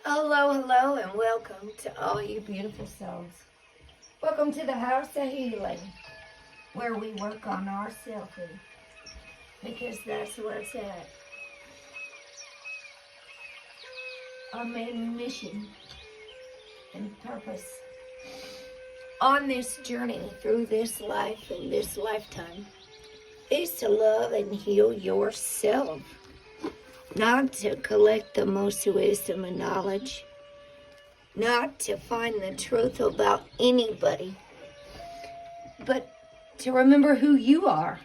Hello, and welcome to all you beautiful souls. Welcome to the House of Healing, where we work on our selfie, because that's where it's at. Our main mission and purpose on this journey through this life and this lifetime is to love and heal yourself. Not to collect the most wisdom and knowledge. Not to find the truth about anybody. But to remember who you are.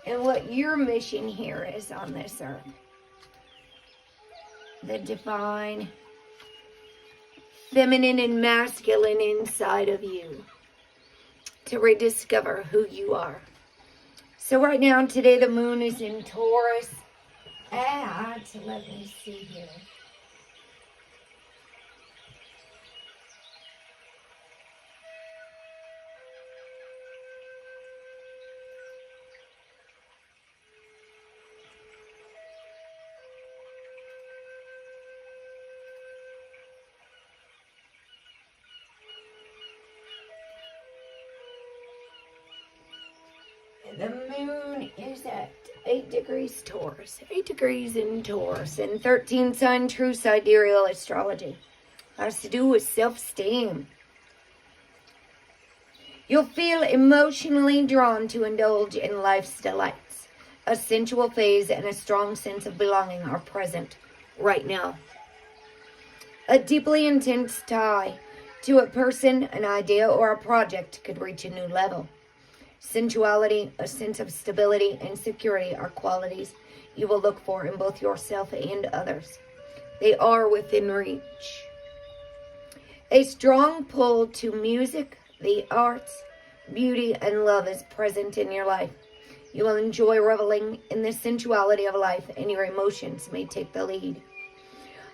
And what your mission here is on this earth. The divine, feminine and masculine inside of you. To rediscover who you are. So right now, today the moon is in Taurus. And let me see here. The moon is at 8 degrees Taurus. 8 degrees in Taurus. And 13 sign true sidereal astrology. Has to do with self-esteem. You'll feel emotionally drawn to indulge in life's delights. A sensual phase and a strong sense of belonging are present right now. A deeply intense tie to a person, an idea, or a project could reach a new level. Sensuality, a sense of stability, and security are qualities you will look for in both yourself and others. They are within reach. A strong pull to music, the arts, beauty, and love is present in your life. You will enjoy reveling in the sensuality of life, and your emotions may take the lead.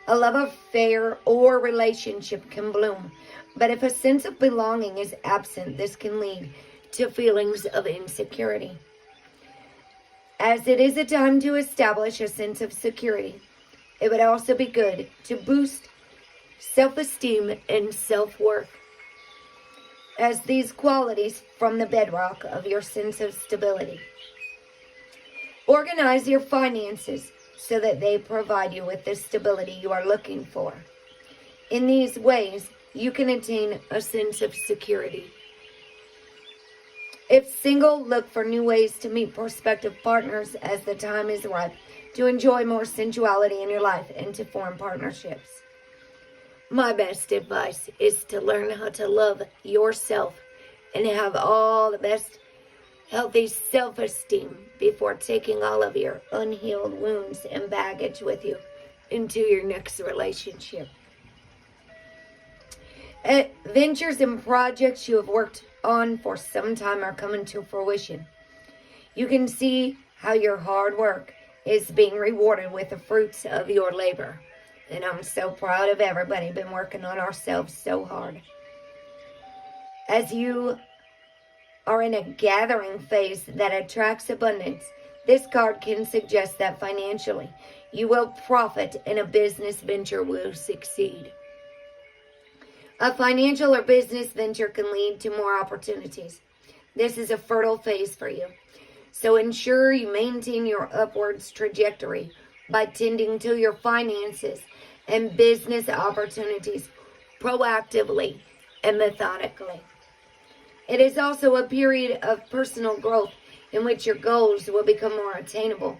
A love affair or relationship can bloom, but if a sense of belonging is absent, this can lead to feelings of insecurity. As it is a time to establish a sense of security, it would also be good to boost self-esteem and self-worth, as these qualities form the bedrock of your sense of stability. Organize your finances so that they provide you with the stability you are looking for. In these ways, you can attain a sense of security. If single, look for new ways to meet prospective partners as the time is ripe to enjoy more sensuality in your life and to form partnerships. My best advice is to learn how to love yourself and have all the best healthy self-esteem before taking all of your unhealed wounds and baggage with you into your next relationship. Ventures and projects you have worked on for some time are coming to fruition. You can see how your hard work is being rewarded with the fruits of your labor. And I'm so proud of everybody been working on ourselves so hard. As you are in a gathering phase that attracts abundance, this card can suggest that financially you will profit and a business venture will succeed. A financial or business venture can lead to more opportunities. This is a fertile phase for you. So ensure you maintain your upwards trajectory by tending to your finances and business opportunities proactively and methodically. It is also a period of personal growth in which your goals will become more attainable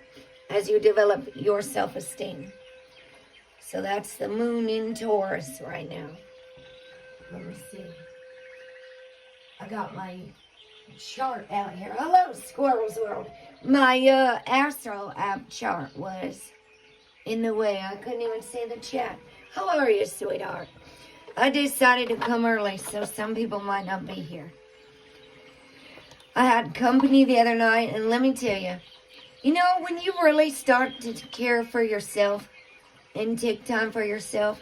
as you develop your self-esteem. So that's the moon in Taurus right now. Let me see. I got my chart out here. Hello, Squirrels World. My Astro app chart was in the way. I couldn't even see the chat. How are you, sweetheart? I decided to come early, so some people might not be here. I had company the other night, and let me tell you, when you really start to care for yourself and take time for yourself,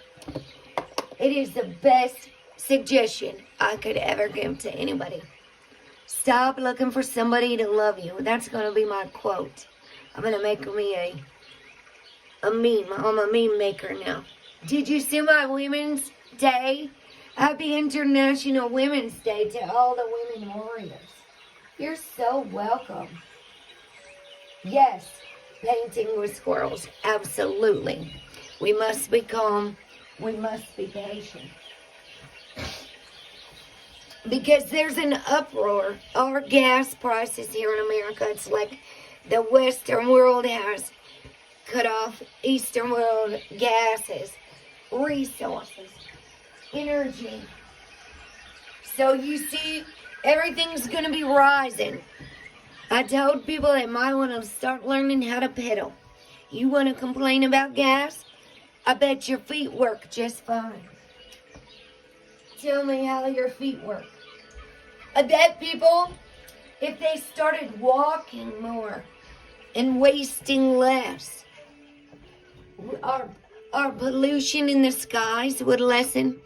it is the best suggestion I could ever give to anybody. Stop looking for somebody to love you. That's going to be my quote. I'm going to make me a meme. I'm a meme maker now. Did you see my Women's Day? Happy International Women's Day to all the women warriors. You're so welcome. Yes, painting with squirrels. Absolutely. We must be calm. We must be patient. Because there's an uproar. Our gas prices here in America, it's like the Western world has cut off Eastern world gases, resources, energy. So you see, everything's going to be rising. I told people they might want to start learning how to pedal. You want to complain about gas? I bet your feet work just fine. Tell me how your feet work. I bet people, if they started walking more and wasting less, our pollution in the skies would lessen.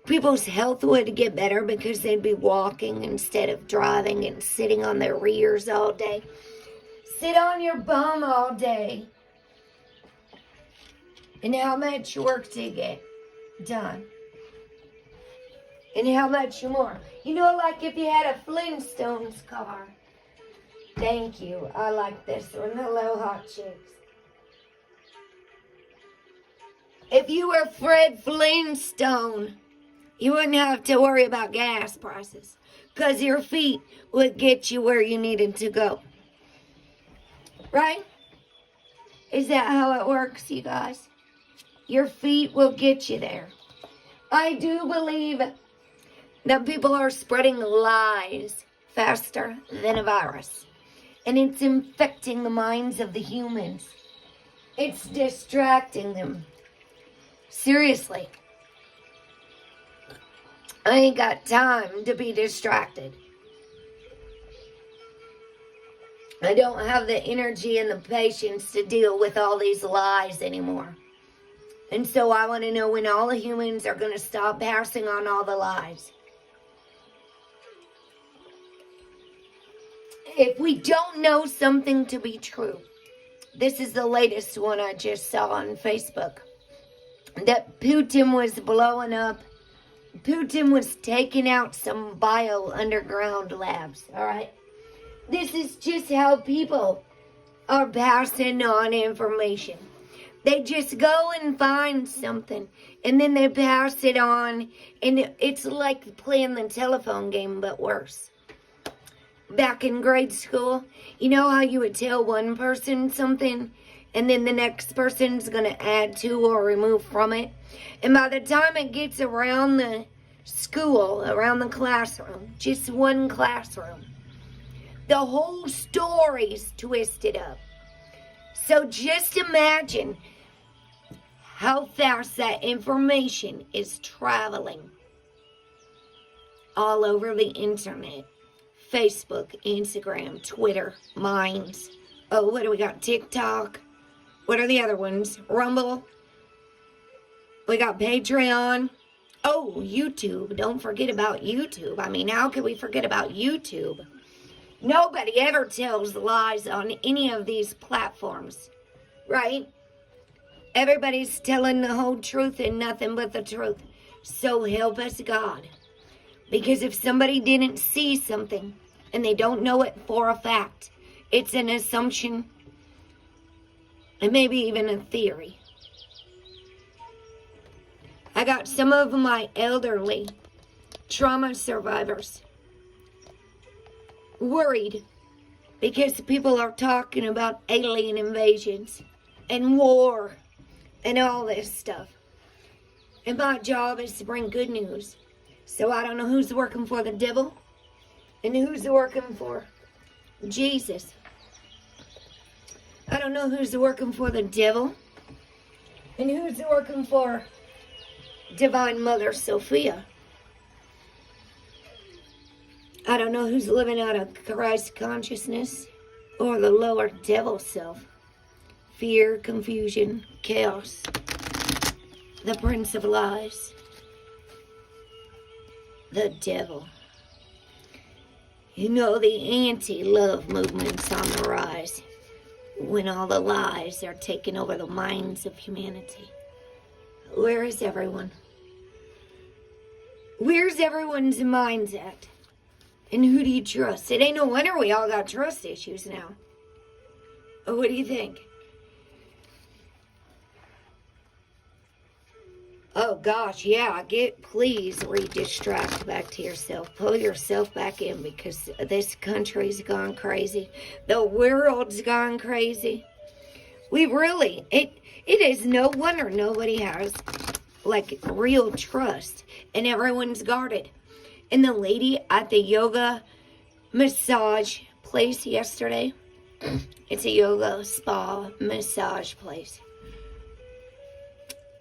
People's health would get better because they'd be walking instead of driving and sitting on their rears all day. Sit on your bum all day. And how much work to get done? And how much more? You know, like if you had a Flintstones car. Thank you. I like this one. Hello, hot chicks. If you were Fred Flintstone, you wouldn't have to worry about gas prices. Because your feet would get you where you needed to go. Right? Is that how it works, you guys? Your feet will get you there. I do believe that people are spreading lies faster than a virus. And it's infecting the minds of the humans. It's distracting them. Seriously. I ain't got time to be distracted. I don't have the energy and the patience to deal with all these lies anymore. And so I want to know when all the humans are going to stop passing on all the lies. If we don't know something to be true, this is the latest one I just saw on Facebook, that Putin was blowing up. Putin was taking out some bio underground labs, all right? This is just how people are passing on information. They just go and find something, and then they pass it on, and it's like playing the telephone game, but worse. Back in grade school, you know how you would tell one person something, and then the next person's going to add to or remove from it? And by the time it gets around the school, around the classroom, just one classroom, the whole story's twisted up. So just imagine how fast that information is traveling all over the internet. Facebook, Instagram, Twitter, Minds. Oh, what do we got? TikTok. What are the other ones? Rumble. We got Patreon. Oh, YouTube. Don't forget about YouTube. I mean, how can we forget about YouTube? Nobody ever tells lies on any of these platforms, right? Everybody's telling the whole truth and nothing but the truth. So help us God. Because if somebody didn't see something and they don't know it for a fact, it's an assumption and maybe even a theory. I got some of my elderly trauma survivors worried because people are talking about alien invasions and war and all this stuff. And my job is to bring good news. So I don't know who's working for the devil and who's working for Jesus. I don't know who's working for the devil and who's working for Divine Mother Sophia. I don't know who's living out of Christ consciousness or the lower devil self. Fear, confusion, chaos. The Prince of Lies. The devil. You know, the anti-love movement's on the rise when all the lies are taking over the minds of humanity. Where is everyone? Where's everyone's mindset? And who do you trust? It ain't no wonder we all got trust issues now. What do you think? Oh gosh, yeah, please redistract back to yourself. Pull yourself back in, because this country's gone crazy. The world's gone crazy. It is no wonder nobody has, like, real trust. And everyone's guarded. And the lady at the yoga massage place yesterday, it's a yoga spa massage place.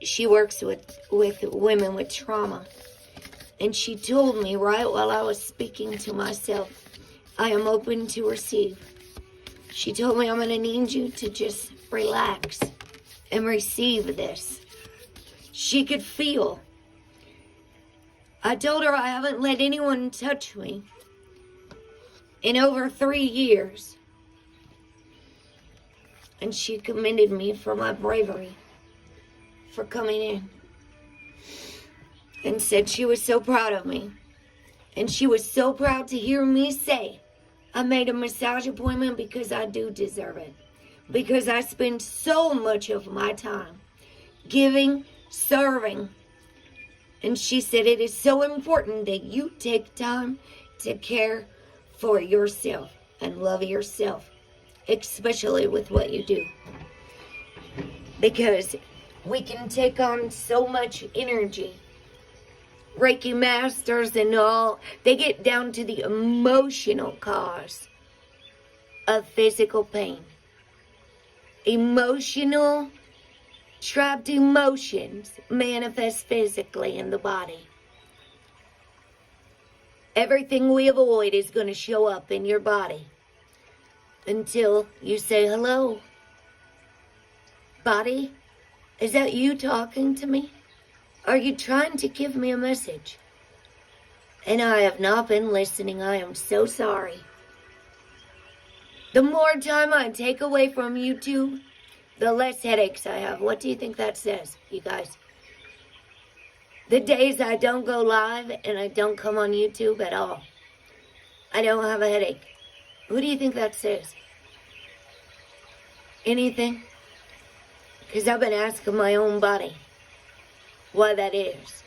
She works with women with trauma. And she told me right while I was speaking to myself, I am open to receive. She told me, I'm going to need you to just relax and receive this. She could feel. I told her I haven't let anyone touch me in over 3 years. And she commended me for my bravery, for coming in, and said she was so proud of me. And she was so proud to hear me say, I made a massage appointment because I do deserve it. Because I spend so much of my time giving, serving. And she said it is so important that you take time to care for yourself and love yourself, especially with what you do. Because we can take on so much energy. Reiki masters and all, they get down to the emotional cause of physical pain. Trapped emotions manifest physically in the body. Everything we avoid is going to show up in your body until you say, hello, body, is that you talking to me? Are you trying to give me a message? And I have not been listening. I am so sorry. The more time I take away from YouTube, the less headaches I have. What do you think that says, you guys? The days I don't go live and I don't come on YouTube at all, I don't have a headache. What do you think that says? Anything? Because I've been asking my own body why that is.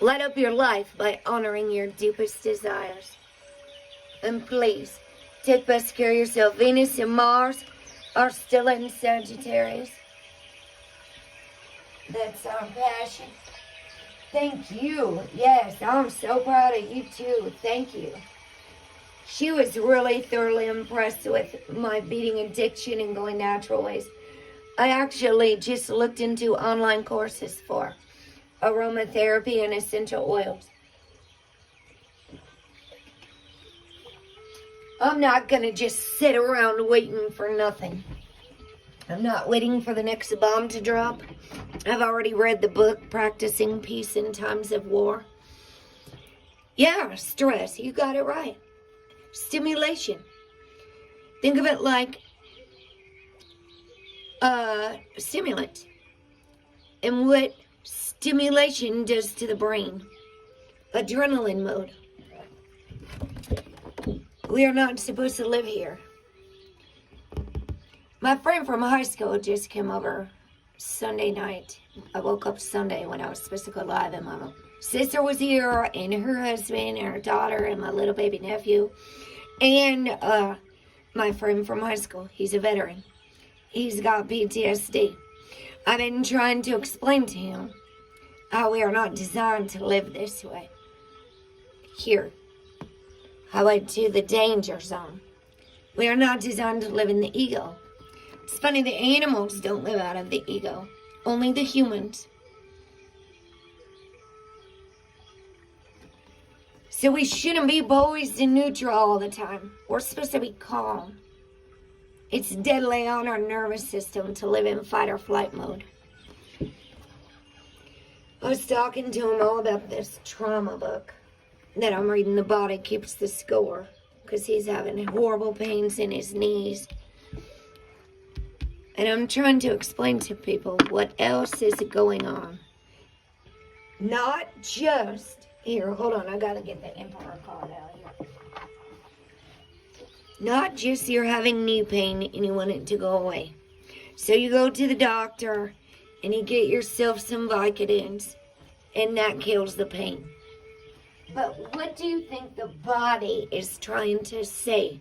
Light up your life by honoring your deepest desires. And please, take best care of yourself. Venus and Mars are still in Sagittarius. That's our passion. Thank you. Yes, I'm so proud of you too. Thank you. She was really thoroughly impressed with my beating addiction and going natural ways. I actually just looked into online courses for aromatherapy and essential oils. I'm not going to just sit around waiting for nothing. I'm not waiting for the next bomb to drop. I've already read the book, Practicing Peace in Times of War. Yeah, stress. You got it right. Stimulation. Think of it like a stimulant. And what stimulation does to the brain. Adrenaline mode. We are not supposed to live here. My friend from high school just came over Sunday night. I woke up Sunday when I was supposed to go live, and my sister was here, and her husband, and her daughter, and my little baby nephew, and my friend from high school. He's a veteran. He's got PTSD. I've been trying to explain to him how we are not designed to live this way. Here. I went to the danger zone. We are not designed to live in the ego. It's funny, the animals don't live out of the ego. Only the humans. So we shouldn't be poised and neutral all the time. We're supposed to be calm. It's deadly on our nervous system to live in fight or flight mode. I was talking to him all about this trauma book that I'm reading. The Body Keeps the Score, because he's having horrible pains in his knees. And I'm trying to explain to people what else is going on. Not just, here, hold on, I gotta get the Emperor card out here. Not just you're having knee pain and you want it to go away. So you go to the doctor and you get yourself some Vicodins and that kills the pain. But what do you think the body is trying to say?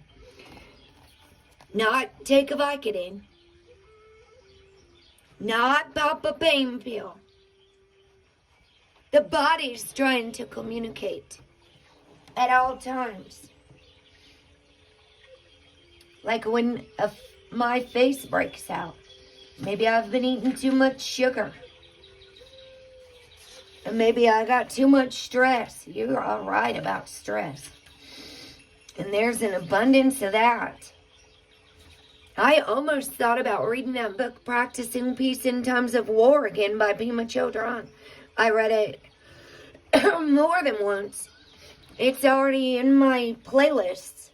Not take a Vicodin. Not pop a pain pill. The body's trying to communicate at all times. Like when my face breaks out. Maybe I've been eating too much sugar. And maybe I got too much stress. You're all right about stress. And there's an abundance of that. I almost thought about reading that book, Practicing Peace in Times of War again by Pema Chodron. I read it more than once. It's already in my playlists.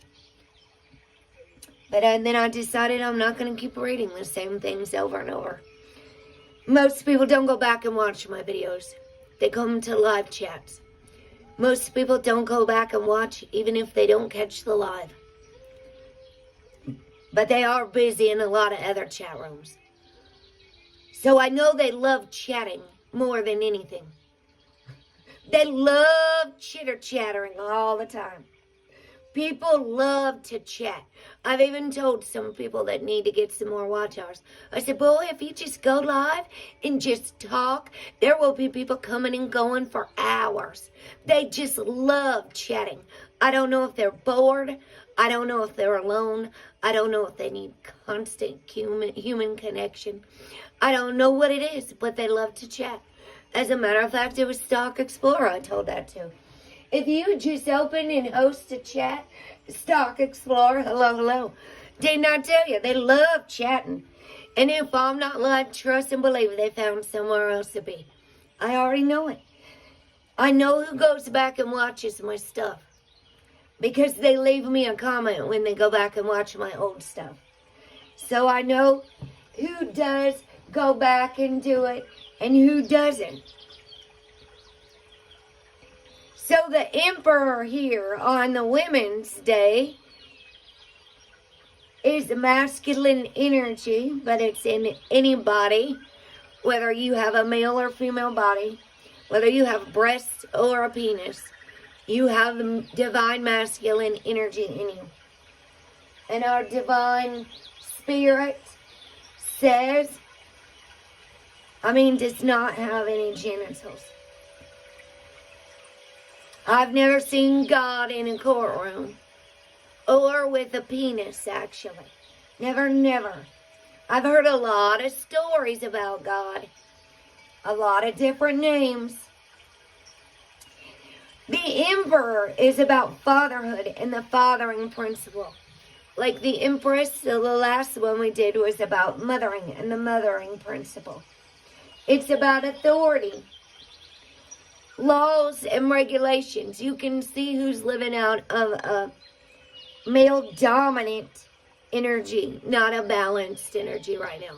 But then I decided I'm not going to keep reading the same things over and over. Most people don't go back and watch my videos. They come to live chats. Most people don't go back and watch even if they don't catch the live. But they are busy in a lot of other chat rooms. So I know they love chatting more than anything. They love chitter-chattering all the time. People love to chat. I've even told some people that need to get some more watch hours. I said, boy, if you just go live and just talk, there will be people coming and going for hours. They just love chatting. I don't know if they're bored. I don't know if they're alone. I don't know if they need constant human connection. I don't know what it is, but they love to chat. As a matter of fact, it was Stock Explorer I told that to. If you just open and host a chat, Stock Explorer, hello. Didn't I tell you, they love chatting. And if I'm not live, trust and believe they found somewhere else to be. I already know it. I know who goes back and watches my stuff. Because they leave me a comment when they go back and watch my old stuff. So I know who does go back and do it and who doesn't. So the Emperor here on the Women's Day is the masculine energy, but it's in any body, whether you have a male or female body, whether you have breasts or a penis. You have the divine masculine energy in you. And our divine spirit does not have any genitals. I've never seen God in a courtroom. Or with a penis, actually. Never. I've heard a lot of stories about God. A lot of different names. The Emperor is about fatherhood and the fathering principle. Like the Empress, so the last one we did was about mothering and the mothering principle. It's about authority, laws, and regulations. You can see who's living out of a male-dominant energy, not a balanced energy right now,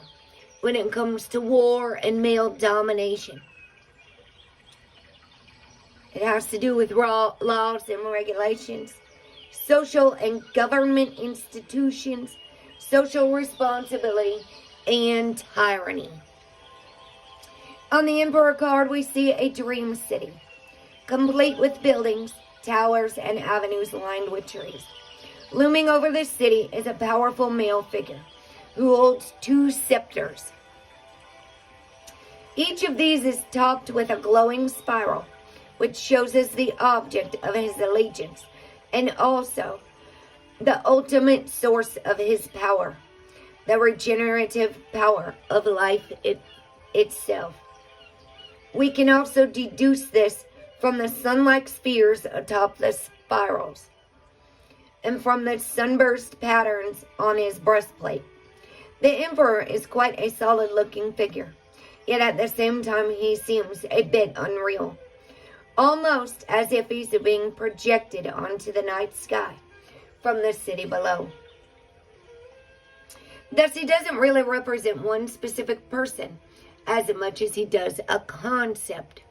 when it comes to war and male domination. It has to do with laws and regulations, social and government institutions, social responsibility, and tyranny. On the Emperor card, we see a dream city, complete with buildings, towers, and avenues lined with trees. Looming over the city is a powerful male figure who holds 2 scepters. Each of these is topped with a glowing spiral, which shows us the object of his allegiance, and also the ultimate source of his power, the regenerative power of life itself. We can also deduce this from the sun-like spheres atop the spirals, and from the sunburst patterns on his breastplate. The Emperor is quite a solid-looking figure, yet at the same time he seems a bit unreal. Almost as if he's being projected onto the night sky from the city below. Thus, he doesn't really represent one specific person as much as he does a concept.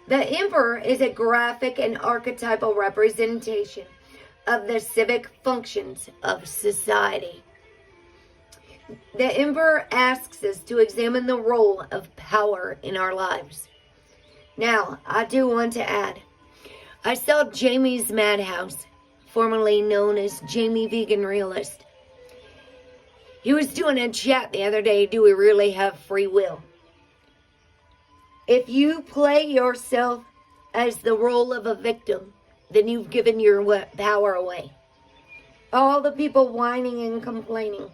The emperor is a graphic and archetypal representation of the civic functions of society. The emperor asks us to examine the role of power in our lives. Now, I do want to add, I saw Jamie's Madhouse, formerly known as Jamie Vegan Realist. He was doing a chat the other day, do we really have free will? If you play yourself as the role of a victim, then you've given your power away. All the people whining and complaining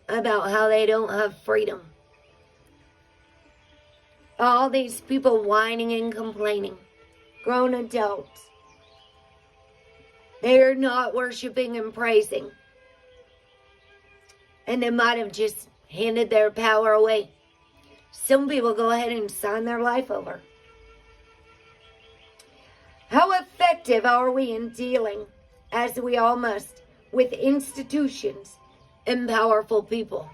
about how they don't have freedom. All these people whining and complaining. Grown adults. They're not worshiping and praising. And they might have just handed their power away. Some people go ahead and sign their life over. How effective are we in dealing, as we all must, with institutions and powerful people?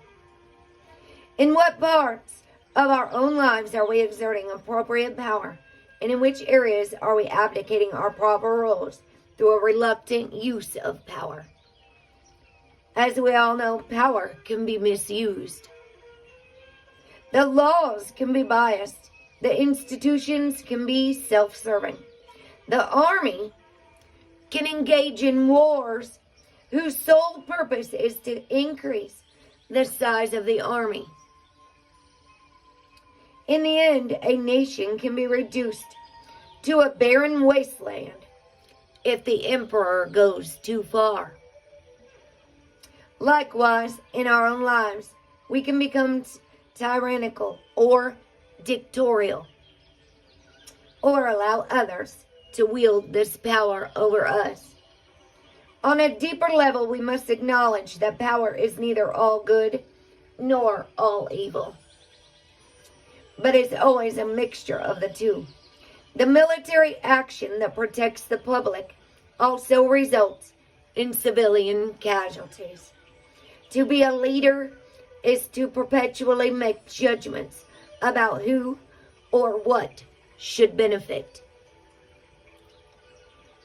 In what parts of our own lives are we exerting appropriate power? And in which areas are we abdicating our proper roles through a reluctant use of power? As we all know, power can be misused. The laws can be biased. The institutions can be self-serving. The army can engage in wars whose sole purpose is to increase the size of the army. In the end, a nation can be reduced to a barren wasteland if the emperor goes too far. Likewise, in our own lives, we can become tyrannical or dictatorial, or allow others to wield this power over us. On a deeper level, we must acknowledge that power is neither all good nor all evil, but is always a mixture of the two. The military action that protects the public also results in civilian casualties. To be a leader is to perpetually make judgments about who or what should benefit,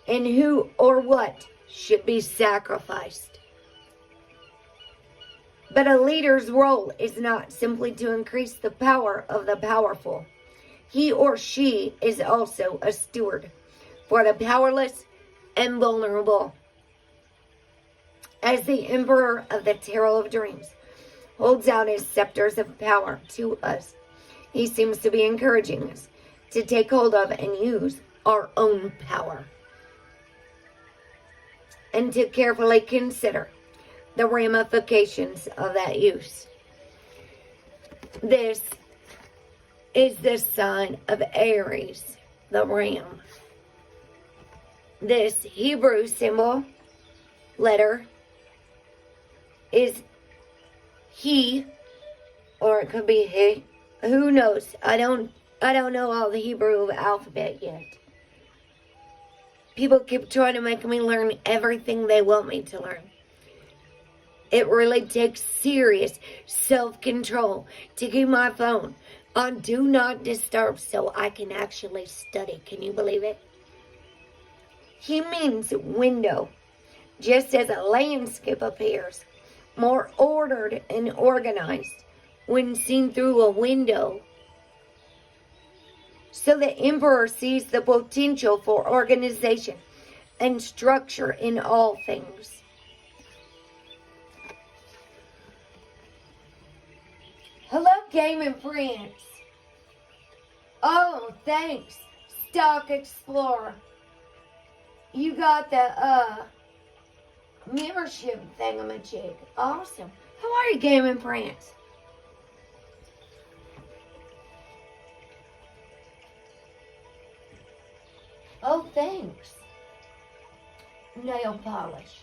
and who or what should be sacrificed. But a leader's role is not simply to increase the power of the powerful. He or she is also a steward for the powerless and vulnerable. As the Emperor of the Tarot of Dreams holds out his scepters of power to us, he seems to be encouraging us to take hold of and use our own power, and to carefully consider the ramifications of that use. This is the sign of Aries, the ram. This Hebrew symbol, letter, is he, or it could be he. Who knows? I don't know all the Hebrew alphabet yet. People keep trying to make me learn everything they want me to learn. It really takes serious self-control to keep my phone on Do Not Disturb so I can actually study. Can you believe it? He means window, just as a landscape appears more ordered and organized when seen through a window. So the emperor sees the potential for organization and structure in all things. Hello, gaming friends. Oh, thanks, Stock Explorer. You got the membership thingamajig. Awesome. How are you, gaming friends? Oh, thanks. Nail polish.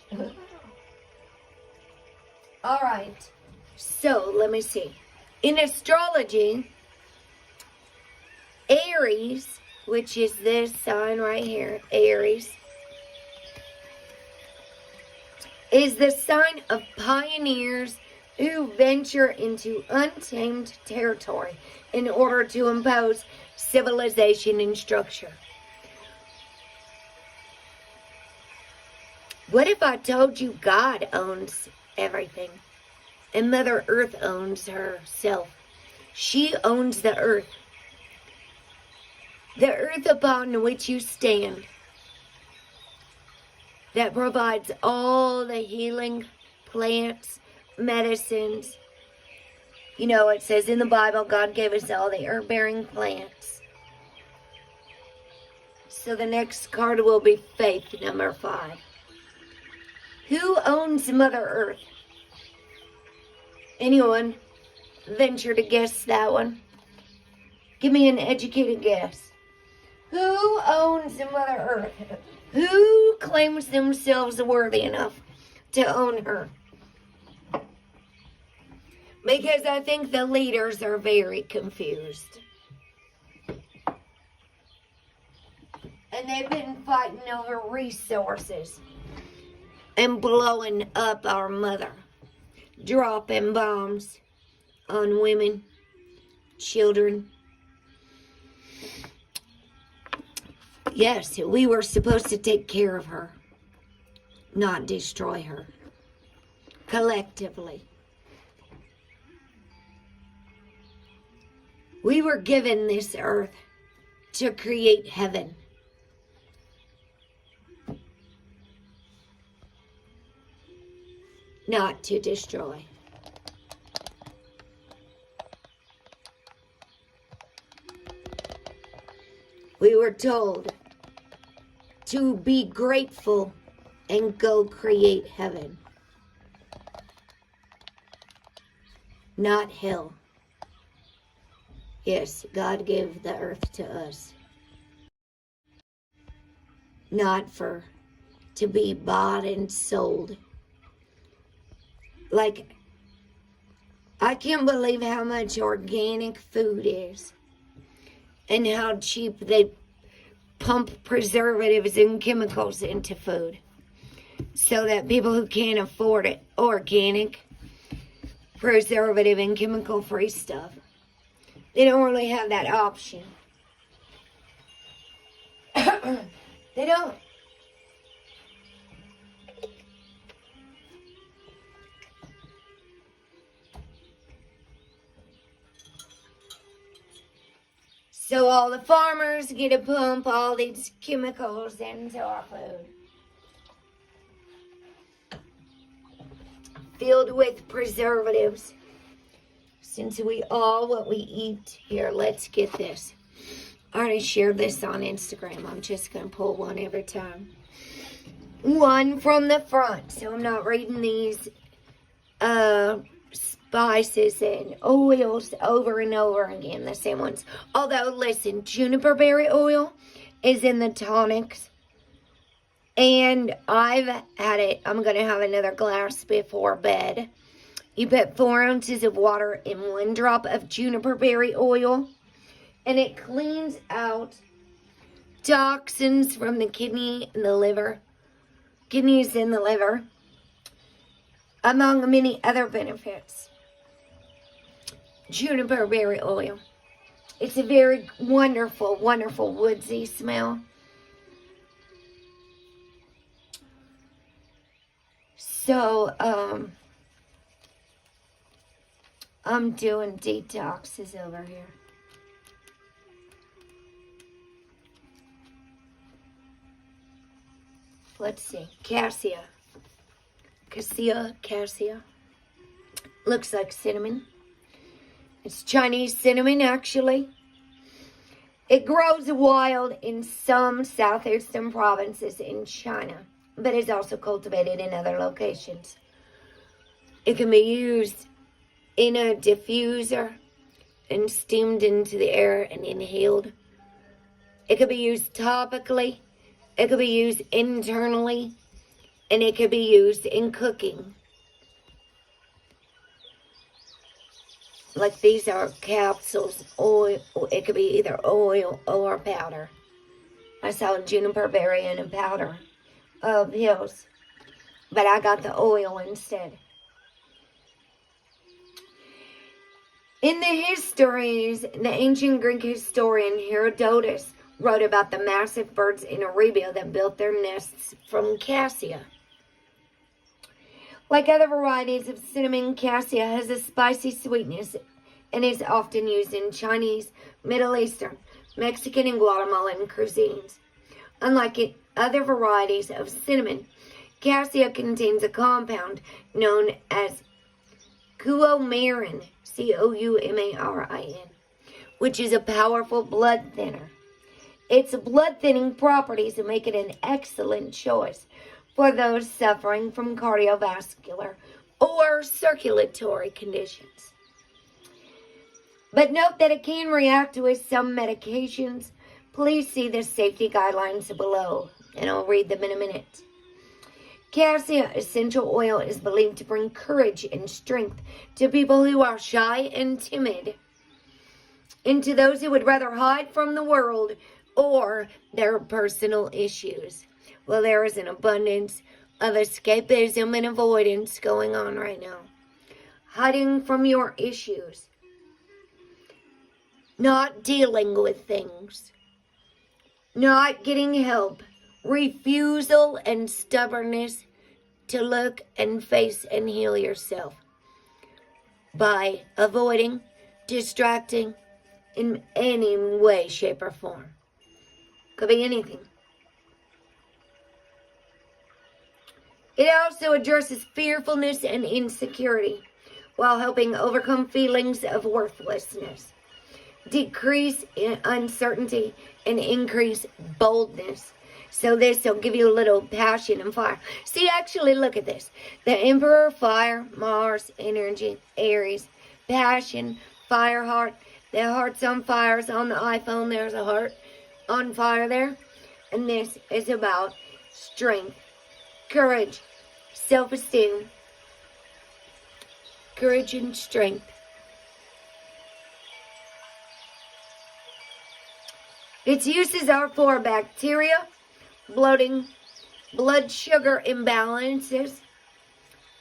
All right. So, let me see. In astrology, Aries, which is this sign right here, Aries, is the sign of pioneers, who venture into untamed territory in order to impose civilization and structure. What if I told you God owns everything and Mother Earth owns herself? She owns the earth. The earth upon which you stand, that provides all the healing plants, medicines. You know, it says in the Bible, God gave us all the herb-bearing plants. So the next card will be faith, number 5. Who owns Mother Earth? Anyone venture to guess that one? Give me an educated guess. Who owns Mother Earth? Who claims themselves worthy enough to own her? Because I think the leaders are very confused. And they've been fighting over resources and blowing up our mother. Dropping bombs on women, children. Yes, we were supposed to take care of her, not destroy her. Collectively. We were given this earth to create heaven. Not to destroy. We were told to be grateful and go create heaven. Not hell. Yes, God gave the earth to us. Not to be bought and sold. Like, I can't believe how much organic food is. And how cheap they pump preservatives and chemicals into food. So that people who can't afford it, organic, preservative, and chemical-free stuff, they don't really have that option. They don't. So all the farmers get to pump all these chemicals into our food. Filled with preservatives. Since what we eat here, let's get this. I already shared this on Instagram. I'm just going to pull one every time. One from the front. So I'm not reading these spices and oils over and over again, the same ones. Although, listen, juniper berry oil is in the tonics. And I've had it. I'm going to have another glass before bed. You put 4 ounces of water in 1 drop of juniper berry oil. And it cleans out toxins from the kidney and the liver. Kidneys and the liver. Among many other benefits. Juniper berry oil. It's a very wonderful, wonderful woodsy smell. So, I'm doing detoxes over here. Let's see. Cassia. Looks like cinnamon. It's Chinese cinnamon, actually. It grows wild in some southeastern provinces in China, but is also cultivated in other locations. It can be used in a diffuser and steamed into the air and inhaled. It could be used topically. It could be used internally. And it could be used in cooking. Like these are capsules, oil. It could be either oil or powder. I saw juniper berry in a powder of pills. But I got the oil instead. In the histories, the ancient Greek historian Herodotus wrote about the massive birds in Arabia that built their nests from cassia. Like other varieties of cinnamon, cassia has a spicy sweetness and is often used in Chinese, Middle Eastern, Mexican, and Guatemalan cuisines. Unlike other varieties of cinnamon, cassia contains a compound known as coumarin, coumarin, which is a powerful blood thinner. Its blood-thinning properties make it an excellent choice for those suffering from cardiovascular or circulatory conditions. But note that it can react with some medications. Please see the safety guidelines below, and I'll read them in a minute. Cassia essential oil is believed to bring courage and strength to people who are shy and timid, and to those who would rather hide from the world or their personal issues. Well, there is an abundance of escapism and avoidance going on right now. Hiding from your issues. Not dealing with things. Not getting help. Refusal and stubbornness to look and face and heal yourself. By avoiding, distracting in any way, shape, or form. Could be anything. It also addresses fearfulness and insecurity while helping overcome feelings of worthlessness, decrease uncertainty, and increase boldness. So this will give you a little passion and fire. See, actually, look at this. The Emperor, fire, Mars, energy, Aries, passion, fire, heart. The heart's on fire. It's on the iPhone. There's a heart on fire there. And this is about strength, courage, self-esteem, courage and strength. Its uses are for bacteria, bloating, blood sugar imbalances,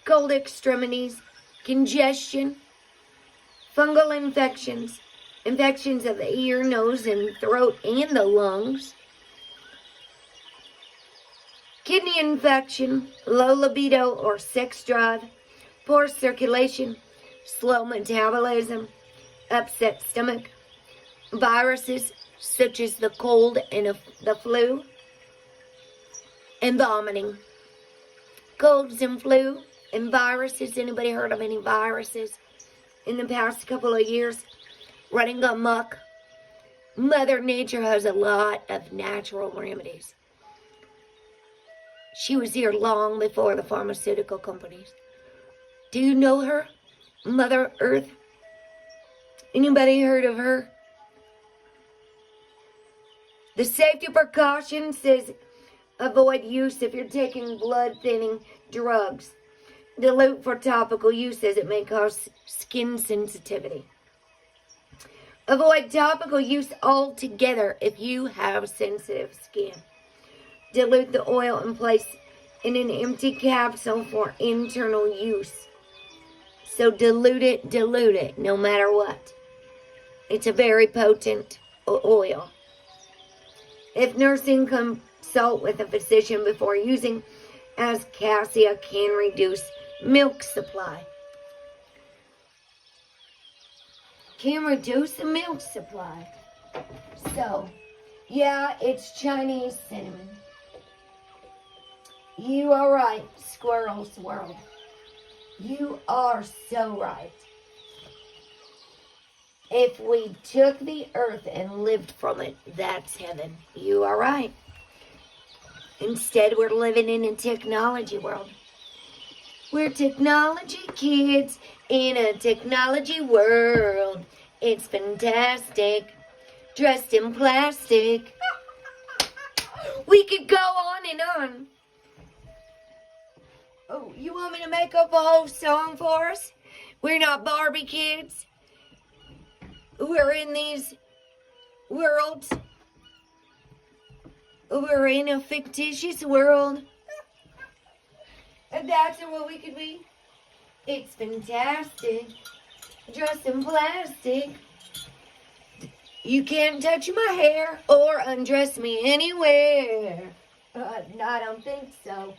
cold extremities, congestion, fungal infections, infections of the ear, nose, and throat, and the lungs, kidney infection, low libido or sex drive, poor circulation, slow metabolism, upset stomach, viruses such as the cold and the flu, and vomiting. Colds and flu and viruses. Anybody heard of any viruses in the past couple of years running amok? Mother Nature has a lot of natural remedies. She was here long before the pharmaceutical companies. Do you know her? Mother Earth? Anybody heard of her? The safety precaution says avoid use if you're taking blood-thinning drugs. Dilute for topical use as it may cause skin sensitivity. Avoid topical use altogether if you have sensitive skin. Dilute the oil and place in an empty capsule for internal use. So dilute it, no matter what. It's a very potent oil. If nursing, consult with a physician before using, as cassia can reduce milk supply. Can reduce the milk supply. So, yeah, it's Chinese cinnamon. You are right, Squirrel's World. You are so right. If we took the earth and lived from it, that's heaven. You are right. Instead, we're living in a technology world. We're technology kids in a technology world. It's fantastic. Dressed in plastic. We could go on and on. Oh, you want me to make up a whole song for us? We're not Barbie kids. We're in these worlds. We're in a fictitious world. And that's what we could be. It's fantastic. dressed in plastic. You can't touch my hair or undress me anywhere. I don't think so.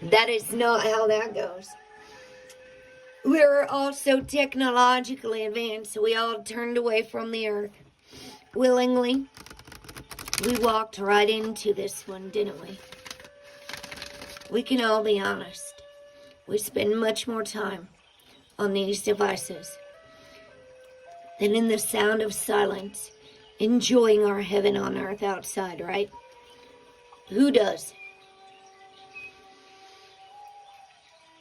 That is not how that goes. We're all so technologically advanced, we all turned away from the earth. Willingly, we walked right into this one, didn't we? We can all be honest. We spend much more time on these devices than in the sound of silence, enjoying our heaven on earth outside, right? Who does?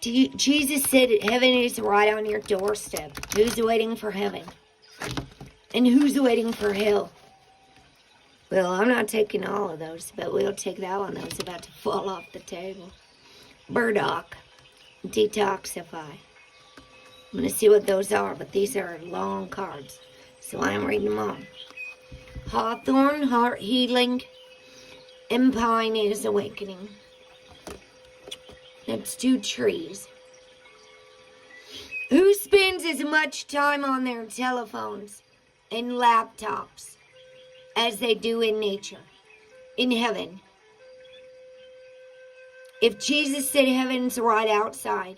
Jesus said heaven is right on your doorstep. Who's waiting for heaven? And who's waiting for hell? Well, I'm not taking all of those, but we'll take that one that was about to fall off the table. Burdock. Detoxify. I'm going to see what those are, but these are long cards, so I'm reading them all. Hawthorn, heart healing, and pine is awakening. That's 2 trees. Who spends as much time on their telephones and laptops as they do in nature, in heaven? If Jesus said heaven's right outside,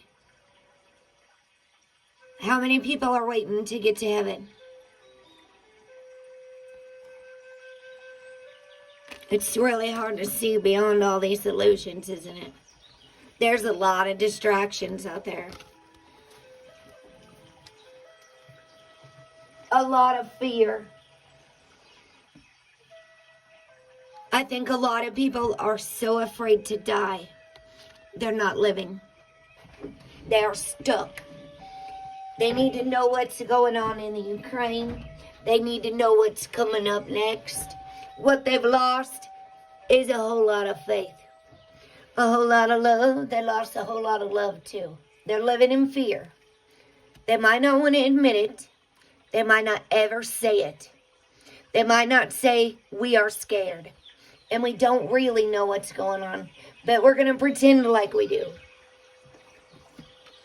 how many people are waiting to get to heaven? It's really hard to see beyond all these illusions, isn't it? There's a lot of distractions out there. A lot of fear. I think a lot of people are so afraid to die, they're not living. They are stuck. They need to know what's going on in the Ukraine. They need to know what's coming up next. What they've lost is a whole lot of faith. A whole lot of love. They lost a whole lot of love too. They're living in fear. They might not want to admit it. They might not ever say it. They might not say, we are scared. And we don't really know what's going on. But we're going to pretend like we do.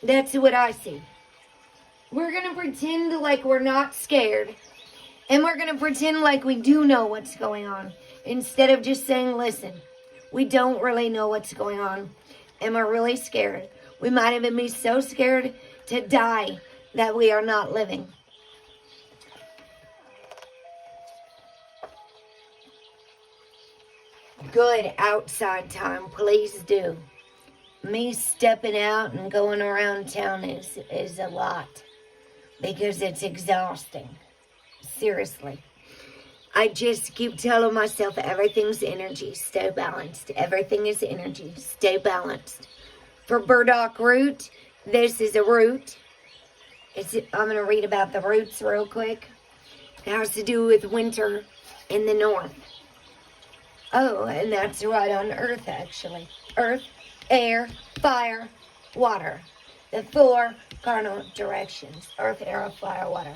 That's what I see. We're going to pretend like we're not scared. And we're going to pretend like we do know what's going on. Instead of just saying, listen, we don't really know what's going on. And we're really scared. We might even be so scared to die that we are not living. Good outside time, please do. Me stepping out and going around town is a lot. Because it's exhausting. Seriously. I just keep telling myself everything's energy. Stay balanced. Everything is energy. Stay balanced. For burdock root, this is a root. I'm going to read about the roots real quick. It has to do with winter in the north. Oh, and that's right on earth, actually. Earth, air, fire, water. The 4 cardinal directions. Earth, air, fire, water.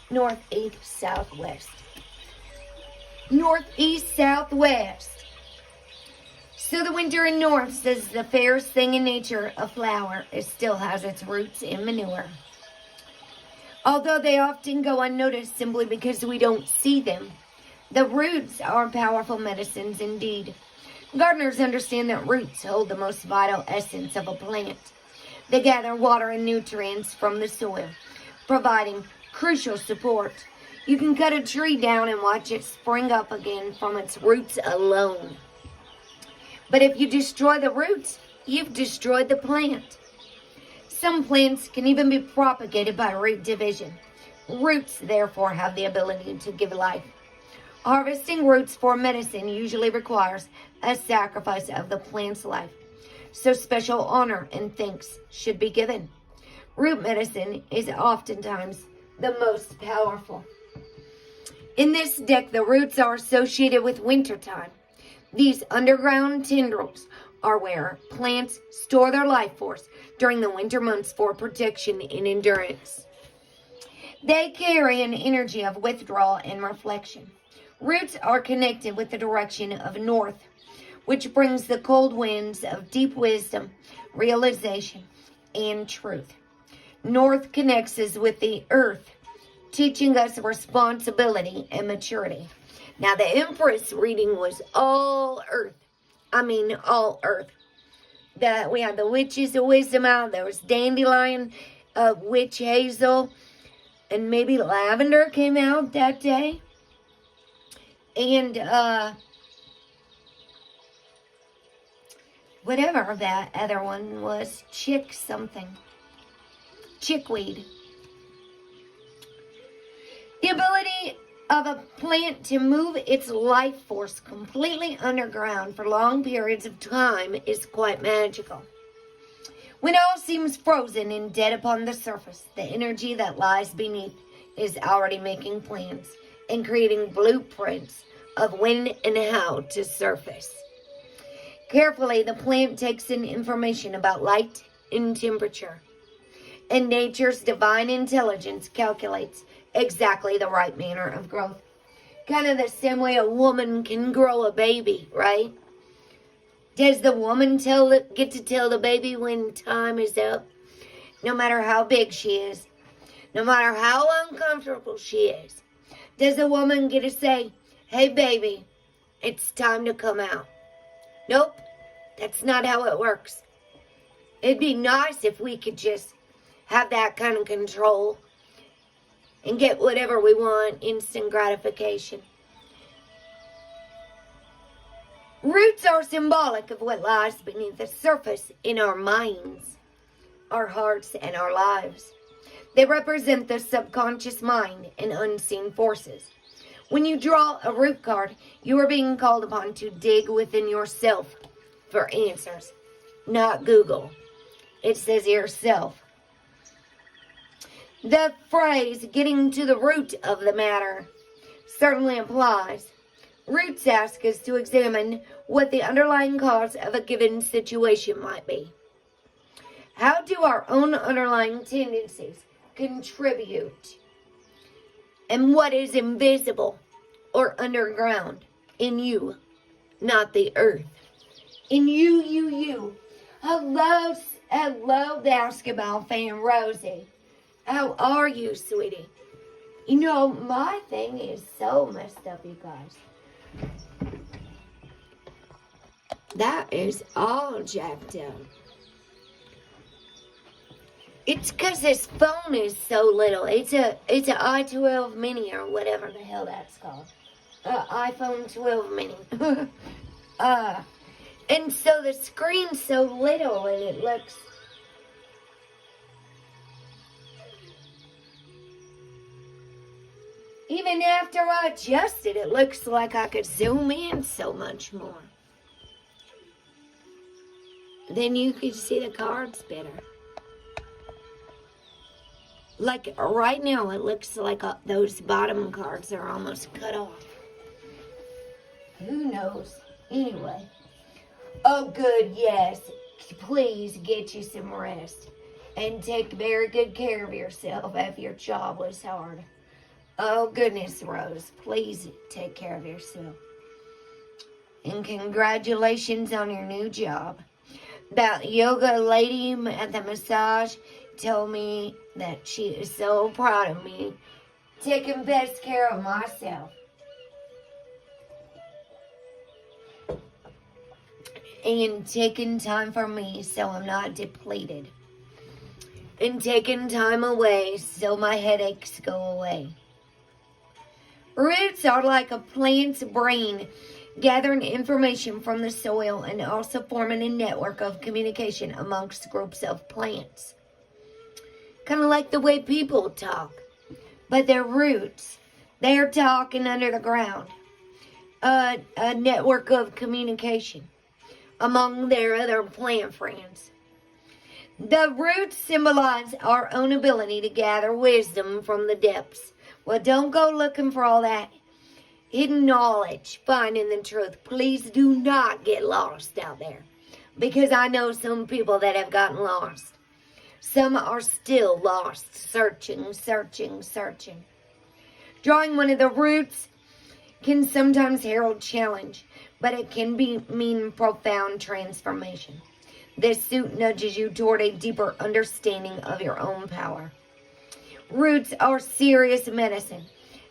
North, east, south, west. North, east, south, west. So the winter in north says the fairest thing in nature, a flower, it still has its roots in manure. Although they often go unnoticed simply because we don't see them, the roots are powerful medicines indeed. Gardeners understand that roots hold the most vital essence of a plant. They gather water and nutrients from the soil, providing crucial support. You can cut a tree down and watch it spring up again from its roots alone. But if you destroy the roots, you've destroyed the plant. Some plants can even be propagated by root division. Roots, therefore, have the ability to give life. Harvesting roots for medicine usually requires a sacrifice of the plant's life, so special honor and thanks should be given. Root medicine is oftentimes the most powerful. In this deck, the roots are associated with wintertime. These underground tendrils are where plants store their life force during the winter months for protection and endurance. They carry an energy of withdrawal and reflection. Roots are connected with the direction of north, which brings the cold winds of deep wisdom, realization, and truth. North connects us with the earth, teaching us responsibility and maturity. Now, the Empress reading was all earth. I mean, all earth. We had the Witches of Wisdom out. There was Dandelion, Witch Hazel, and maybe Lavender came out that day. And, whatever that other one was, chickweed. The ability of a plant to move its life force completely underground for long periods of time is quite magical. When all seems frozen and dead upon the surface, the energy that lies beneath is already making plans and creating blueprints of when and how to surface. Carefully, the plant takes in information about light and temperature, and nature's divine intelligence calculates exactly the right manner of growth. Kind of the same way a woman can grow a baby, right? Does the woman get to tell the baby when time is up? No matter how big she is, no matter how uncomfortable she is, does the woman get to say, "Hey baby, it's time to come out"? Nope, that's not how it works. It'd be nice if we could just have that kind of control and get whatever we want, instant gratification. Roots are symbolic of what lies beneath the surface in our minds, our hearts, and our lives. They represent the subconscious mind and unseen forces. When you draw a root card, you are being called upon to dig within yourself for answers, not Google. It says yourself. The phrase, getting to the root of the matter, certainly applies. Roots ask us to examine what the underlying cause of a given situation might be. How do our own underlying tendencies contribute? And what is invisible or underground in you, not the earth? In you. Hello, basketball fan Rosie. How are you, sweetie? You know, my thing is so messed up, you guys. That is all jacked up. It's because this phone is so little. It's a i12 mini or whatever the hell that's called. iPhone 12 mini. And so the screen's so little and it looks... Even after I adjust it, it looks like I could zoom in so much more. Then you could see the cards better. Like right now, it looks like those bottom cards are almost cut off. Who knows? Anyway. Oh, good, yes. Please get you some rest. And take very good care of yourself if your job was hard. Oh, goodness, Rose. Please take care of yourself. And congratulations on your new job. That yoga lady at the massage told me that she is so proud of me taking best care of myself. And taking time for me so I'm not depleted. And taking time away so my headaches go away. Roots are like a plant's brain, gathering information from the soil and also forming a network of communication amongst groups of plants. Kind of like the way people talk. But their roots, they are talking under the ground. A network of communication among their other plant friends. The roots symbolize our own ability to gather wisdom from the depths. Well, don't go looking for all that hidden knowledge, finding the truth. Please do not get lost out there. Because I know some people that have gotten lost. Some are still lost, searching. Drawing one of the roots can sometimes herald challenge, but it can mean profound transformation. This suit nudges you toward a deeper understanding of your own power. Roots are serious medicine,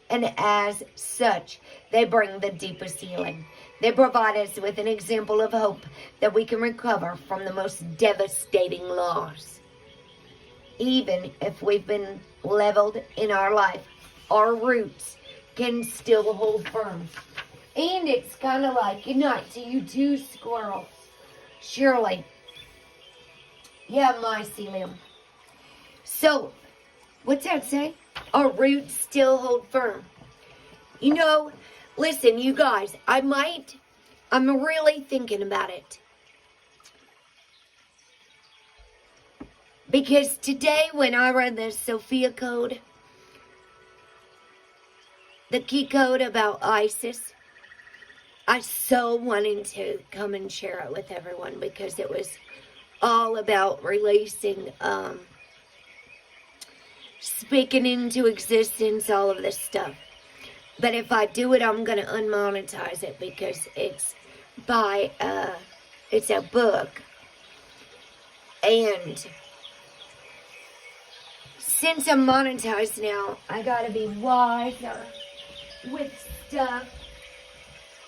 and as such, they bring the deepest healing. They provide us with an example of hope that we can recover from the most devastating loss. Even if we've been leveled in our life, our roots can still hold firm. And it's kind of like, good night to you two squirrels. Shirley. Yeah, mycelium. So, what's that say? Our roots still hold firm. You know, listen, you guys, I'm really thinking about it. Because today when I read the Sophia code, the key code about Isis, I so wanted to come and share it with everyone because it was all about releasing, speaking into existence, all of this stuff. But if I do it, I'm going to unmonetize it because it's by, it's a book. And since I'm monetized now, I got to be wiser with stuff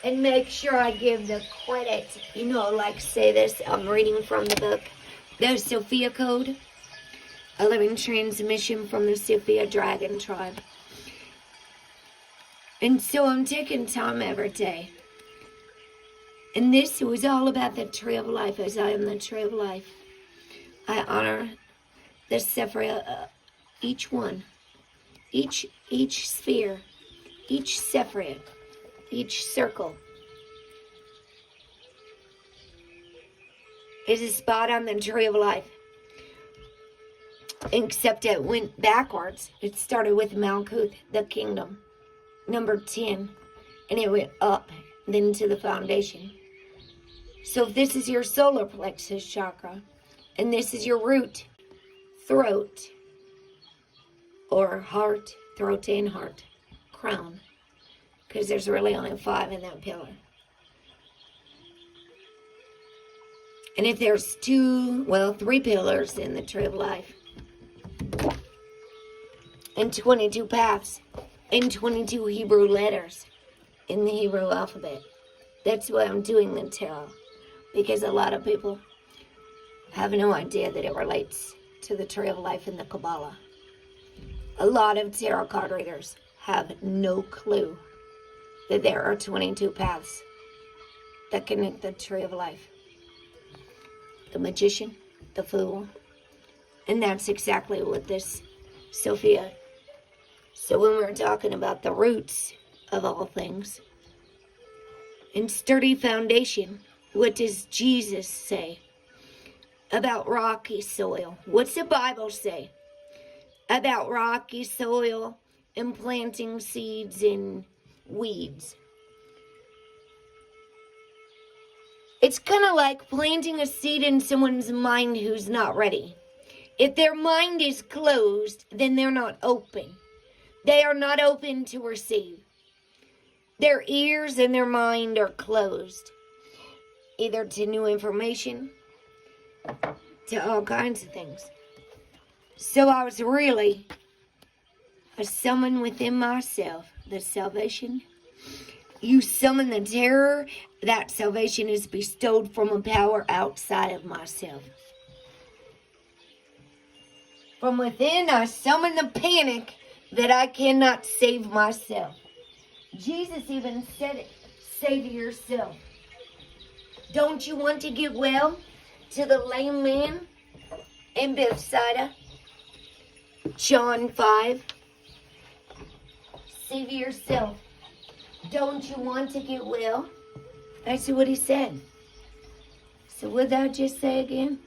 and make sure I give the credit. You know, like say this, I'm reading from the book, the Sophia Code, a living transmission from the Sophia Dragon Tribe. And so I'm taking time every day. And this was all about the tree of life, as I am the tree of life. I honor the Sephira, each one, each sphere, each Sephira, each circle is a spot on the tree of life. Except it went backwards. It started with Malkuth, the kingdom, number 10, and it went up, then to the foundation. So if this is your solar plexus chakra, and this is your root, throat, or heart, throat and heart, crown, because there's really only 5 in that pillar. And if there's 3 pillars in the tree of life, and 22 paths, and 22 Hebrew letters in the Hebrew alphabet, that's why I'm doing the tarot, because a lot of people have no idea that it relates to the tree of life in the Kabbalah. A lot of tarot card readers have no clue that there are 22 paths that connect the tree of life. The magician, the fool, and that's exactly what this Sophia. So when we're talking about the roots of all things and sturdy foundation, what does Jesus say about rocky soil? What's the Bible say about rocky soil and planting seeds in weeds? It's kind of like planting a seed in someone's mind who's not ready. If their mind is closed, then they're not open. They are not open to receive. Their ears and their mind are closed, either to new information, to all kinds of things. So I was really a summon within myself, the salvation. You summon the terror, that salvation is bestowed from a power outside of myself. From within, I summon the panic that I cannot save myself. Jesus even said it. Say to yourself, don't you want to get well? To the lame man in Bethsaida, John 5. Say to yourself, don't you want to get well? That's what he said. So what did I just say again?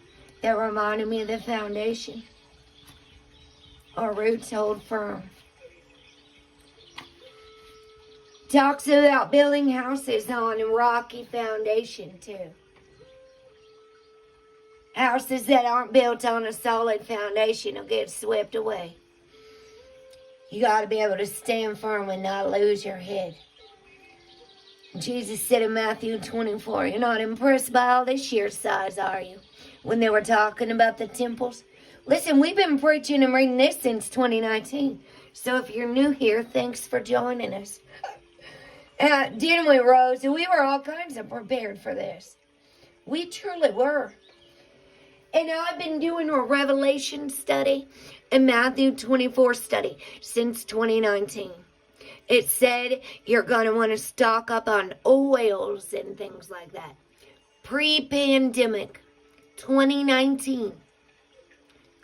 That reminded me of the foundation. Our roots hold firm. Talks about building houses on a rocky foundation too. Houses that aren't built on a solid foundation will get swept away. You got to be able to stand firm and not lose your head. Jesus said in Matthew 24, you're not impressed by all this sheer size, are you? when they were talking about the temples. Listen, we've been preaching and reading this since 2019. So if you're new here, thanks for joining us. Didn't we, Rose? We were all kinds of prepared for this. We truly were. And I've been doing a Revelation study and Matthew 24 study since 2019. It said you're going to want to stock up on oils and things like that. Pre-pandemic, 2019.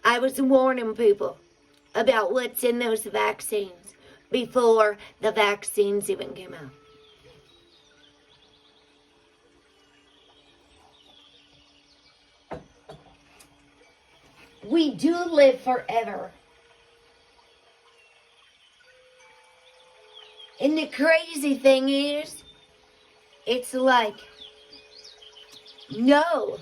I was warning people about what's in those vaccines before the vaccines even came out. We do live forever. And the crazy thing is, it's like, no.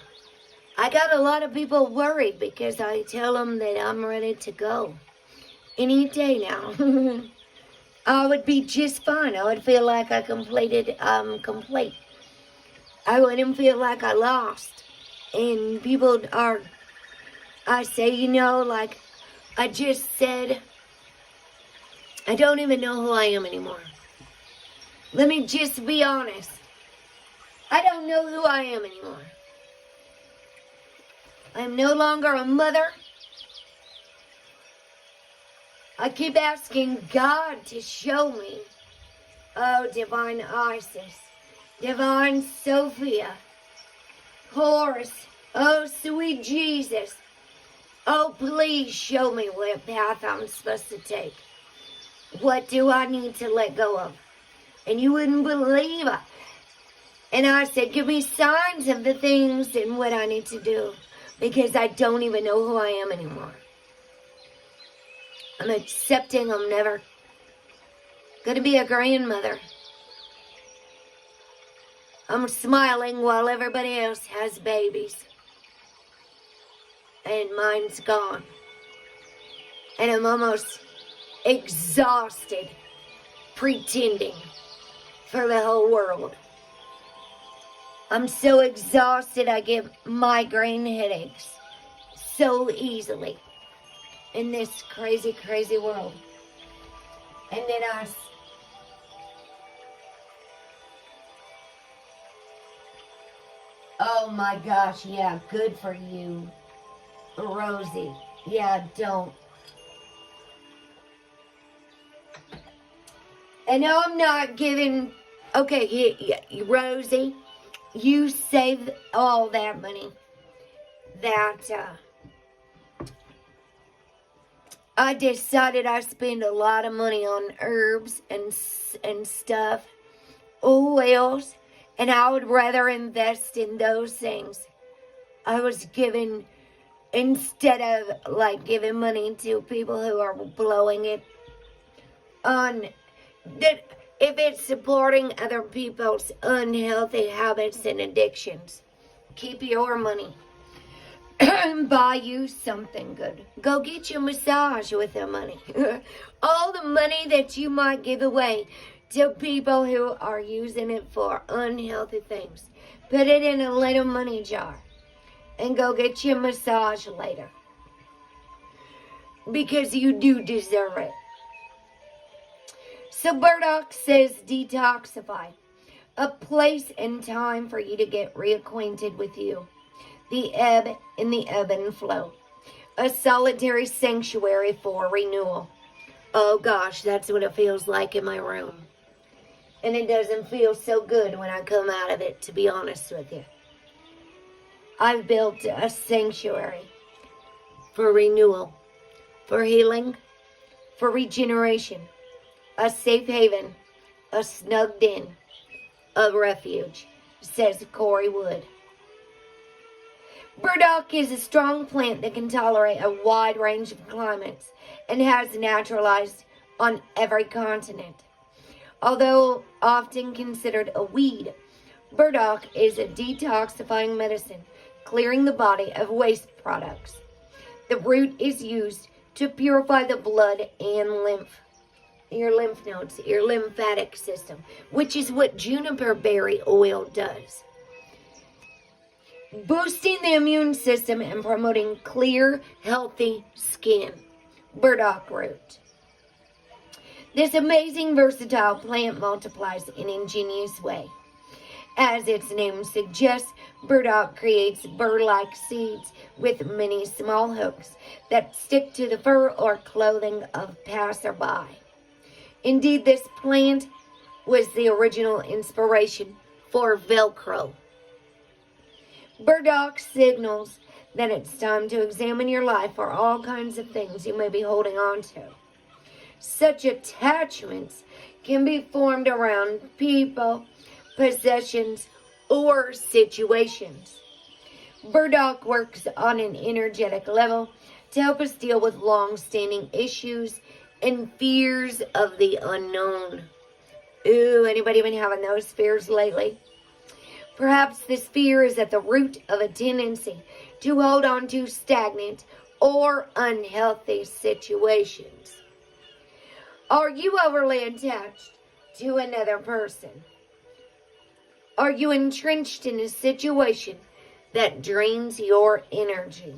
I got a lot of people worried because I tell them that I'm ready to go any day now. I would be just fine. I would feel like I completed, complete. I wouldn't feel like I lost. And people are, I say, you know, like I just said, I don't even know who I am anymore. Let me just be honest. I don't know who I am anymore. I'm no longer a mother. I keep asking God to show me. Oh, Divine Isis, Divine Sophia, Horus, oh, sweet Jesus. Oh, please show me what path I'm supposed to take. What do I need to let go of? And you wouldn't believe it. And I said, give me signs of the things and what I need to do. Because I don't even know who I am anymore. I'm accepting I'm never going to be a grandmother. I'm smiling while everybody else has babies. And mine's gone. And I'm almost exhausted pretending for the whole world. I'm so exhausted I get migraine headaches so easily in this crazy, crazy world. And then oh my gosh, yeah, good for you, Rosie. Yeah, don't. And I'm not giving, okay, Rosie, you save all that money that I decided I spend a lot of money on herbs and stuff, oils, and I would rather invest in those things. I was giving, instead of like giving money to people who are blowing it on that. If it's supporting other people's unhealthy habits and addictions, keep your money and buy you something good. Go get your massage with the money. All the money that you might give away to people who are using it for unhealthy things, put it in a little money jar and go get your massage later. Because you do deserve it. So Burdock says detoxify, a place and time for you to get reacquainted with you, the ebb and the ebb and flow, a solitary sanctuary for renewal. Oh gosh, that's what it feels like in my room. And it doesn't feel so good when I come out of it, to be honest with you. I've built a sanctuary for renewal, for healing, for regeneration. A safe haven, a snugged in, a refuge, says Corey Wood. Burdock is a strong plant that can tolerate a wide range of climates and has naturalized on every continent. Although often considered a weed, burdock is a detoxifying medicine, clearing the body of waste products. The root is used to purify the blood and your lymph nodes, your lymphatic system, which is what juniper berry oil does. boosting the immune system and promoting clear, healthy skin. Burdock root. This amazing versatile plant multiplies in an ingenious way. As its name suggests, burdock creates burr-like seeds with many small hooks that stick to the fur or clothing of passerby. Indeed, this plant was the original inspiration for Velcro. Burdock signals that it's time to examine your life for all kinds of things you may be holding on to. Such attachments can be formed around people, possessions, or situations. Burdock works on an energetic level to help us deal with long-standing issues and fears of the unknown. Ooh, anybody been having those fears lately? Perhaps this fear is at the root of a tendency to hold on to stagnant or unhealthy situations. Are you overly attached to another person? Are you entrenched in a situation that drains your energy?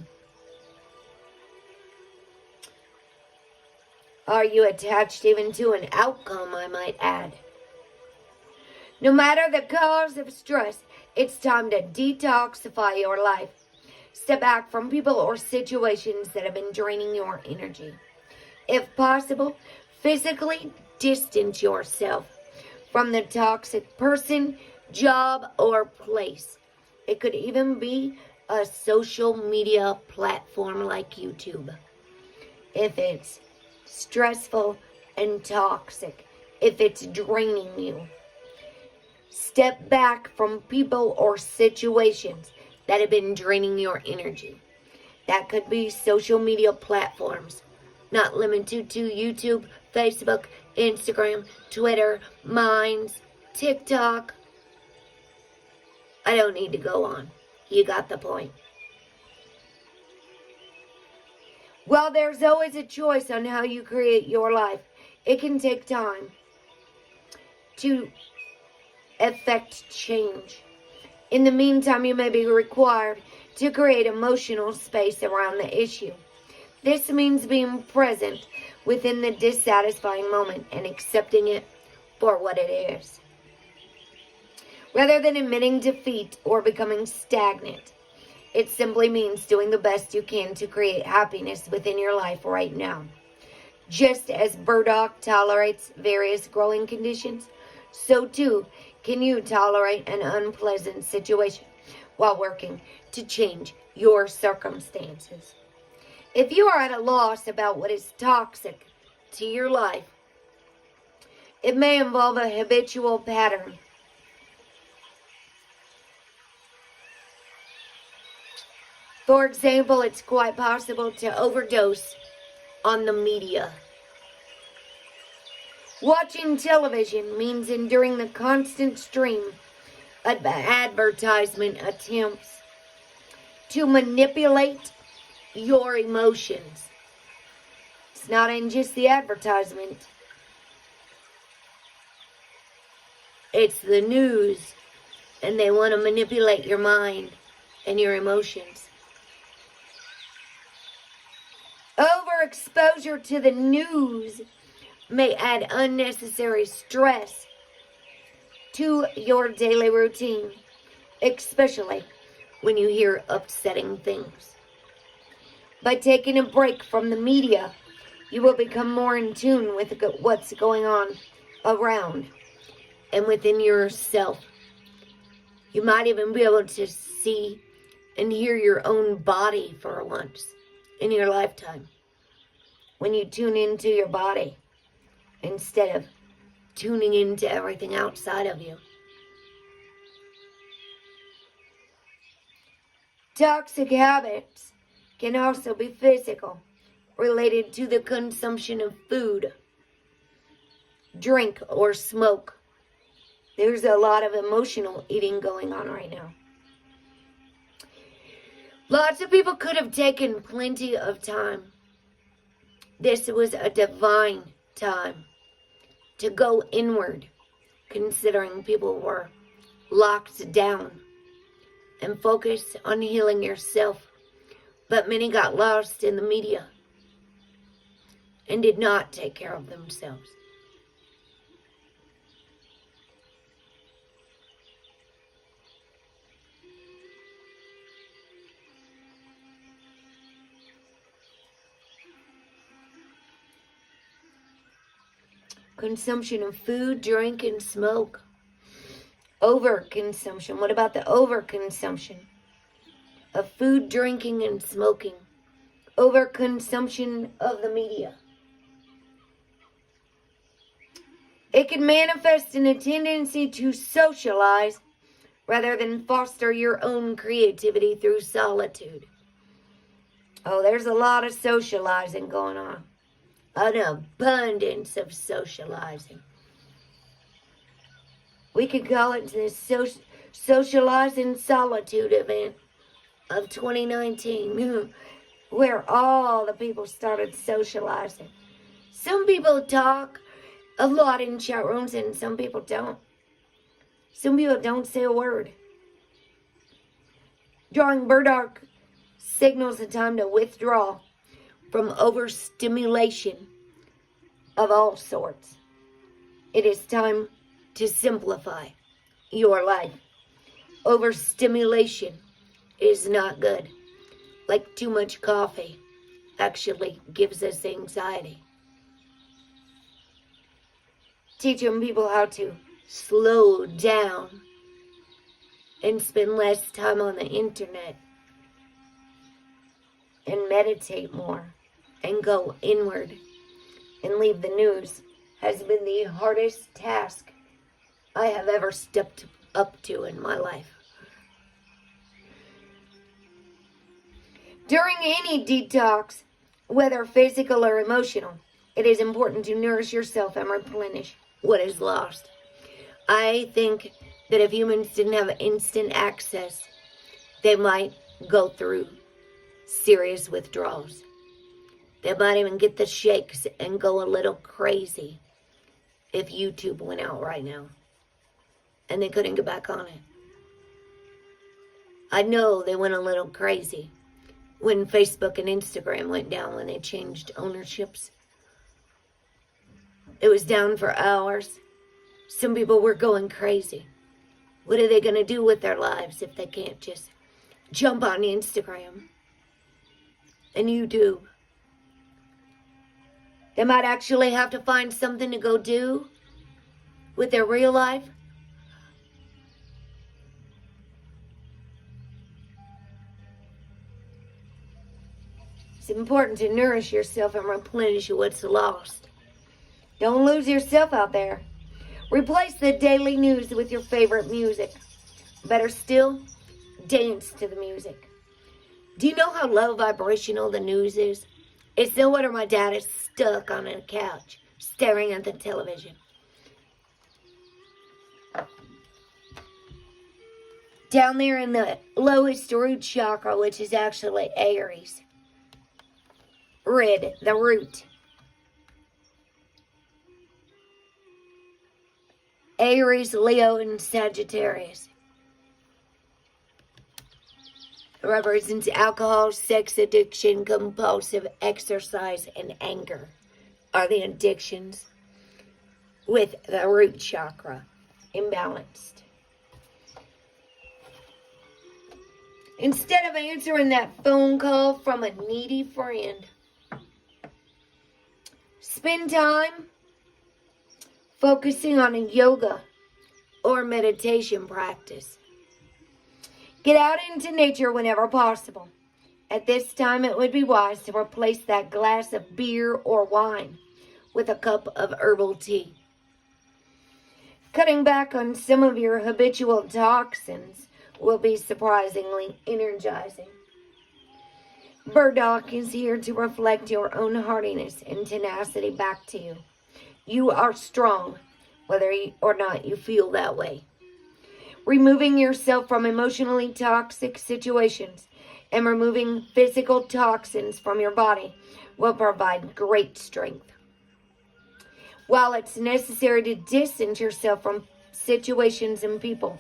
Are you attached even to an outcome, I might add? No matter the cause of stress, it's time to detoxify your life. Step back from people or situations that have been draining your energy. If possible, physically distance yourself from the toxic person, job, or place. It could even be a social media platform like YouTube. If it's stressful and toxic, if it's draining you, step back from people or situations that have been draining your energy. That could be social media platforms, not limited to YouTube, Facebook, Instagram, Twitter, Minds, TikTok. I don't need to go on. You got the point. While there's always a choice on how you create your life, it can take time to effect change. In the meantime, you may be required to create emotional space around the issue. This means being present within the dissatisfying moment and accepting it for what it is, rather than admitting defeat or becoming stagnant. It simply means doing the best you can to create happiness within your life right now. Just as burdock tolerates various growing conditions, so too can you tolerate an unpleasant situation while working to change your circumstances. If you are at a loss about what is toxic to your life, it may involve a habitual pattern. For example, it's quite possible to overdose on the media. Watching television means enduring the constant stream of advertisement attempts to manipulate your emotions. It's not in just the advertisement. It's the news, and they want to manipulate your mind and your emotions. Overexposure to the news may add unnecessary stress to your daily routine, especially when you hear upsetting things. By taking a break from the media, you will become more in tune with what's going on around and within yourself. You might even be able to see and hear your own body for once in your lifetime when you tune into your body instead of tuning into everything outside of you. Toxic habits can also be physical, related to the consumption of food, drink, or smoke. There's a lot of emotional eating going on right now. Lots of people could have taken plenty of time. This was a divine time to go inward, considering people were locked down. and focus on healing yourself. But many got lost in the media and did not take care of themselves. Consumption of food, drink, and smoke. Overconsumption. What about the overconsumption of food, drinking, and smoking? Overconsumption of the media. It can manifest in a tendency to socialize rather than foster your own creativity through solitude. Oh, there's a lot of socializing going on. An abundance of socializing. We could call it the Socialize in Solitude event of 2019, where all the people started socializing. Some people talk a lot in chat rooms and some people don't. Some people don't say a word. Drawing burdock signals a time to withdraw from overstimulation of all sorts. It is time to simplify your life. Overstimulation is not good. Like too much coffee actually gives us anxiety. Teaching people how to slow down and spend less time on the internet and meditate more and go inward and leave the news has been the hardest task I have ever stepped up to in my life. During any detox, whether physical or emotional, it is important to nourish yourself and replenish what is lost. I think that if humans didn't have instant access, they might go through serious withdrawals. They might even get the shakes and go a little crazy if YouTube went out right now and they couldn't get back on it. I know they went a little crazy when Facebook and Instagram went down, when they changed ownerships. It was down for hours. Some people were going crazy. What are they going to do with their lives if they can't just jump on Instagram and YouTube? They might actually have to find something to go do with their real life. It's important to nourish yourself and replenish what's lost. Don't lose yourself out there. Replace the daily news with your favorite music. Better still, dance to the music. Do you know how low vibrational the news is? It's no wonder my dad is stuck on a couch, staring at the television. Down there in the lowest root chakra, which is actually Aries. Red, the root. Aries, Leo, and Sagittarius. It represents alcohol, sex addiction, compulsive exercise, and anger are the addictions with the root chakra imbalanced. Instead of answering that phone call from a needy friend, spend time focusing on a yoga or meditation practice. Get out into nature whenever possible. At this time, it would be wise to replace that glass of beer or wine with a cup of herbal tea. Cutting back on some of your habitual toxins will be surprisingly energizing. Burdock is here to reflect your own hardiness and tenacity back to you. You are strong, whether or not you feel that way. Removing yourself from emotionally toxic situations and removing physical toxins from your body will provide great strength. While it's necessary to distance yourself from situations and people,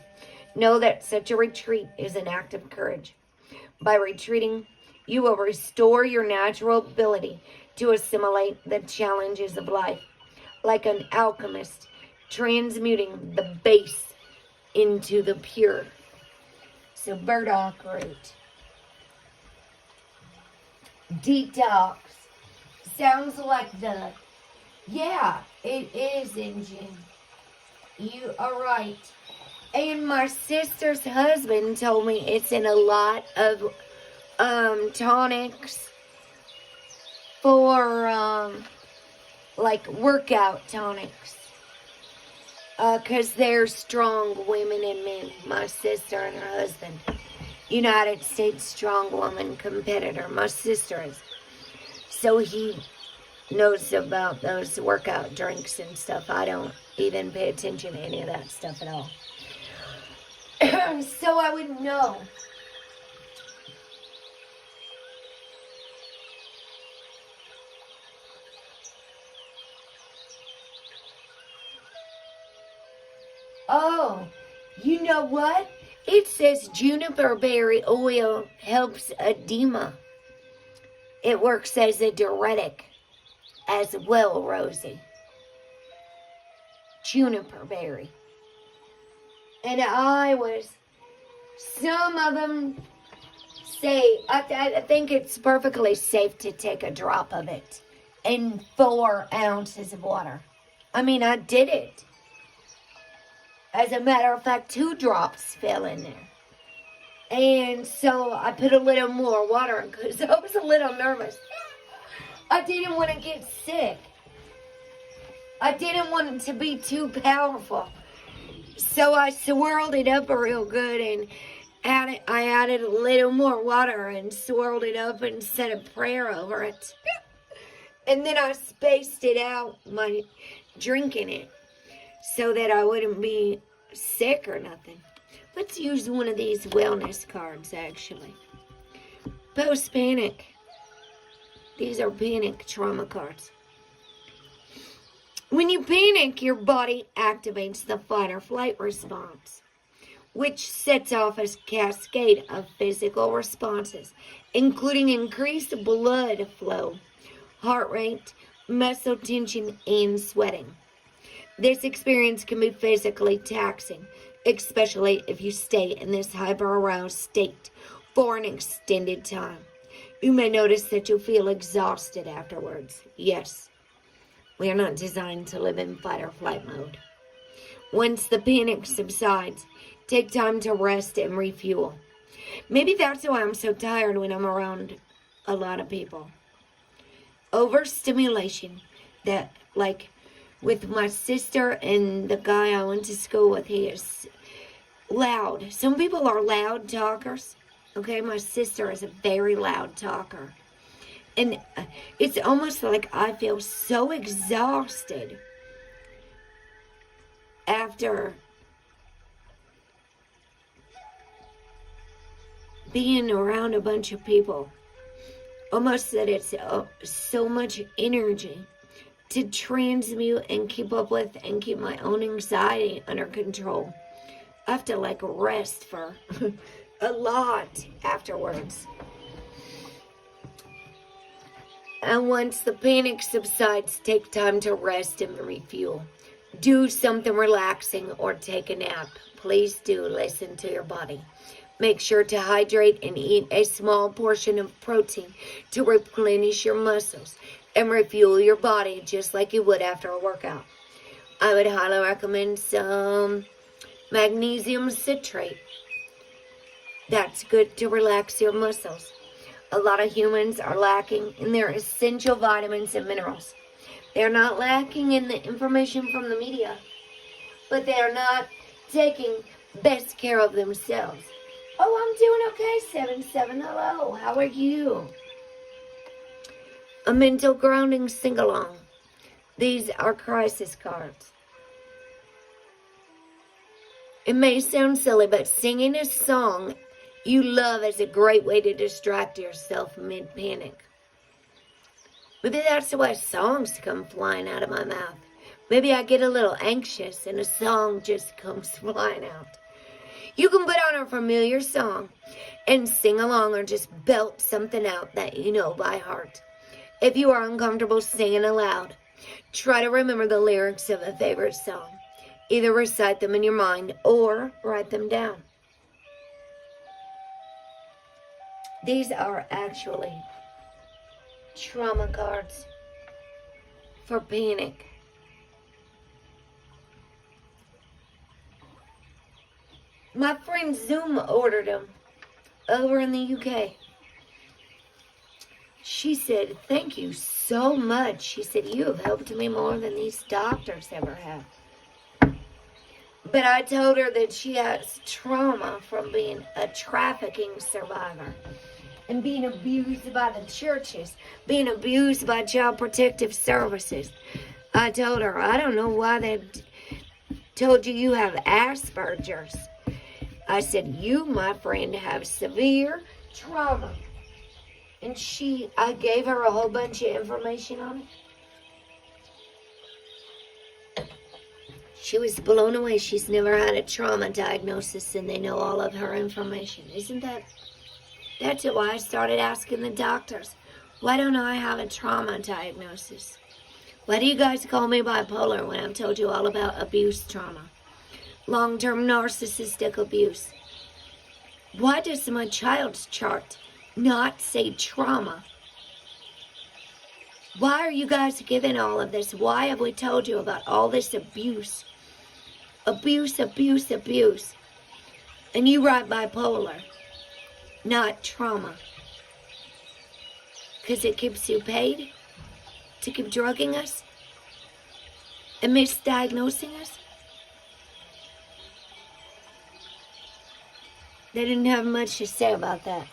Know that such a retreat is an act of courage. By retreating, you will restore your natural ability to assimilate the challenges of life, like an alchemist transmuting the base into the pure. So burdock root. Detox. Sounds like yeah, it is, Engine. You are right. And my sister's husband told me it's in a lot of tonics for like workout tonics. Because they're strong women and men. My sister and her husband. United States strong woman competitor. My sister is. So he knows about those workout drinks and stuff. I don't even pay attention to any of that stuff at all. So I would know. Oh, you know what? It says juniper berry oil helps edema. It works as a diuretic as well, Rosie. Juniper berry. And some of them say, I think it's perfectly safe to take a drop of it in 4 ounces of water. I mean, I did it. As a matter of fact, 2 drops fell in there. And so I put a little more water in because I was a little nervous. I didn't want to get sick. I didn't want it to be too powerful. So I swirled it up real good and I added a little more water and swirled it up and said a prayer over it. And then I spaced it out, my drinking it, so that I wouldn't be sick or nothing. Let's use one of these wellness cards, actually. Post-panic. These are panic trauma cards. When you panic, your body activates the fight or flight response, which sets off a cascade of physical responses, including increased blood flow, heart rate, muscle tension, and sweating. This experience can be physically taxing, especially if you stay in this hyper-aroused state for an extended time. You may notice that you feel exhausted afterwards. Yes, we are not designed to live in fight or flight mode. Once the panic subsides, take time to rest and refuel. Maybe that's why I'm so tired when I'm around a lot of people. Overstimulation, that like with my sister and the guy I went to school with, he is loud. Some people are loud talkers. Okay, my sister is a very loud talker. And it's almost like I feel so exhausted after being around a bunch of people. Almost that it's so much energy to transmute and keep up with and keep my own anxiety under control. I have to like rest for a lot afterwards. And once the panic subsides, take time to rest and refuel. Do something relaxing or take a nap. Please do listen to your body. Make sure to hydrate and eat a small portion of protein to replenish your muscles and refuel your body just like you would after a workout. I would highly recommend some magnesium citrate. That's good to relax your muscles. A lot of humans are lacking in their essential vitamins and minerals. They're not lacking in the information from the media, but they are not taking best care of themselves. Oh, I'm doing okay, 7-7. Hello, how are you? A mental grounding sing-along. These are crisis cards. It may sound silly, but singing a song you love is a great way to distract yourself mid-panic. Maybe that's why songs come flying out of my mouth. Maybe I get a little anxious and a song just comes flying out. You can put on a familiar song and sing along or just belt something out that you know by heart. If you are uncomfortable singing aloud, try to remember the lyrics of a favorite song. Either recite them in your mind or write them down. These are actually trauma cards for panic. My friend Zoom ordered them over in the UK. She said, thank you so much. She said, you have helped me more than these doctors ever have. But I told her that she has trauma from being a trafficking survivor and being abused by the churches, being abused by Child Protective Services. I told her, I don't know why they told you you have Asperger's. I said, you, my friend, have severe trauma. And I gave her a whole bunch of information on it. She was blown away. She's never had a trauma diagnosis, and they know all of her information. That's why I started asking the doctors, why don't I have a trauma diagnosis? Why do you guys call me bipolar when I've told you all about abuse trauma? Long-term narcissistic abuse. Why does my child's chart not say trauma? Why are you guys giving all of this? Why have we told you about all this abuse? Abuse, abuse, abuse. And you write bipolar, not trauma. Because it keeps you paid to keep drugging us and misdiagnosing us? They didn't have much to say about that.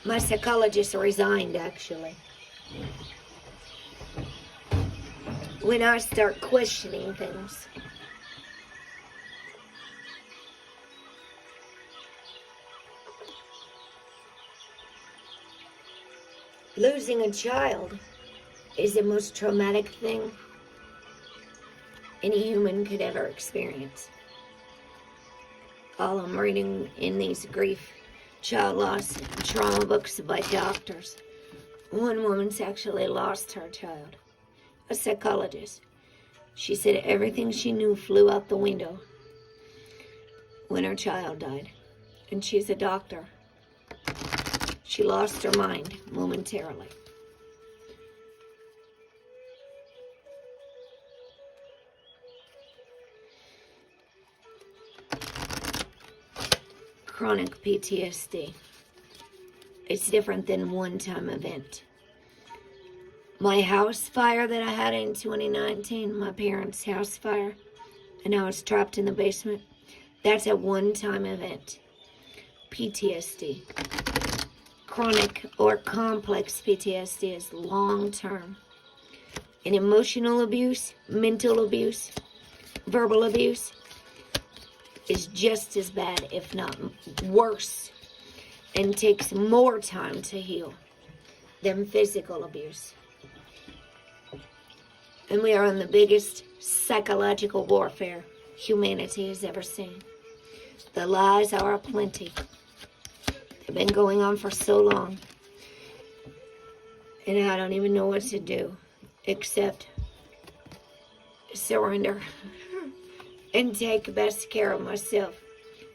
My psychologist resigned, actually. When I start questioning things. Losing a child is the most traumatic thing any human could ever experience. All I'm reading in these grief, child loss, trauma books by doctors. One woman's actually lost her child. A psychologist. She said everything she knew flew out the window when her child died. And she's a doctor. She lost her mind momentarily. Chronic PTSD. It's different than one-time event. My house fire that I had in 2019, my parents' house fire, and I was trapped in the basement, that's a one-time event. PTSD. Chronic or complex PTSD is long-term. And emotional abuse, mental abuse, verbal abuse is just as bad, if not worse, and takes more time to heal than physical abuse. And we are in the biggest psychological warfare humanity has ever seen. The lies are aplenty. They've been going on for so long. And I don't even know what to do except surrender and take best care of myself.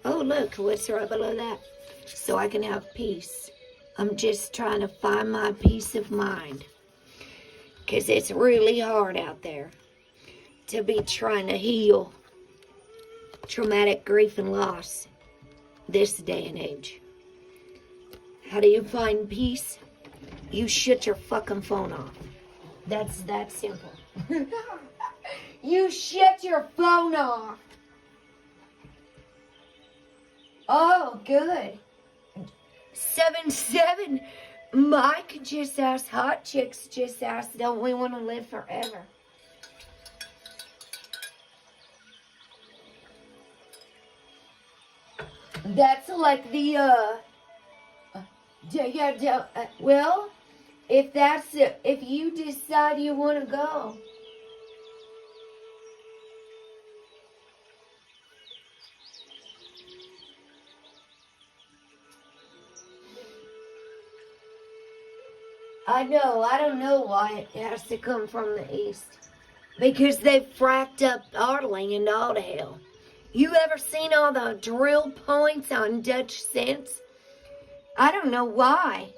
Oh, look, what's right below that? So I can have peace. I'm just trying to find my peace of mind. Because it's really hard out there to be trying to heal traumatic grief and loss this day and age. How do you find peace? You shut your fucking phone off. That's that simple. You shut your phone off. Oh, good. 7-7. Mike just asked, Hot Chicks just asked, don't we want to live forever? That's like the, well, if you decide you want to go. I know. I don't know why it has to come from the east. Because they've fracked up our land all to hell. You ever seen all the drill points on Dutch cents? I don't know why.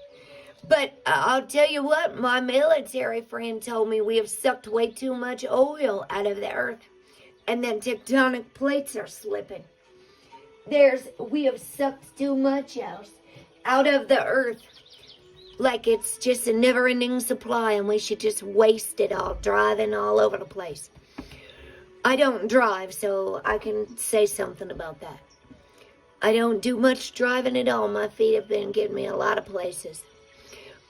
But I'll tell you what, my military friend told me we have sucked way too much oil out of the earth. And then tectonic plates are slipping. We have sucked too much out of the earth. Like it's just a never-ending supply and we should just waste it all, driving all over the place. I don't drive, so I can say something about that. I don't do much driving at all. My feet have been getting me a lot of places.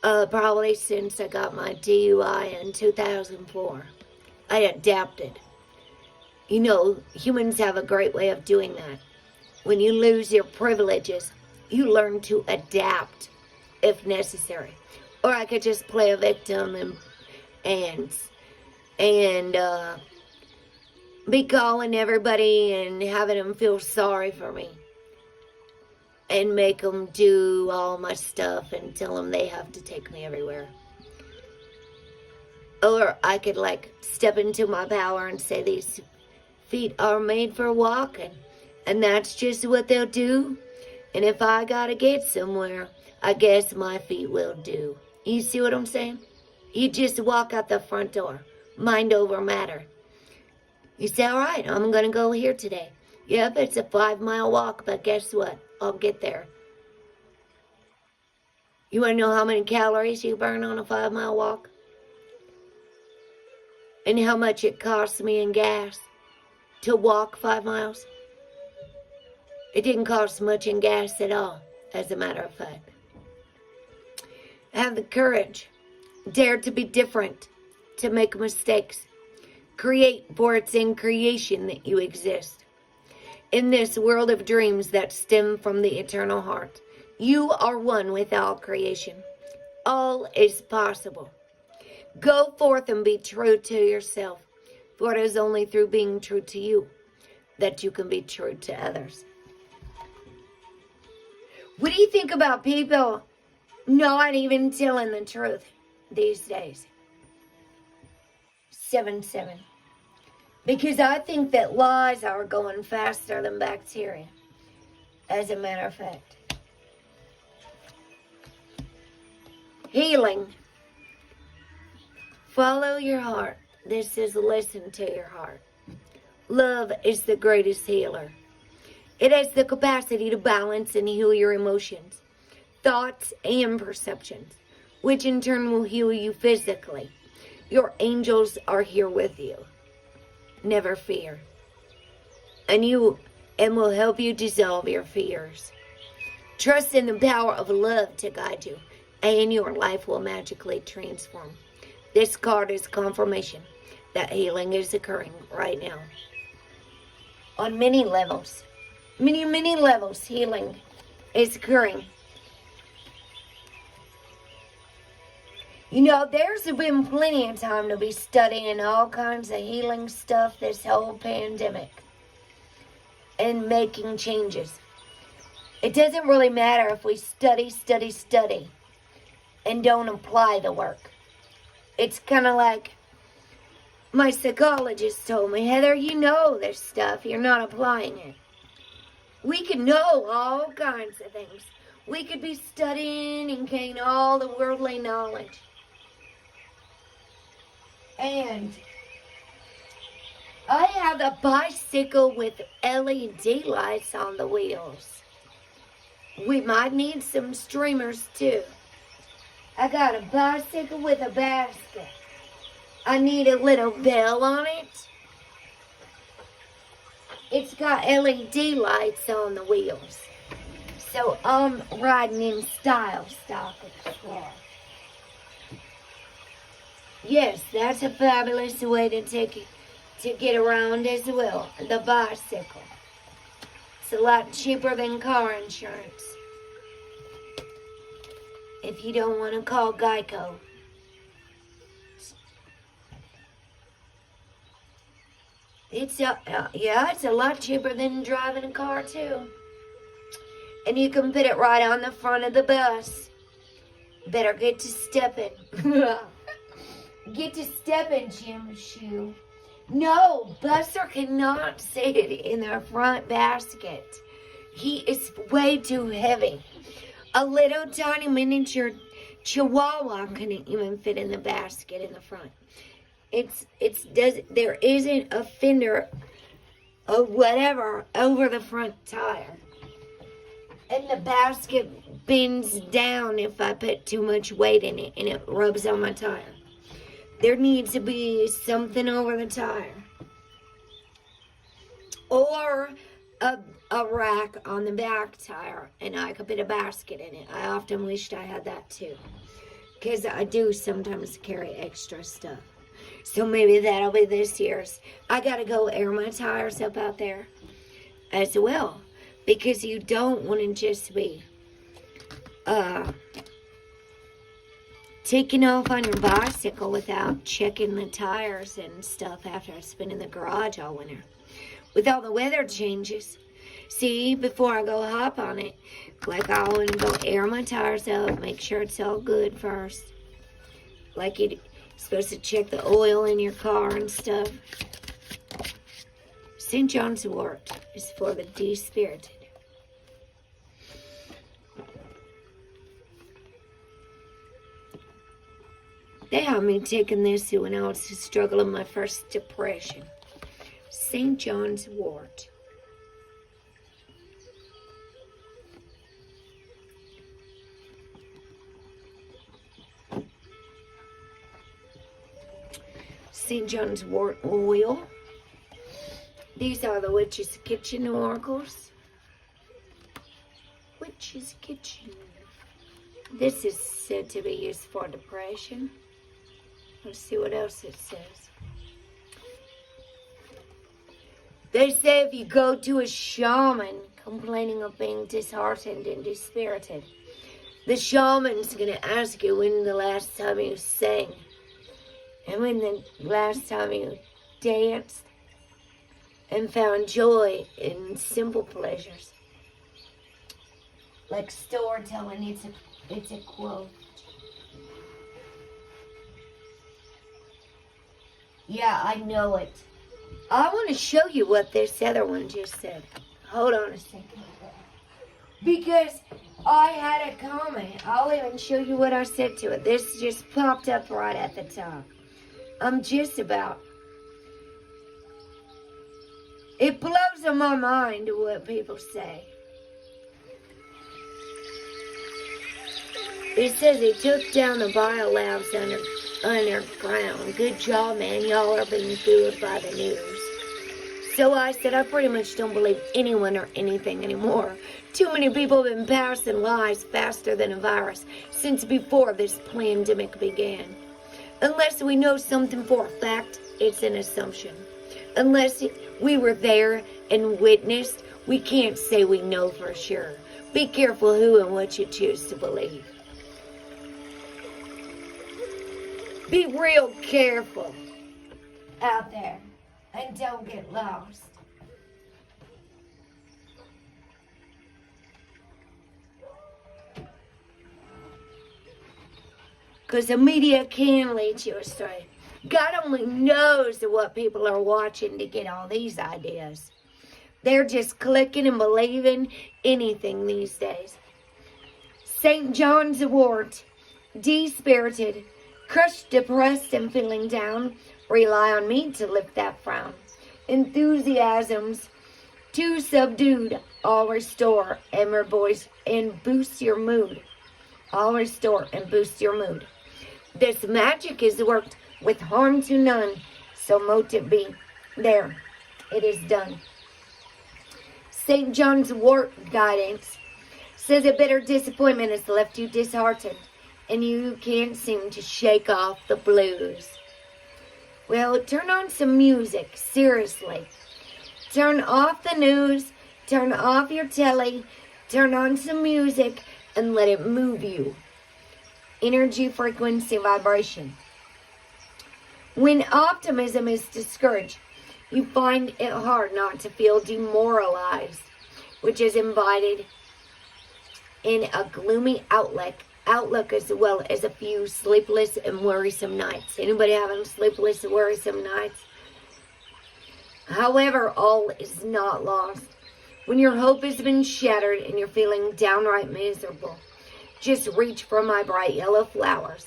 Probably since I got my DUI in 2004. I adapted. You know, humans have a great way of doing that. When you lose your privileges, you learn to adapt if necessary. Or I could just play a victim and be calling everybody and having them feel sorry for me. And make them do all my stuff and tell them they have to take me everywhere. Or I could like step into my power and say these feet are made for walking. And that's just what they'll do. And if I gotta get somewhere, I guess my feet will do. You see what I'm saying? You just walk out the front door. Mind over matter. You say, all right, I'm gonna go here today. Yep, it's a 5-mile walk, but guess what? I'll get there. You want to know how many calories you burn on a 5-mile walk? And how much it costs me in gas to walk 5 miles? It didn't cost much in gas at all, as a matter of fact. Have the courage. Dare to be different. To make mistakes. Create, for it's in creation that you exist. In this world of dreams that stem from the eternal heart, you are one with all creation. All is possible. Go forth and be true to yourself, for it is only through being true to you that you can be true to others. What do you think about people not even telling the truth these days? 7-7. Because I think that lies are going faster than bacteria, as a matter of fact. Healing. Follow your heart. This is listen to your heart. Love is the greatest healer. It has the capacity to balance and heal your emotions, thoughts, and perceptions, which in turn will heal you physically. Your angels are here with you. Never fear. And will help you dissolve your fears. Trust in the power of love to guide you, and your life will magically transform. This card is confirmation that healing is occurring right now. On many levels. Many levels, healing is occurring. You know, there's been plenty of time to be studying all kinds of healing stuff this whole pandemic. And making changes. It doesn't really matter if we study, and don't apply the work. It's kind of like my psychologist told me, Heather, you know this stuff, you're not applying it. We could know all kinds of things. We could be studying and gain all the worldly knowledge. And I have a bicycle with LED lights on the wheels. We might need some streamers too. I got a bicycle with a basket. I need a little bell on it. It's got LED lights on the wheels. So I'm riding in style, stock explorer. Yes, that's a fabulous way to get around as well. The bicycle. It's a lot cheaper than car insurance. If you don't want to call Geico. It's a lot cheaper than driving a car too. And you can put it right on the front of the bus. Better get to stepping. Get to stepping, Jim Shoe. No, Buster cannot sit in the front basket. He is way too heavy. A little tiny miniature Chihuahua couldn't even fit in the basket in the front. There isn't a fender or whatever over the front tire. And the basket bends down if I put too much weight in it and it rubs on my tire. There needs to be something over the tire. Or a rack on the back tire and I could put a basket in it. I often wished I had that too. Because I do sometimes carry extra stuff. So maybe that'll be this year's. I gotta go air my tires up out there as well. Because you don't want to just be taking off on your bicycle without checking the tires and stuff after it's been in the garage all winter. With all the weather changes. See, before I go hop on it, like I want to go air my tires out, make sure it's all good first. Like you're supposed to check the oil in your car and stuff. St. John's wort is for the de-spirited. They had me taking this when I was struggling with my first depression. St. John's wort. St. John's wort oil. These are the Witch's Kitchen oracles. Witch's Kitchen. This is said to be used for depression. Let's see what else it says. They say if you go to a shaman complaining of being disheartened and dispirited, the shaman's going to ask you when the last time you sang and when the last time you danced and found joy in simple pleasures. Like storytelling, it's a quote. Yeah, I know it. I want to show you what this other one just said. Hold on a second. Because I had a comment. I'll even show you what I said to it. This just popped up right at the top. I'm just about. It blows on my mind what people say. It says he took down the biolabs underground. Good job, man. Y'all are being fooled by the news. So I said, I pretty much don't believe anyone or anything anymore. Too many people have been passing lies faster than a virus since before this pandemic began. Unless we know something for a fact, it's an assumption. Unless we were there and witnessed, we can't say we know for sure. Be careful who and what you choose to believe. Be real careful out there and don't get lost. Because the media can lead you astray. God only knows what people are watching to get all these ideas. They're just clicking and believing anything these days. St. John's wort, de-spirited, crushed, depressed, and feeling down, rely on me to lift that frown. Enthusiasms, too subdued, I'll restore and boost your mood. I'll restore and boost your mood. This magic is worked with harm to none, so mote it be. There, it is done. St. John's wort guidance says a bitter disappointment has left you disheartened, and you can't seem to shake off the blues. Well, turn on some music, seriously. Turn off the news, turn off your telly, turn on some music, and let it move you. Energy, frequency, vibration. When optimism is discouraged, you find it hard not to feel demoralized, which is embodied in a gloomy outlook outlook, as well as a few sleepless and worrisome nights. Anybody having sleepless and worrisome nights? However, all is not lost. When your hope has been shattered and you're feeling downright miserable, just reach for my bright yellow flowers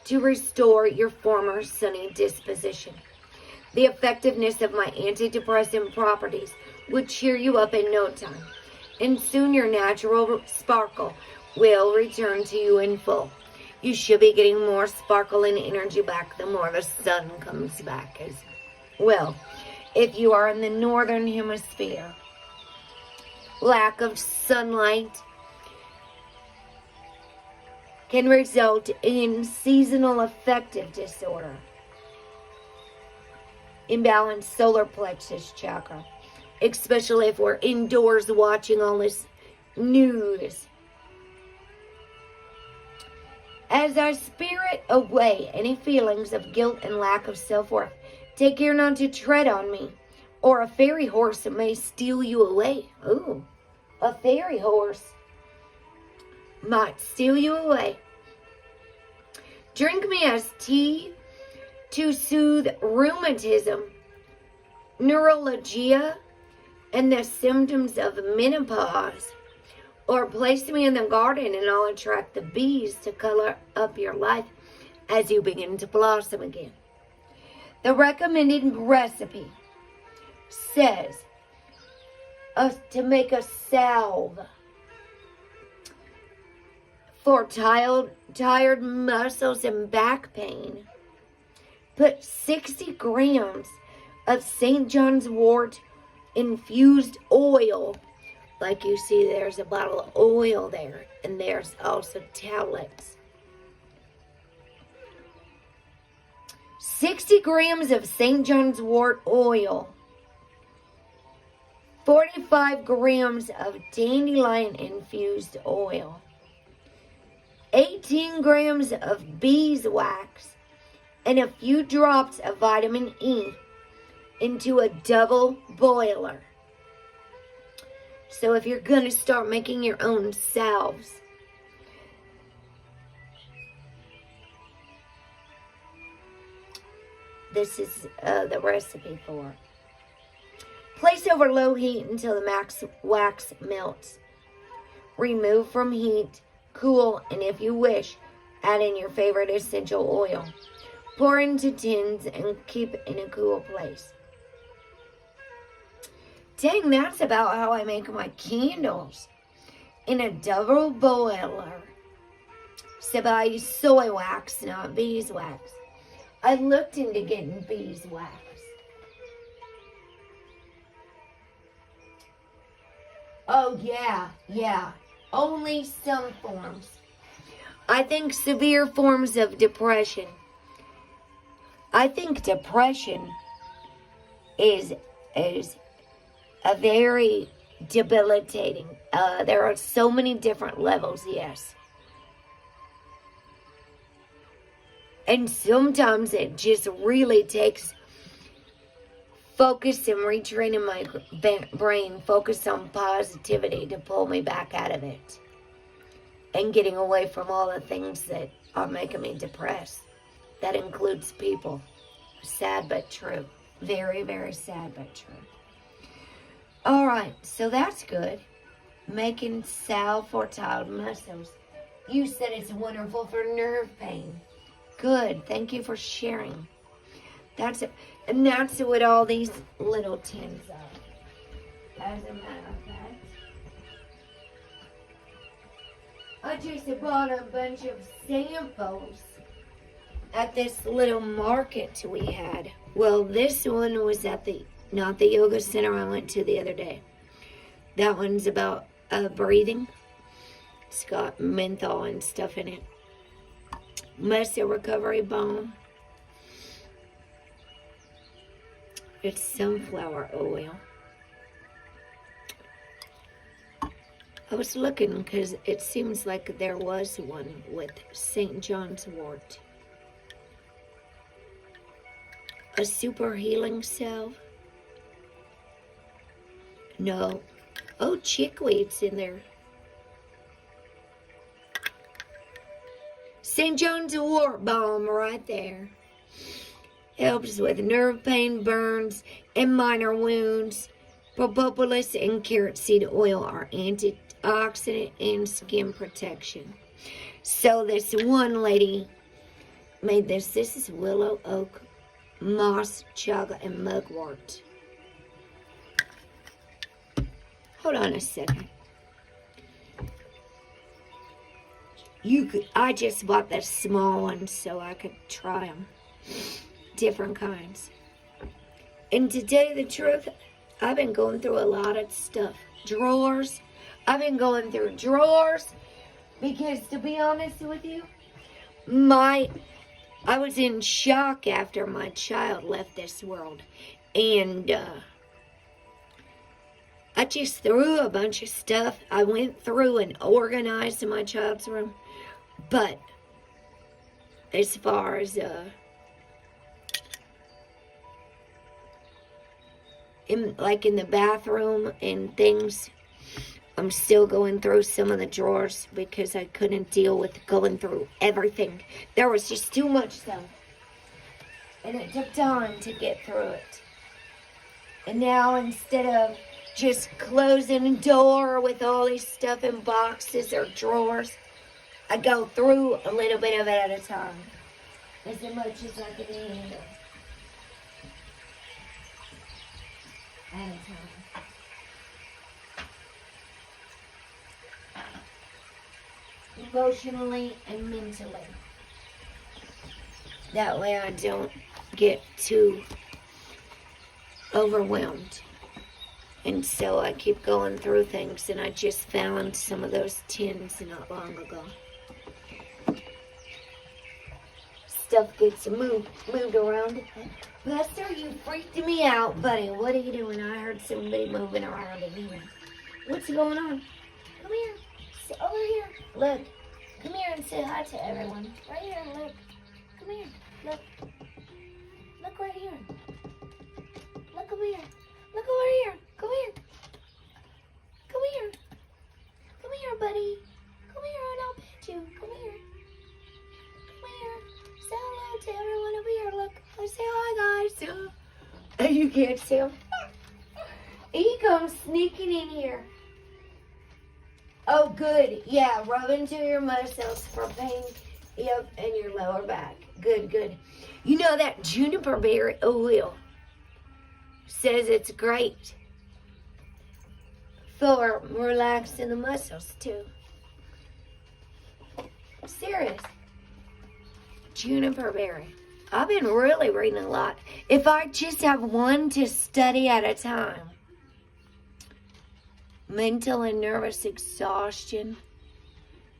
to restore your former sunny disposition. The effectiveness of my antidepressant properties would cheer you up in no time, and soon your natural sparkle will return to you in full. You should be getting more sparkle and energy back the more the sun comes back as well. If you are in the northern hemisphere, lack of sunlight can result in seasonal affective disorder, imbalanced solar plexus chakra, especially if we're indoors watching all this news. As I spirit away any feelings of guilt and lack of self-worth, take care not to tread on me, or a fairy horse may steal you away. Ooh, a fairy horse might steal you away. Drink me as tea to soothe rheumatism, neuralgia, and the symptoms of menopause. Or place me in the garden and I'll attract the bees to color up your life as you begin to blossom again. The recommended recipe says to make a salve for tired muscles and back pain. Put 60 grams of St. John's wort infused oil. Like you see, there's a bottle of oil there, and there's also tablets. 60 grams of St. John's wort oil, 45 grams of dandelion infused oil, 18 grams of beeswax, and a few drops of vitamin E into a double boiler. So if you're going to start making your own salves, this is the recipe for it. Place over low heat until the wax melts. Remove from heat, cool, and if you wish, add in your favorite essential oil. Pour into tins and keep in a cool place. Dang, that's about how I make my candles. In a double boiler. Except I use soy wax, not beeswax. I looked into getting beeswax. Oh, yeah. Only some forms. I think severe forms of depression. I think depression is a very debilitating. There are so many different levels, yes. And sometimes it just really takes focus and retraining my brain, focus on positivity to pull me back out of it. And getting away from all the things that are making me depressed. That includes people. Sad but true. Very, very sad but true. Alright, so that's good. Making salve for tired muscles. You said it's wonderful for nerve pain. Good, thank you for sharing. That's what all these little tins are. As a matter of fact, I just bought a bunch of samples at this little market we had. Well, this one was at not the yoga center I went to the other day. That one's about breathing. It's got menthol and stuff in it. Muscle recovery balm. It's sunflower oil. I was looking because it seems like there was one with St. John's wort. A super healing salve. No. Oh, chickweed's in there. St. John's wort balm right there. Helps with nerve pain, burns, and minor wounds. Propolis and carrot seed oil are antioxidant and skin protection. So this one lady made this. This is willow, oak, moss, chaga, and mugwort. Hold on a second. I just bought the small one so I could try them. Different kinds. And to tell you the truth, I've been going through a lot of stuff. Drawers. I've been going through drawers because, to be honest with you, I was in shock after my child left this world. And I just threw a bunch of stuff. I went through and organized my child's room. But as far as in the bathroom and things, I'm still going through some of the drawers because I couldn't deal with going through everything. There was just too much stuff. And it took time to get through it. And now, instead of just closing a door with all this stuff in boxes or drawers, I go through a little bit of it at a time. As much as I can handle. At a time. Emotionally and mentally. That way I don't get too overwhelmed. And so I keep going through things, and I just found some of those tins not long ago. Stuff gets moved around. Buster, you freaked me out, buddy. What are you doing? I heard somebody moving around in here. What's going on? Come here. Sit over here. Look. Come here and say hi to everyone. Right here, look. Come here. Look. Look right here. Look over here. Look over here. Come here. Come here. Come here, buddy. Come here and I'll pet you. Come here. Come here. Say hello to everyone over here. Look. I say hi, guys. You can't see him. He comes sneaking in here. Oh, good. Yeah, rub into your muscles for pain. Yep, and your lower back. Good, good. You know that juniper berry oil says it's great for relaxing the muscles, too. Serious. Juniper berry. I've been really reading a lot. If I just have one to study at a time. Mental and nervous exhaustion.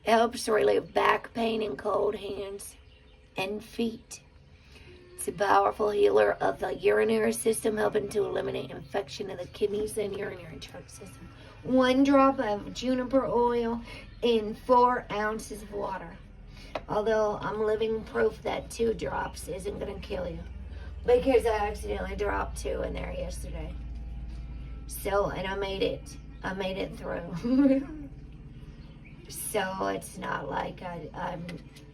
Helps relieve back pain and cold hands and feet. It's a powerful healer of the urinary system, helping to eliminate infection of the kidneys and urinary tract system. 1 drop of juniper oil in 4 ounces of water. Although I'm living proof that 2 drops isn't going to kill you. Because I accidentally dropped 2 in there yesterday. So, and I made it through. So it's not like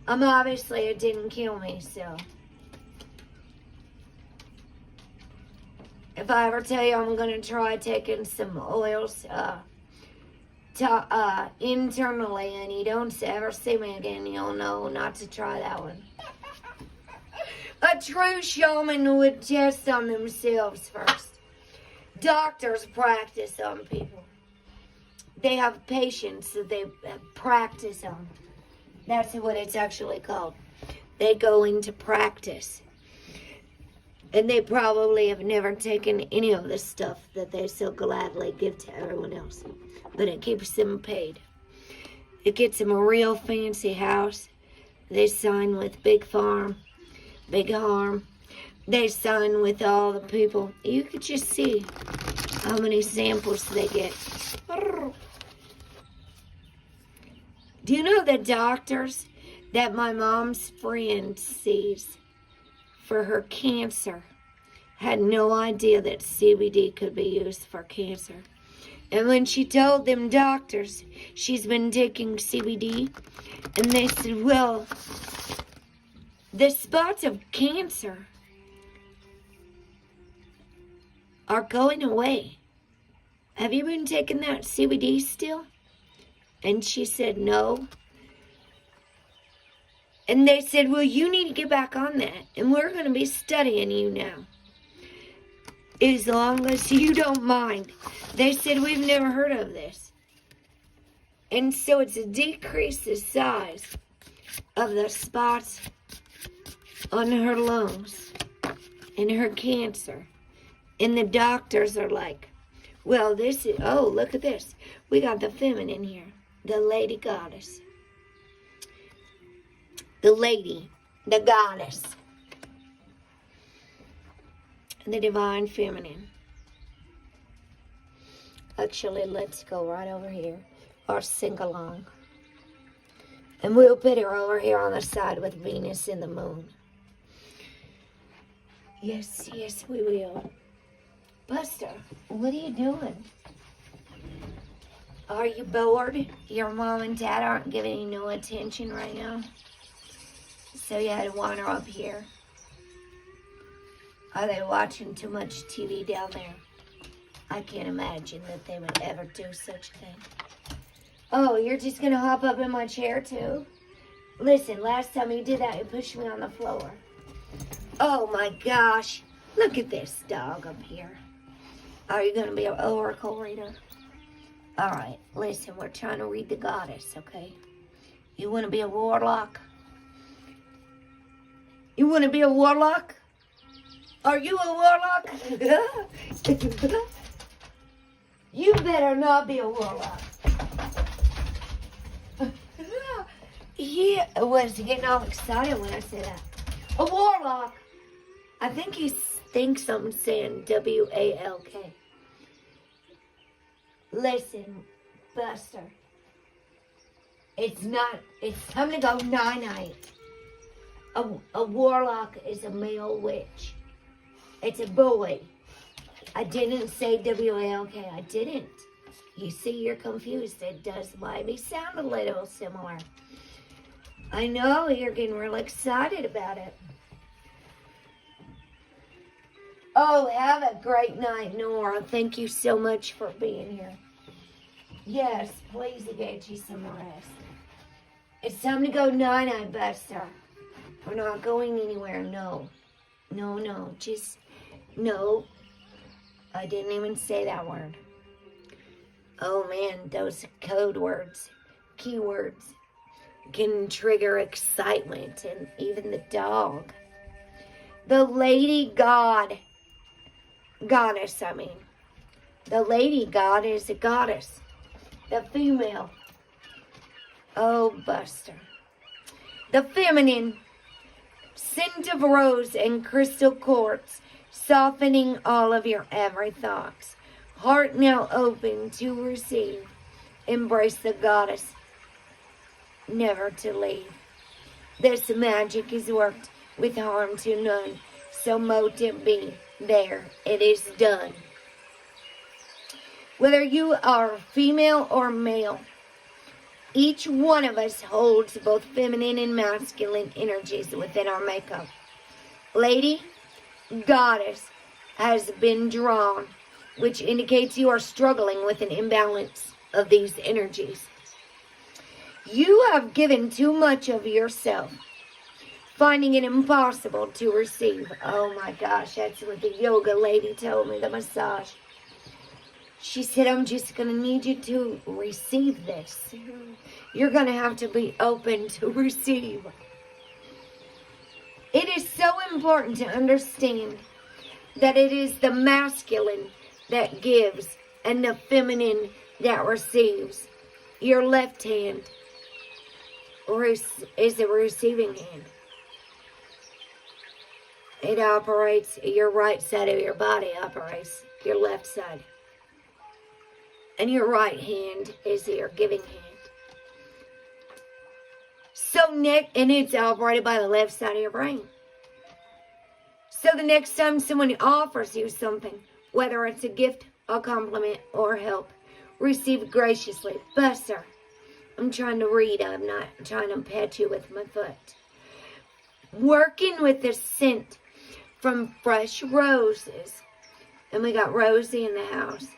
I'm obviously, it didn't kill me, so. If I ever tell you I'm going to try taking some oils internally and you don't ever see me again, you'll know not to try that one. A true shaman would test on themselves first. Doctors practice on people. They have patients that they practice on. That's what it's actually called. They go into practice. And they probably have never taken any of the stuff that they so gladly give to everyone else. But it keeps them paid. It gets them a real fancy house. They sign with Big Farm, Big Harm. They sign with all the people. You could just see how many samples they get. Do you know the doctors that my mom's friend sees for her cancer had no idea that CBD could be used for cancer? And when she told them doctors she's been taking CBD, and they said, well, the spots of cancer are going away. Have you been taking that CBD still? And she said, no. And they said, well, you need to get back on that. And we're going to be studying you now, as long as you don't mind. They said, we've never heard of this. And so it's decreased the size of the spots on her lungs and her cancer. And the doctors are like, well, this is, oh, look at this. We got the feminine here. The lady goddess. The lady, the goddess. The divine feminine. Actually, let's go right over here. Or sing along. And we'll put her over here on the side with Venus and the moon. Yes, yes, we will. Buster, what are you doing? Are you bored? Your mom and dad aren't giving you no attention right now? So you had to wander up here? Are they watching too much TV down there? I can't imagine that they would ever do such a thing. Oh, you're just going to hop up in my chair too? Listen, last time you did that, you pushed me on the floor. Oh my gosh. Look at this dog up here. Are you going to be an oracle reader? Alright, listen, we're trying to read the goddess, okay? You want to be a warlock? You want to be a warlock? Are you a warlock? You better not be a warlock. He was getting all excited when I said that. A warlock. I think he thinks I'm saying W-A-L-K. Listen, Buster. It's time to go night-night. A warlock is a male witch. It's a boy. I didn't say W-A-L-K. I didn't. You see, you're confused. It does maybe sound a little similar. I know you're getting real excited about it. Oh, have a great night, Nora. Thank you so much for being here. Yes, please get you some rest. It's time to go night-night, Buster. We're not going anywhere, no. No, just, no. I didn't even say that word. Oh man, those code words, keywords, can trigger excitement, and even the dog. The lady goddess, The lady god is a goddess. The female. Oh, Buster. The feminine. Scent of rose and crystal quartz, softening all of your every thoughts. Heart now open to receive. Embrace the goddess, never to leave. This magic is worked with harm to none, so mote it be. There, it is done. Whether you are female or male, each one of us holds both feminine and masculine energies within our makeup. Lady, goddess, has been drawn, which indicates you are struggling with an imbalance of these energies. You have given too much of yourself, finding it impossible to receive. Oh my gosh, that's what the yoga lady told me, the massage. She said, I'm just going to need you to receive this. You're going to have to be open to receive. It is so important to understand that it is the masculine that gives and the feminine that receives. Your left hand is the receiving hand. It operates, your right side of your body operates your left side. And your right hand is your giving hand. And it's operated by the left side of your brain. So the next time someone offers you something, whether it's a gift, a compliment, or help, receive graciously. Buster, I'm trying to read. I'm not trying to pet you with my foot. Working with the scent from fresh roses. And we got Rosie in the house.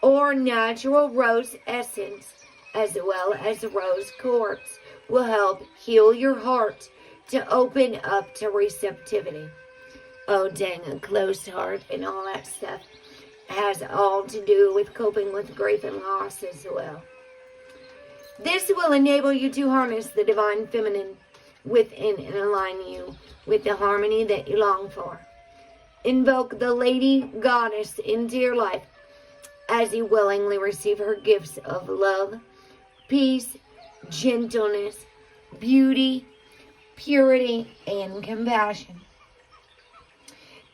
Or natural rose essence, as well as rose quartz, will help heal your heart to open up to receptivity. Oh, dang, a closed heart and all that stuff has all to do with coping with grief and loss as well. This will enable you to harness the divine feminine within and align you with the harmony that you long for. Invoke the Lady Goddess into your life as you willingly receive her gifts of love, peace, gentleness, beauty, purity, and compassion.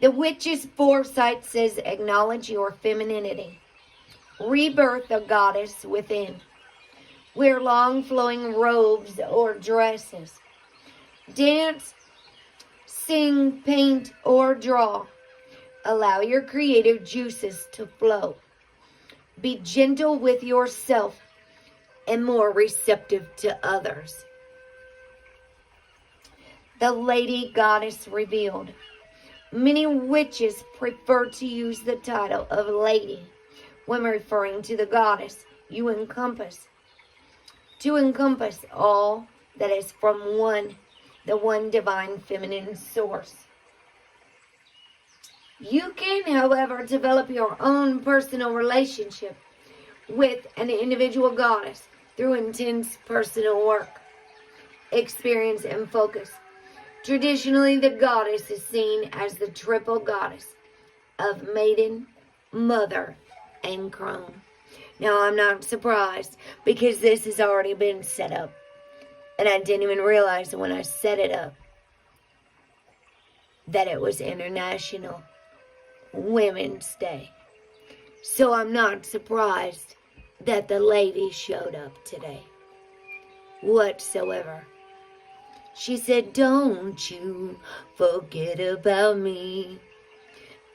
The witch's foresight says acknowledge your femininity. Rebirth the goddess within. Wear long flowing robes or dresses. Dance, sing, paint, or draw. Allow your creative juices to flow. Be gentle with yourself and more receptive to others. The Lady Goddess revealed. Many witches prefer to use the title of lady when referring to the goddess you encompass. To encompass all that is from the one divine feminine source. You can, however, develop your own personal relationship with an individual goddess through intense personal work, experience, and focus. Traditionally, the goddess is seen as the triple goddess of maiden, mother, and crone. Now, I'm not surprised because this has already been set up. And I didn't even realize when I set it up that it was International Women's Day. So I'm not surprised that the lady showed up today. Whatsoever. She said, don't you forget about me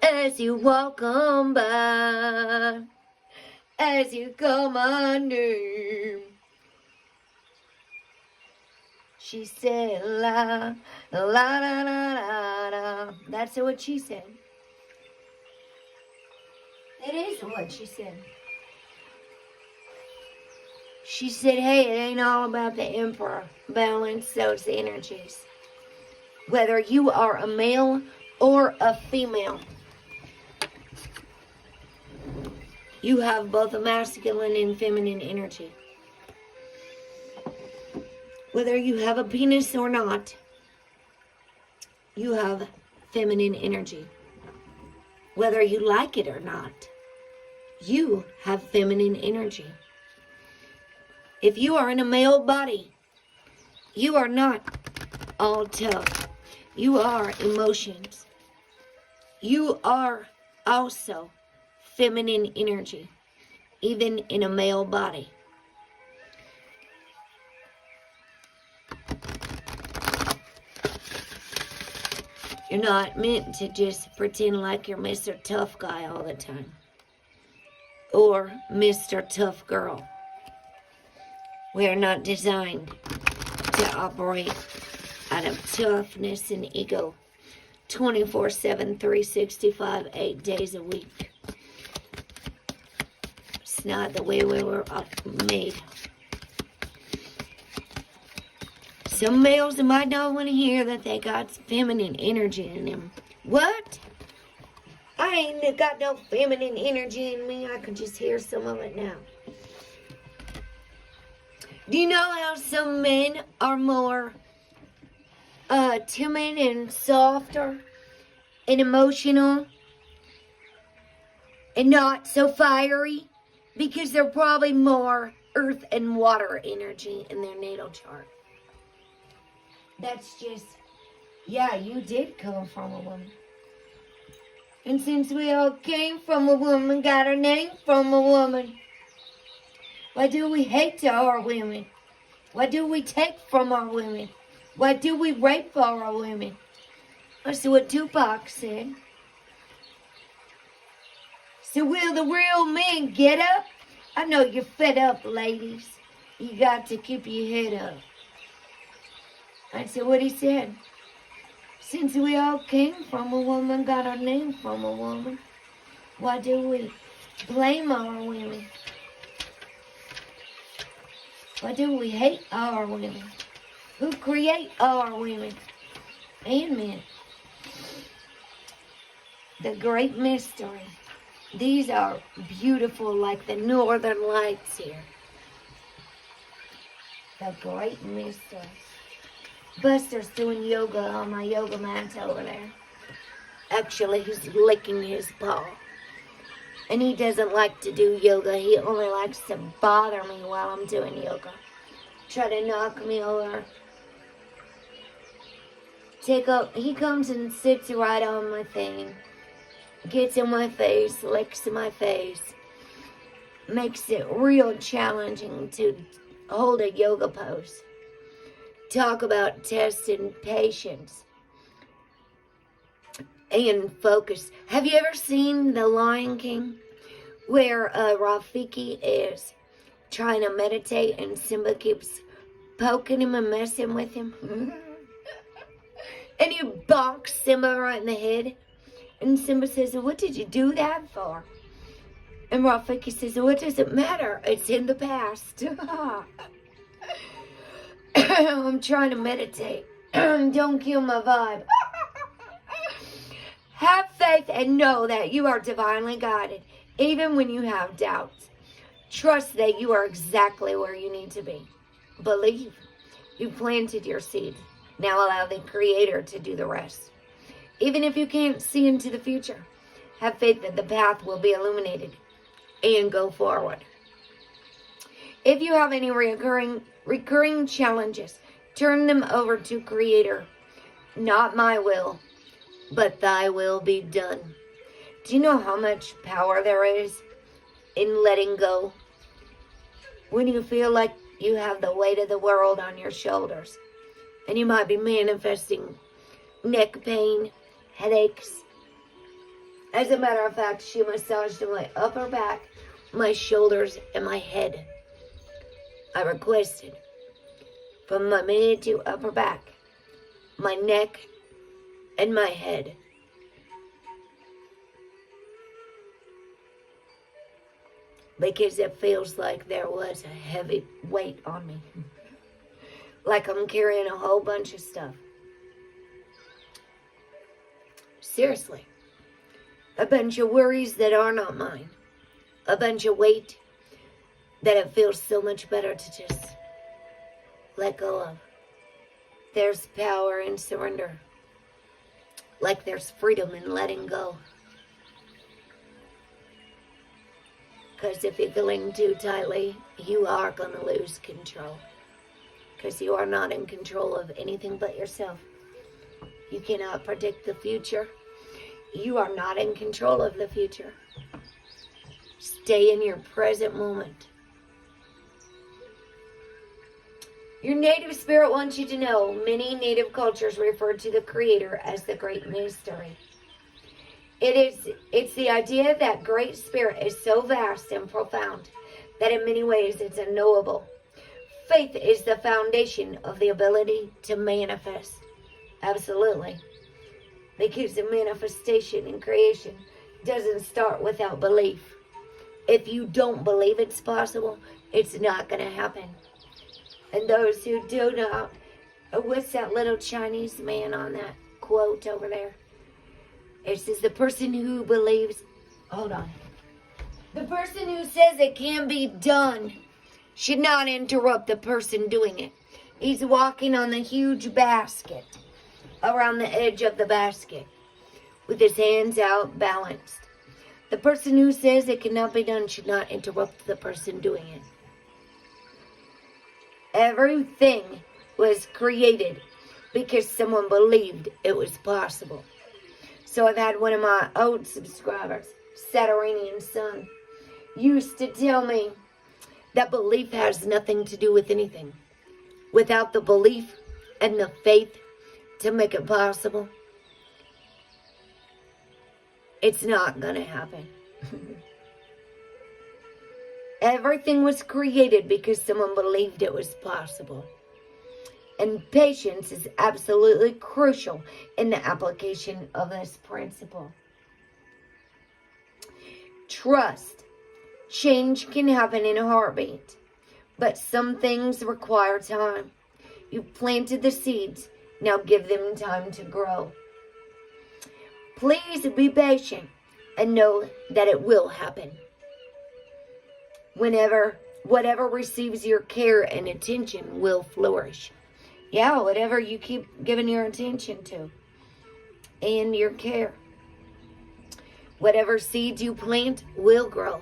as you walk on by, as you call my name. She said, la, la, la, la, la, la. That's what she said. It is what she said. She said, hey, it ain't all about the emperor. Balance those energies. Whether you are a male or a female, you have both a masculine and feminine energy. Whether you have a penis or not, you have feminine energy. Whether you like it or not, you have feminine energy. If you are in a male body, you are not all tough. You are emotions. You are also feminine energy, even in a male body. You're not meant to just pretend like you're Mr. Tough Guy all the time. Or Mr. Tough Girl. We are not designed to operate out of toughness and ego 24/7, 365, 8 days a week. It's not the way we were made. Some males might not want to hear that they got feminine energy in them. What? I ain't got no feminine energy in me. I can just hear some of it now. Do you know how some men are more timid and softer and emotional and not so fiery? Because they're probably more earth and water energy in their natal chart. That's just, yeah, you did come from a woman. And since we all came from a woman, got our name from a woman, why do we hate our women? Why do we take from our women? Why do we rape our women? That's what Tupac said. So will the real men get up I know you're fed up, ladies. You got to keep your head up. That's what he said. Since we all came from a woman, got our name from a woman, why do we blame our women? Why do we hate our women? Who create our women and men? The great mystery. These are beautiful like the northern lights here. The great mystery. Buster's doing yoga on my yoga mat over there. Actually, he's licking his paw. And he doesn't like to do yoga. He only likes to bother me while I'm doing yoga. Try to knock me over. He comes and sits right on my thing. Gets in my face, licks my face. Makes it real challenging to hold a yoga pose. Talk about testing patience and focus. Have you ever seen The Lion King? Where Rafiki is trying to meditate and Simba keeps poking him and messing with him. And he bonks Simba right in the head. And Simba says, what did you do that for? And Rafiki says, what does it matter? It's in the past. I'm trying to meditate. Don't kill my vibe. Have faith and know that you are divinely guided, even when you have doubts. Trust that you are exactly where you need to be. Believe. You planted your seed. Now allow the Creator to do the rest. Even if you can't see into the future, have faith that the path will be illuminated and go forward. If you have any recurring challenges, turn them over to Creator. Not my will, but thy will be done. Do you know how much power there is in letting go? When you feel like you have the weight of the world on your shoulders, and you might be manifesting neck pain, headaches. As a matter of fact, she massaged my upper back, my shoulders, and my head. I requested from my mid to upper back, my neck, and my head. Because it feels like there was a heavy weight on me. Like I'm carrying a whole bunch of stuff. Seriously. A bunch of worries that are not mine. A bunch of weight that it feels so much better to just let go of. There's power in surrender. Like there's freedom in letting go. Because if you cling too tightly, you are going to lose control. Because you are not in control of anything but yourself. You cannot predict the future. You are not in control of the future. Stay in your present moment. Your native spirit wants you to know many native cultures refer to the Creator as the Great Mystery. It's the idea that Great Spirit is so vast and profound that in many ways it's unknowable. Faith is the foundation of the ability to manifest. Absolutely. Because the manifestation and creation doesn't start without belief. If you don't believe it's possible, it's not going to happen. And those who do not, what's that little Chinese man on that quote over there? It says the person who believes, hold on. The person who says it can be done should not interrupt the person doing it. He's walking on the huge basket around the edge of the basket with his hands out balanced. The person who says it cannot be done should not interrupt the person doing it. Everything was created because someone believed it was possible. So I've had one of my old subscribers, Saturnian Sun, used to tell me that belief has nothing to do with anything. Without the belief and the faith to make it possible, it's not going to happen. Everything was created because someone believed it was possible. And patience is absolutely crucial in the application of this principle. Trust. Change can happen in a heartbeat, but some things require time. You've planted the seeds, now give them time to grow. Please be patient and know that it will happen. Whatever receives your care and attention will flourish. Yeah, whatever you keep giving your attention to and your care. Whatever seeds you plant will grow.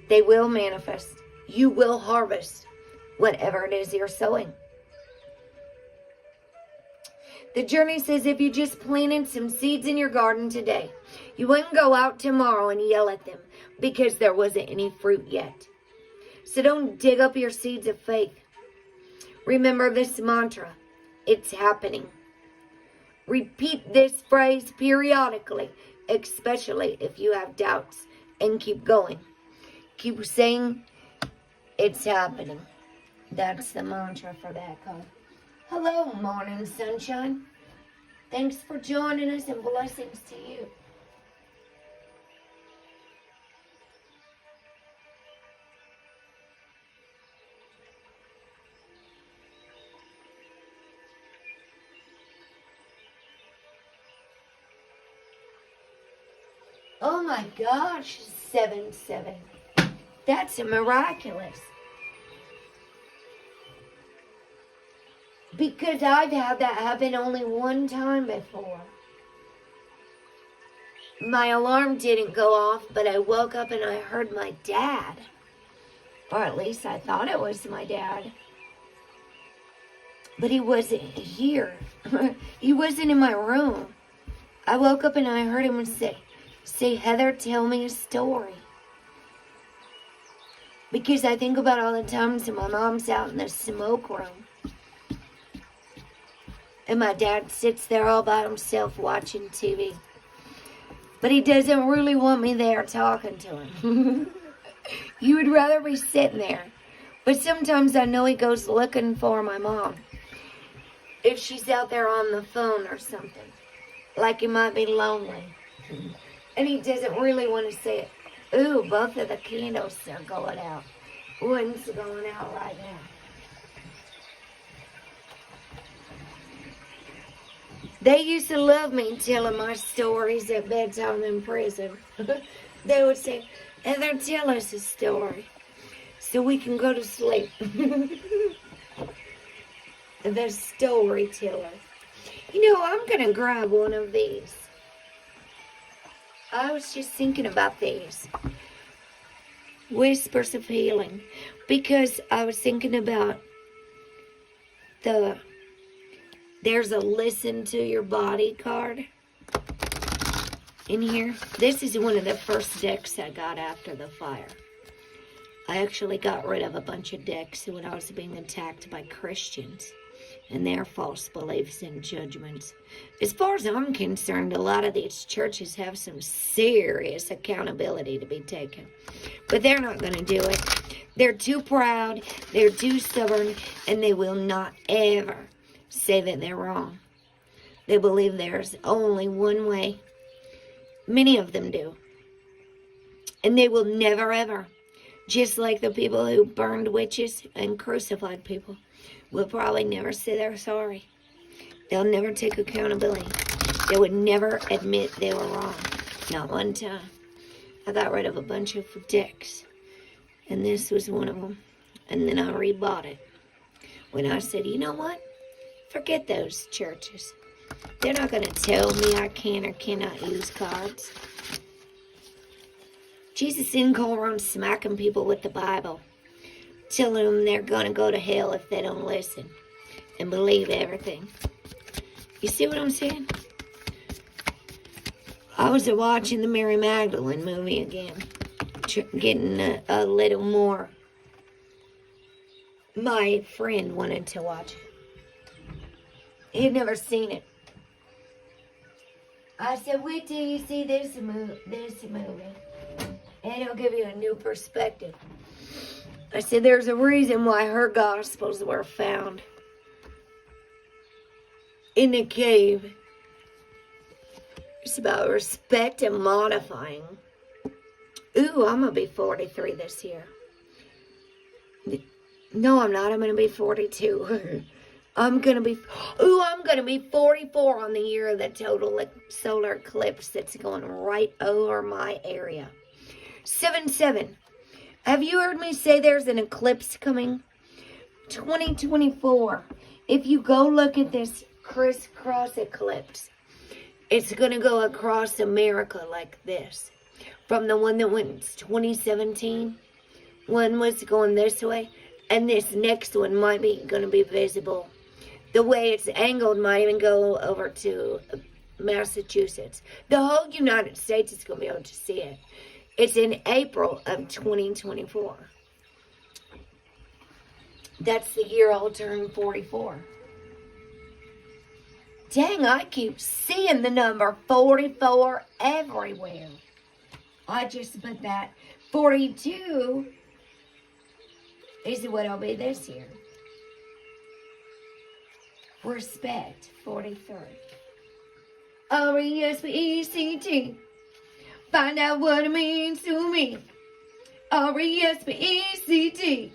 They will manifest. You will harvest whatever it is you're sowing. The journey says if you just planted some seeds in your garden today, you wouldn't go out tomorrow and yell at them because there wasn't any fruit yet. So don't dig up your seeds of faith. Remember this mantra. It's happening. Repeat this phrase periodically, especially if you have doubts, and keep going. Keep saying, it's happening. That's the mantra for that card. Hello, morning sunshine. Thanks for joining us and blessings to you. Oh my gosh, 7-7. That's miraculous. Because I've had that happen only one time before. My alarm didn't go off, but I woke up and I heard my dad. Or at least I thought it was my dad. But he wasn't here. He wasn't in my room. I woke up and I heard him say, Heather, tell me a story. Because I think about all the times that my mom's out in the smoke room. And my dad sits there all by himself watching TV. But he doesn't really want me there talking to him. He would rather be sitting there. But sometimes I know he goes looking for my mom. If she's out there on the phone or something. Like he might be lonely. And he doesn't really want to say it. Ooh, both of the candles are going out. One's going out right now. They used to love me telling my stories at bedtime in prison. They would say, Heather, tell us a story so we can go to sleep. The storyteller. You know, I'm going to grab one of these. I was just thinking about these. Whispers of healing. Because I was thinking about there's a listen to your body card in here. This is one of the first decks I got after the fire. I actually got rid of a bunch of decks when I was being attacked by Christians and their false beliefs and judgments. As far as I'm concerned, a lot of these churches have some serious accountability to be taken. But they're not going to do it. They're too proud, they're too stubborn, and they will not ever say that they're wrong. They believe there's only one way. Many of them do. And they will never ever, just like the people who burned witches and crucified people, will probably never say they're sorry. They'll never take accountability. They would never admit they were wrong. Not one time. I got rid of a bunch of decks. And this was one of them. And then I rebought it. When I said, you know what? Forget those churches. They're not going to tell me I can or cannot use cards. Jesus didn't go around smacking people with the Bible, telling them they're going to go to hell if they don't listen and believe everything. You see what I'm saying? I was watching the Mary Magdalene movie again, getting a little more. My friend wanted to watch it. He had never seen it. I said, wait till you see this movie. And it'll give you a new perspective. I said there's a reason why her gospels were found in a cave. It's about respect and modifying. Ooh, I'm going to be 43 this year. No, I'm not. I'm going to be 42. I'm going to be 44 on the year of the total solar eclipse that's going right over my area. 7-7. Have you heard me say there's an eclipse coming? 2024. If you go look at this crisscross eclipse, it's going to go across America like this. From the one that went 2017, one was going this way, and this next one might be going to be visible. The way it's angled might even go over to Massachusetts. The whole United States is going to be able to see it. It's in April of 2024. That's the year I'll turn 44. Dang, I keep seeing the number 44 everywhere. I just put that. 42 is what I'll be this year. Respect, 43. R-E-S-P-E-C-T. Find out what it means to me. R-E-S-P-E-C-T.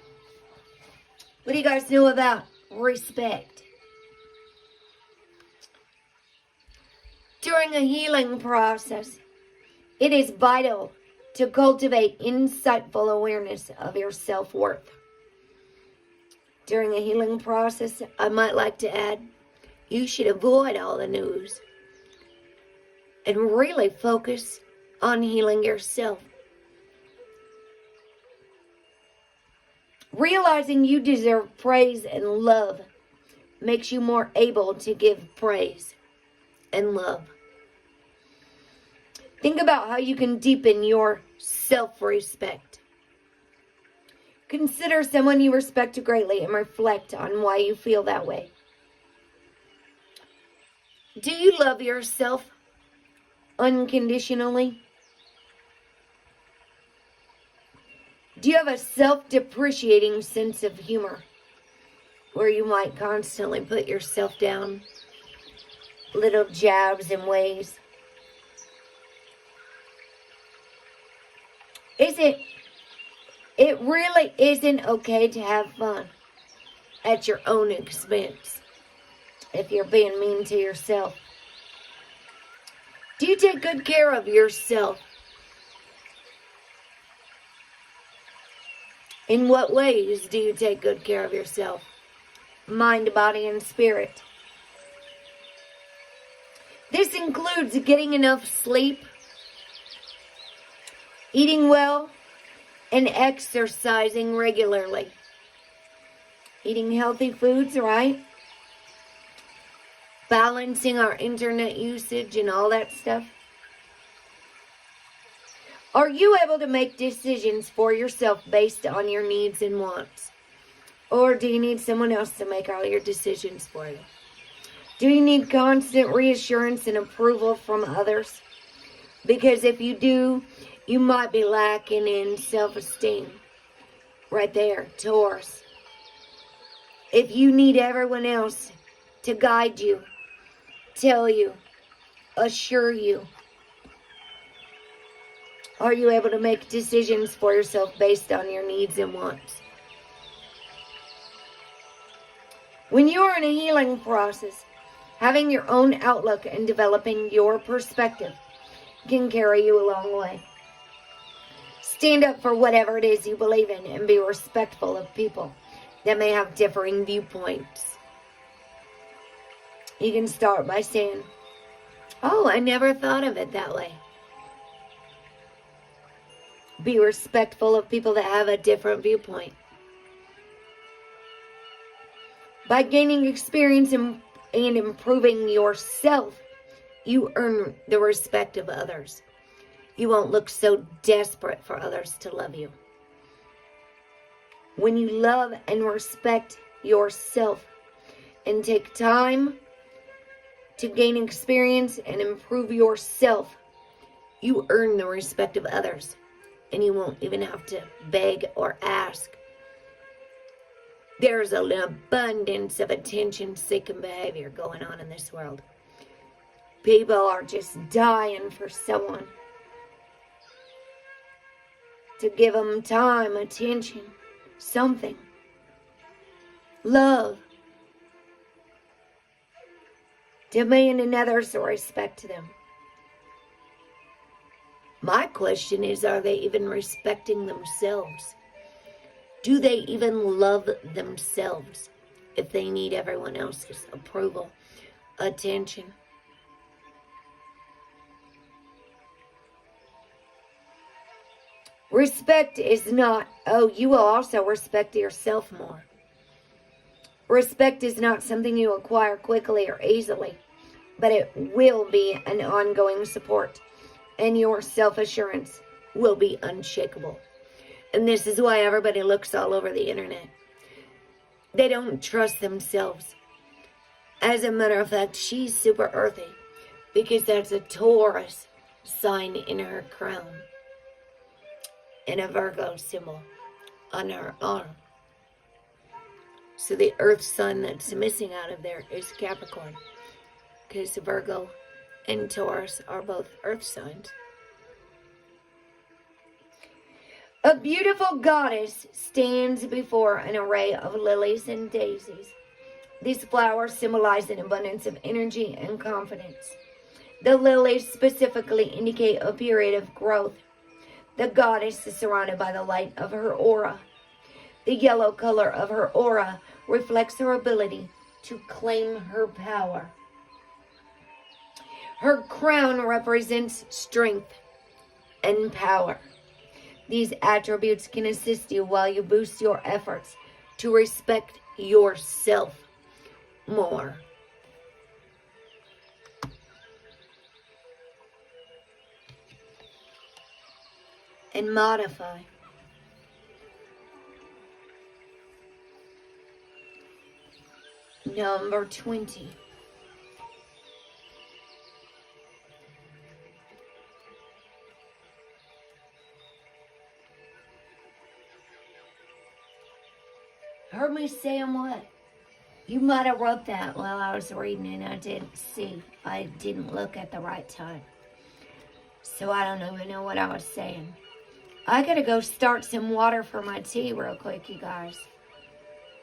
What do you guys know about respect? During a healing process, it is vital to cultivate insightful awareness of your self-worth. During a healing process, I might like to add, you should avoid all the news and really focus on healing yourself. Realizing you deserve praise and love makes you more able to give praise and love. Think about how you can deepen your self-respect. Consider someone you respect greatly and reflect on why you feel that way. Do you love yourself unconditionally? Do you have a self-depreciating sense of humor where you might constantly put yourself down? Little jabs and ways. It really isn't okay to have fun at your own expense if you're being mean to yourself. Do you take good care of yourself? In what ways do you take good care of yourself? Mind, body, and spirit. This includes getting enough sleep, eating well, and exercising regularly. Eating healthy foods, right? Balancing our internet usage and all that stuff. Are you able to make decisions for yourself based on your needs and wants? Or do you need someone else to make all your decisions for you? Do you need constant reassurance and approval from others? Because if you do, you might be lacking in self-esteem. Right there, Taurus. If you need everyone else to guide you, tell you, assure you, are you able to make decisions for yourself based on your needs and wants? When you're in a healing process, having your own outlook and developing your perspective can carry you a long way. Stand up for whatever it is you believe in and be respectful of people that may have differing viewpoints. You can start by saying, "Oh, I never thought of it that way." Be respectful of people that have a different viewpoint. By gaining experience and improving yourself, you earn the respect of others. You won't look so desperate for others to love you. When you love and respect yourself and take time to gain experience and improve yourself, you earn the respect of others. And you won't even have to beg or ask There's an abundance of attention-seeking behavior going on in this world. People are just dying for someone to give them time, attention, something. Love. Demanding others to respect them. My question is, are they even respecting themselves? Do they even love themselves if they need everyone else's approval, attention? Respect is not, oh, you will also respect yourself more. Respect is not something you acquire quickly or easily, but it will be an ongoing support, and your self-assurance will be unshakable. And this is why everybody looks all over the internet. They don't trust themselves. As a matter of fact, she's super earthy because that's a Taurus sign in her crown and a Virgo symbol on her arm. So the earth sign that's missing out of there is Capricorn, because Virgo and Taurus are both earth signs. A beautiful goddess stands before an array of lilies and daisies. These flowers symbolize an abundance of energy and confidence. The lilies specifically indicate a period of growth. The goddess is surrounded by the light of her aura. The yellow color of her aura reflects her ability to claim her power. Her crown represents strength and power. These attributes can assist you while you boost your efforts to respect yourself more. And modify. Number 20. Heard me saying what? You might have wrote that while I was reading and I didn't see. I didn't look at the right time. So I don't even know what I was saying. I gotta go start some water for my tea real quick, you guys.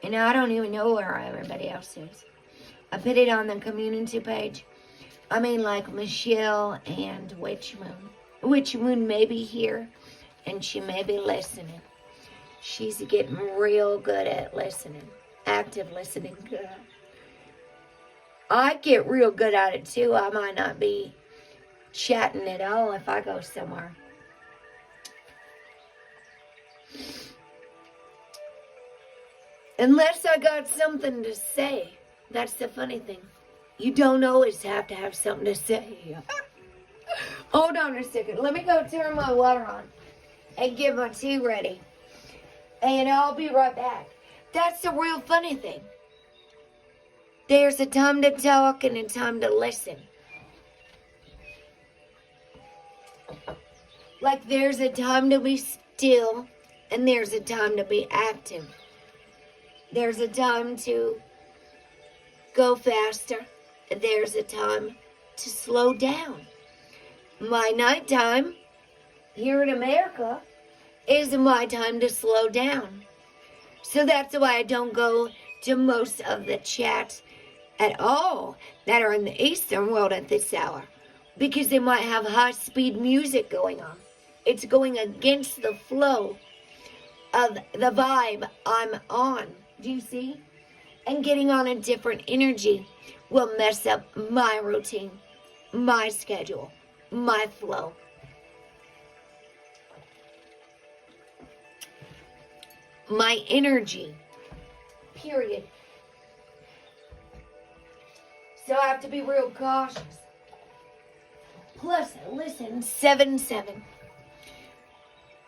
And I don't even know where everybody else is. I put it on the community page. I mean, like Michelle and Witch Moon. Witch Moon may be here and she may be listening. She's getting real good at listening. Active listening. Good. I get real good at it too. I might not be chatting at all if I go somewhere. Unless I got something to say. That's the funny thing. You don't always have to have something to say. Hold on a second. Let me go turn my water on and get my tea ready. And I'll be right back. That's the real funny thing. There's a time to talk and a time to listen. Like there's a time to be still and there's a time to be active. There's a time to go faster. And there's a time to slow down. My nighttime here in America is my time to slow down. So that's why I don't go to most of the chats at all that are in the Eastern world at this hour. Because they might have high-speed music going on. It's going against the flow of the vibe I'm on. Do you see? And getting on a different energy will mess up my routine, my schedule, my flow. My energy, period. So I have to be real cautious. Plus, listen, 7-7.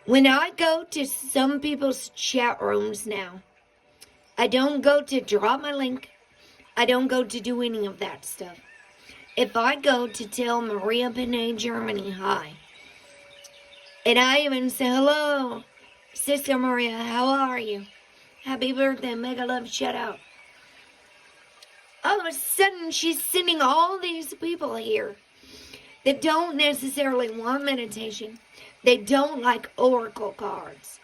When I go to some people's chat rooms now, I don't go to drop my link. I don't go to do any of that stuff. If I go to tell Maria Panay Germany hi, and I even say, hello, Sister Maria, how are you? Happy birthday, Mega Love, shout out. All of a sudden, she's sending all these people here that don't necessarily want meditation. They don't like oracle cards.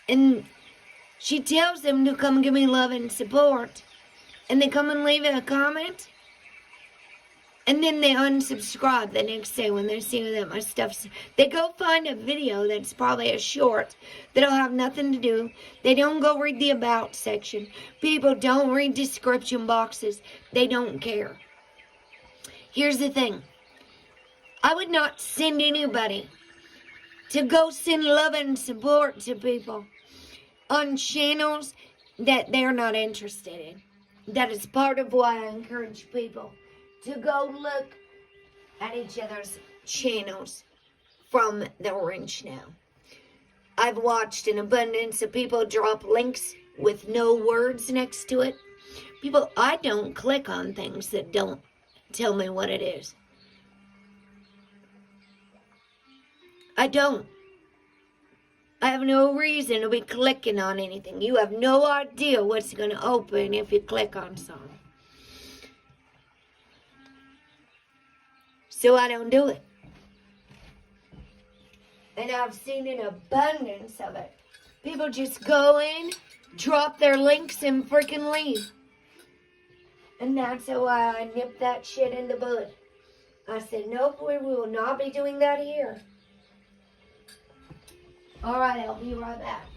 And she tells them to come give me love and support. And they come and leave a comment. And then they unsubscribe the next day when they see that my stuff's... They go find a video that's probably a short that'll have nothing to do. They don't go read the about section. People don't read description boxes. They don't care. Here's the thing. I would not send anybody to go send love and support to people on channels that they're not interested in. That is part of why I encourage people to go look at each other's channels from the wrench now. I've watched an abundance of people drop links with no words next to it. People, I don't click on things that don't tell me what it is. I don't. I have no reason to be clicking on anything. You have no idea what's going to open if you click on something. So I don't do it. And I've seen an abundance of it. People just go in, drop their links, and freaking leave. And that's why I nipped that shit in the bud. I said, nope, we will not be doing that here. Alright, I'll be right back.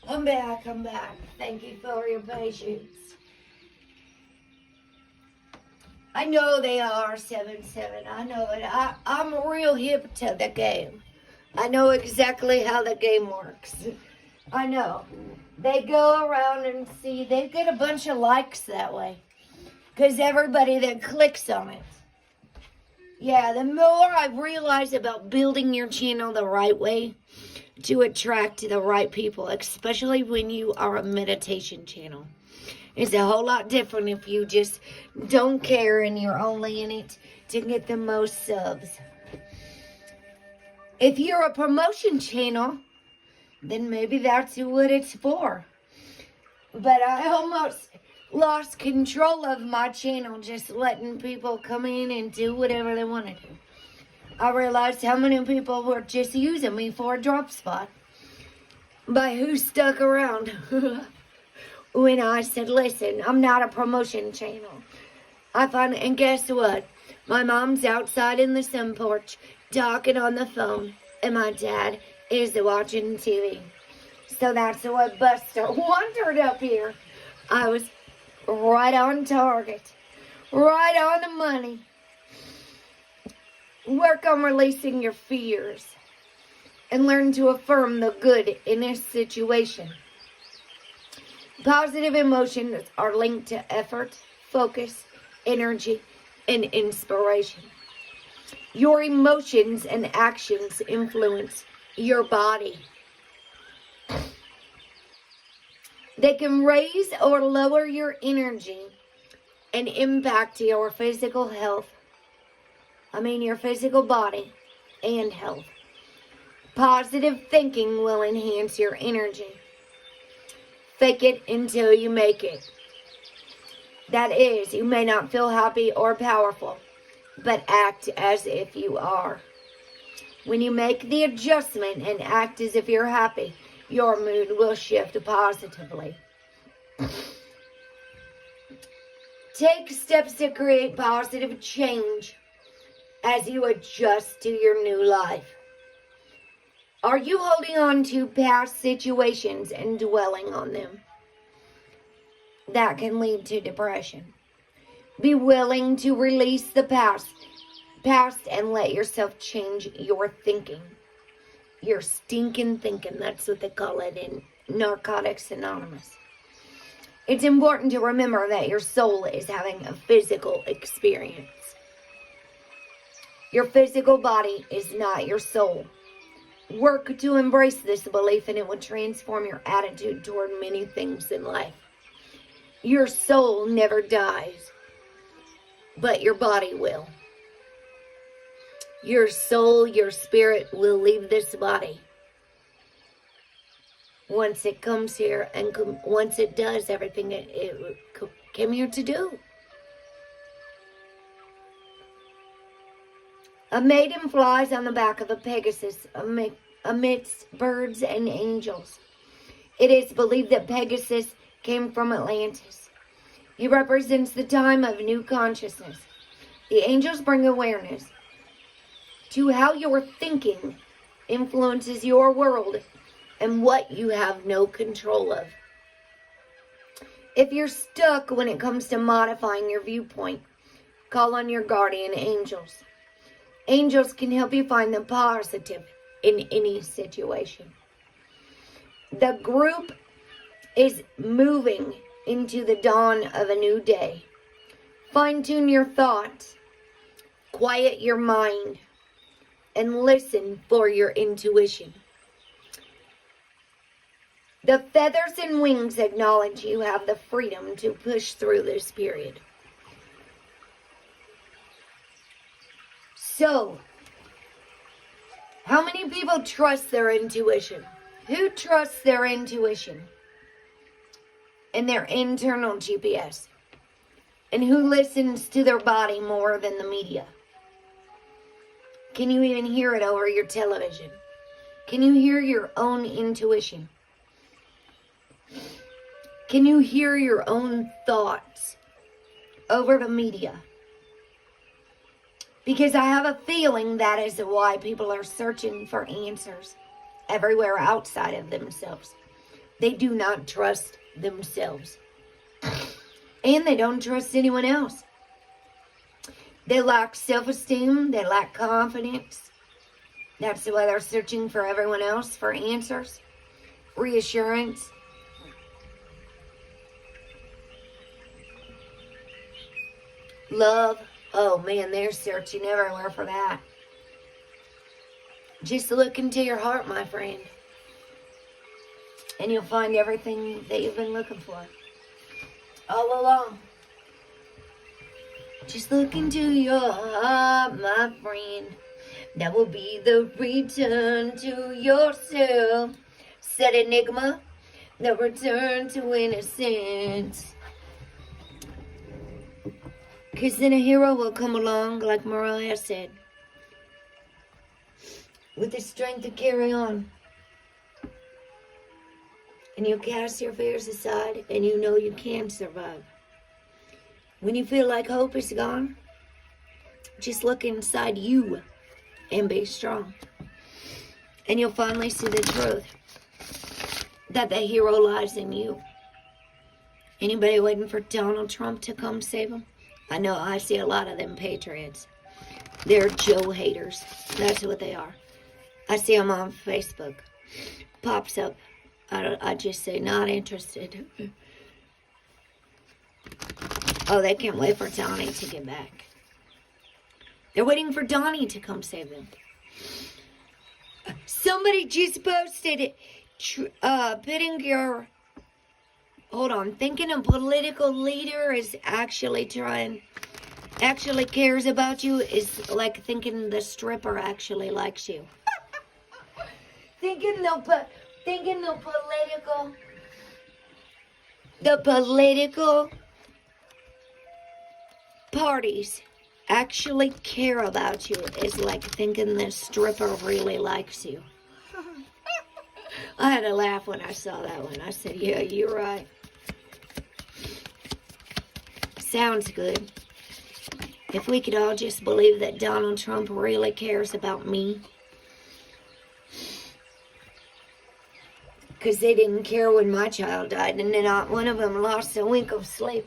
I'm back. Thank you for your patience. I know they are 7-7. I know it. I'm real hip to the game. I know exactly how the game works. I know. They go around and see, they get a bunch of likes that way. Because everybody that clicks on it. Yeah, the more I realize about building your channel the right way to attract the right people, especially when you are a meditation channel. It's a whole lot different if you just don't care and you're only in it to get the most subs. If you're a promotion channel, then maybe that's what it's for. But I almost lost control of my channel just letting people come in and do whatever they want to do. I realized how many people were just using me for a drop spot. By who stuck around. When I said, listen, I'm not a promotion channel. And guess what? My mom's outside in the sun porch talking on the phone, and my dad is watching TV. So that's what Buster wandered up here. I was right on target, right on the money. Work on releasing your fears and learn to affirm the good in this situation. Positive emotions are linked to effort, focus, energy, and inspiration. Your emotions and actions influence your body. They can raise or lower your energy and impact your physical health. Your physical body and health. Positive thinking will enhance your energy. Fake it until you make it. That is, you may not feel happy or powerful, but act as if you are. When you make the adjustment and act as if you're happy, your mood will shift positively. Take steps to create positive change as you adjust to your new life. Are you holding on to past situations and dwelling on them? That can lead to depression. Be willing to release the past and let yourself change your thinking. Your stinking thinking, that's what they call it in Narcotics Anonymous. It's important to remember that your soul is having a physical experience. Your physical body is not your soul. Work to embrace this belief and it will transform your attitude toward many things in life. Your soul never dies, but your body will. Your soul, your spirit will leave this body. Once it comes here and once it does everything it came here to do. A maiden flies on the back of a Pegasus amidst birds and angels. It is believed that Pegasus came from Atlantis. He represents the time of new consciousness. The angels bring awareness to how your thinking influences your world and what you have no control of. If you're stuck when it comes to modifying your viewpoint, call on your guardian angels. Angels can help you find the positive in any situation. The group is moving into the dawn of a new day. Fine-tune your thoughts, quiet your mind, and listen for your intuition. The feathers and wings acknowledge you have the freedom to push through this period. So, how many people trust their intuition? Who trusts their intuition and their internal GPS? And who listens to their body more than the media? Can you even hear it over your television? Can you hear your own intuition? Can you hear your own thoughts over the media? Because I have a feeling that is why people are searching for answers everywhere outside of themselves. They do not trust themselves. And they don't trust anyone else. They lack self-esteem. They lack confidence. That's why they're searching for everyone else for answers, reassurance. Love. Oh man, they're searching everywhere for that. Just look into your heart, my friend. And you'll find everything that you've been looking for all along. Just look into your heart, my friend. That will be the return to yourself. Said Enigma. The return to innocence. Because then a hero will come along, like Mariah said, with the strength to carry on. And you cast your fears aside, and you know you can survive. When you feel like hope is gone, just look inside you and be strong. And you'll finally see the truth, that the hero lies in you. Anybody waiting for Donald Trump to come save them? I know I see a lot of them patriots. They're Joe haters. That's what they are. I see them on Facebook. Pops up. I just say, not interested. Oh, they can't wait for Donnie to get back. They're waiting for Donnie to come save them. Somebody just posted it. Thinking a political leader is actually cares about you is like thinking the stripper actually likes you. Thinking the political parties actually care about you is like thinking the stripper really likes you. I had to laugh when I saw that one. I said, yeah, you're right. Sounds good. If we could all just believe that Donald Trump really cares about me. Because they didn't care when my child died, and not one of them lost a wink of sleep.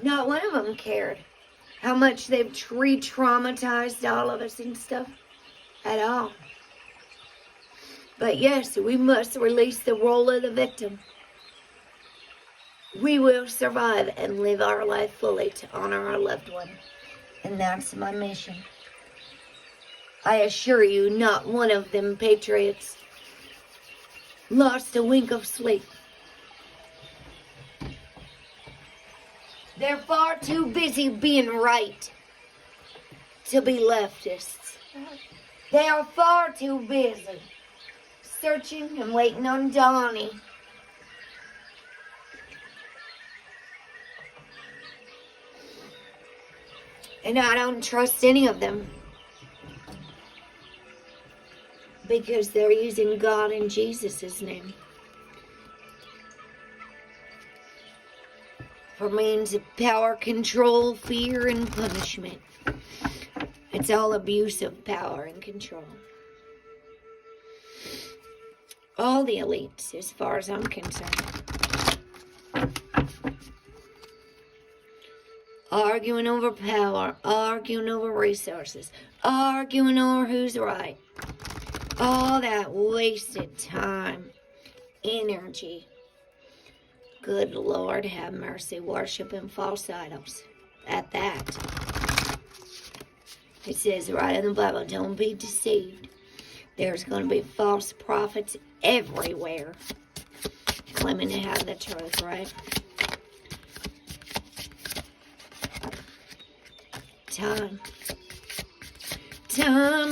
Not one of them cared how much they've re-traumatized all of us and stuff at all. But yes, we must release the role of the victim. We will survive and live our life fully to honor our loved one. And that's my mission. I assure you, not one of them patriots lost a wink of sleep. They're far too busy being right to be leftists. They are far too busy searching and waiting on Donnie. And I don't trust any of them. Because they're using God and Jesus' name for means of power, control, fear, and punishment. It's all abuse of power and control. All the elites, as far as I'm concerned. Arguing over power, arguing over resources, arguing over who's right. All that wasted time, energy. Good Lord, have mercy, worshiping false idols. At that. It says right in the Bible, don't be deceived. There's going to be false prophets everywhere claiming to have the truth, right? Time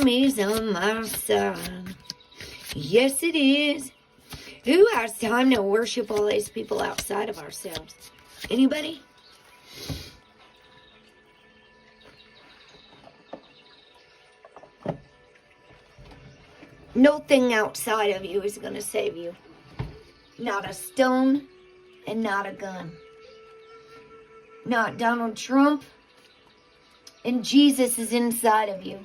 is on my side. Yes, it is. Who has time to worship all these people outside of ourselves? Anybody? Nothing outside of you is going to save you. Not a stone and not a gun. Not Donald Trump. And Jesus is inside of you.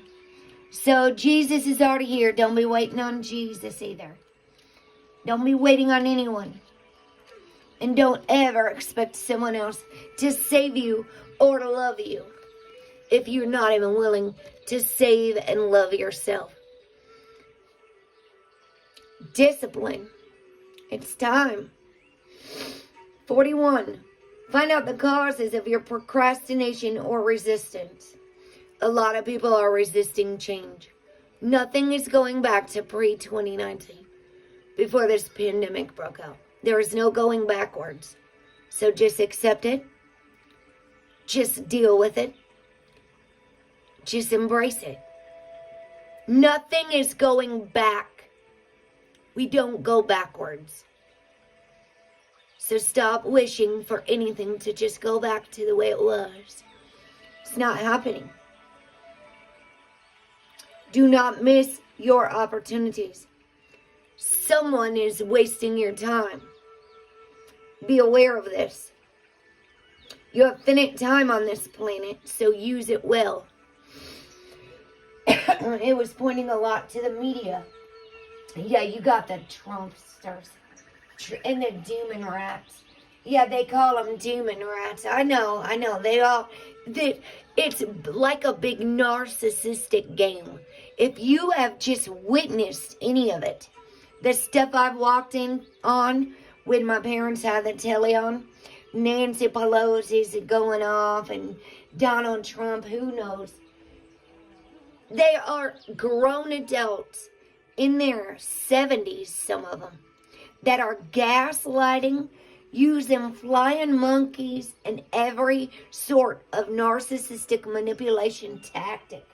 So Jesus is already here. Don't be waiting on Jesus either. Don't be waiting on anyone. And don't ever expect someone else to save you or to love you if you're not even willing to save and love yourself. Discipline. It's time. 41. Find out the causes of your procrastination or resistance. A lot of people are resisting change. Nothing is going back to pre-2019, before this pandemic broke out. There is no going backwards. So just accept it. Just deal with it. Just embrace it. Nothing is going back. We don't go backwards. So stop wishing for anything to just go back to the way it was. It's not happening. Do not miss your opportunities. Someone is wasting your time. Be aware of this. You have finite time on this planet, so use it well. It was pointing a lot to the media. Yeah, you got the Trumpsters and the demon rats. Yeah, they call them demon rats. I know. It's like a big narcissistic game. If you have just witnessed any of it, the stuff I've walked in on when my parents had the telly on, Nancy Pelosi's going off and Donald Trump, who knows. They are grown adults in their 70s, some of them, that are gaslighting, using flying monkeys and every sort of narcissistic manipulation tactic.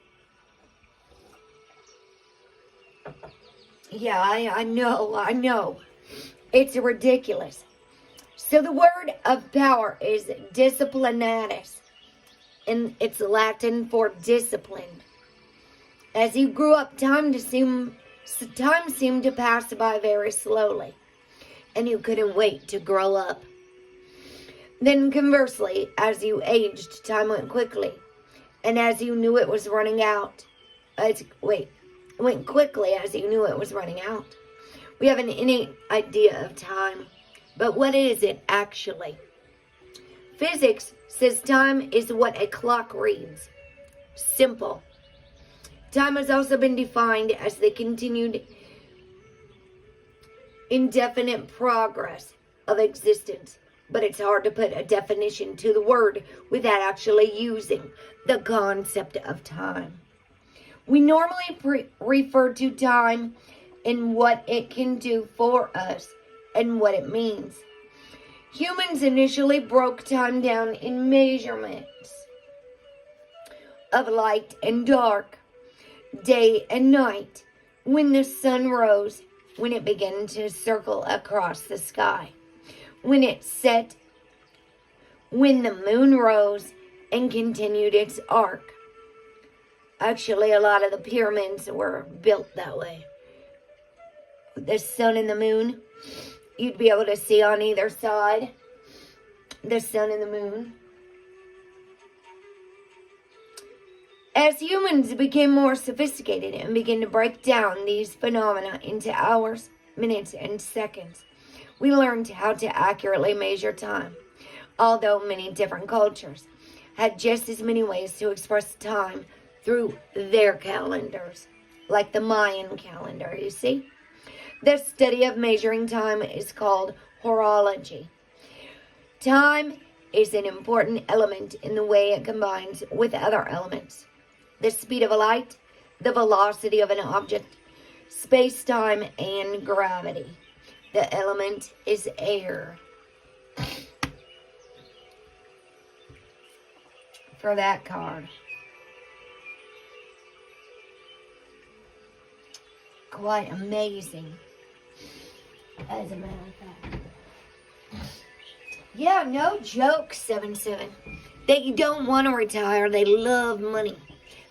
Yeah, I know. It's ridiculous. So the word of power is disciplinatus, and it's Latin for discipline. As you grew up, time seemed to pass by very slowly, and you couldn't wait to grow up. Then conversely, as you aged, time went quickly, and as you knew it was running out, went quickly as you knew it was running out. We have an innate idea of time, but what is it actually? Physics says time is what a clock reads. Simple. Time has also been defined as the continued indefinite progress of existence, but it's hard to put a definition to the word without actually using the concept of time. We normally refer to time in what it can do for us and what it means. Humans initially broke time down in measurements of light and dark, day and night, when the sun rose, when it began to circle across the sky, when it set, when the moon rose and continued its arc. Actually, a lot of the pyramids were built that way. The sun and the moon, you'd be able to see on either side the sun and the moon. As humans became more sophisticated and began to break down these phenomena into hours, minutes, and seconds, we learned how to accurately measure time, although many different cultures had just as many ways to express time through their calendars, like the Mayan calendar, you see? The study of measuring time is called horology. Time is an important element in the way it combines with other elements. The speed of a light, the velocity of an object, space-time, and gravity. The element is air. For that card. Quite amazing, as a matter of fact. Yeah, no joke, 7-7. They don't want to retire. They love money.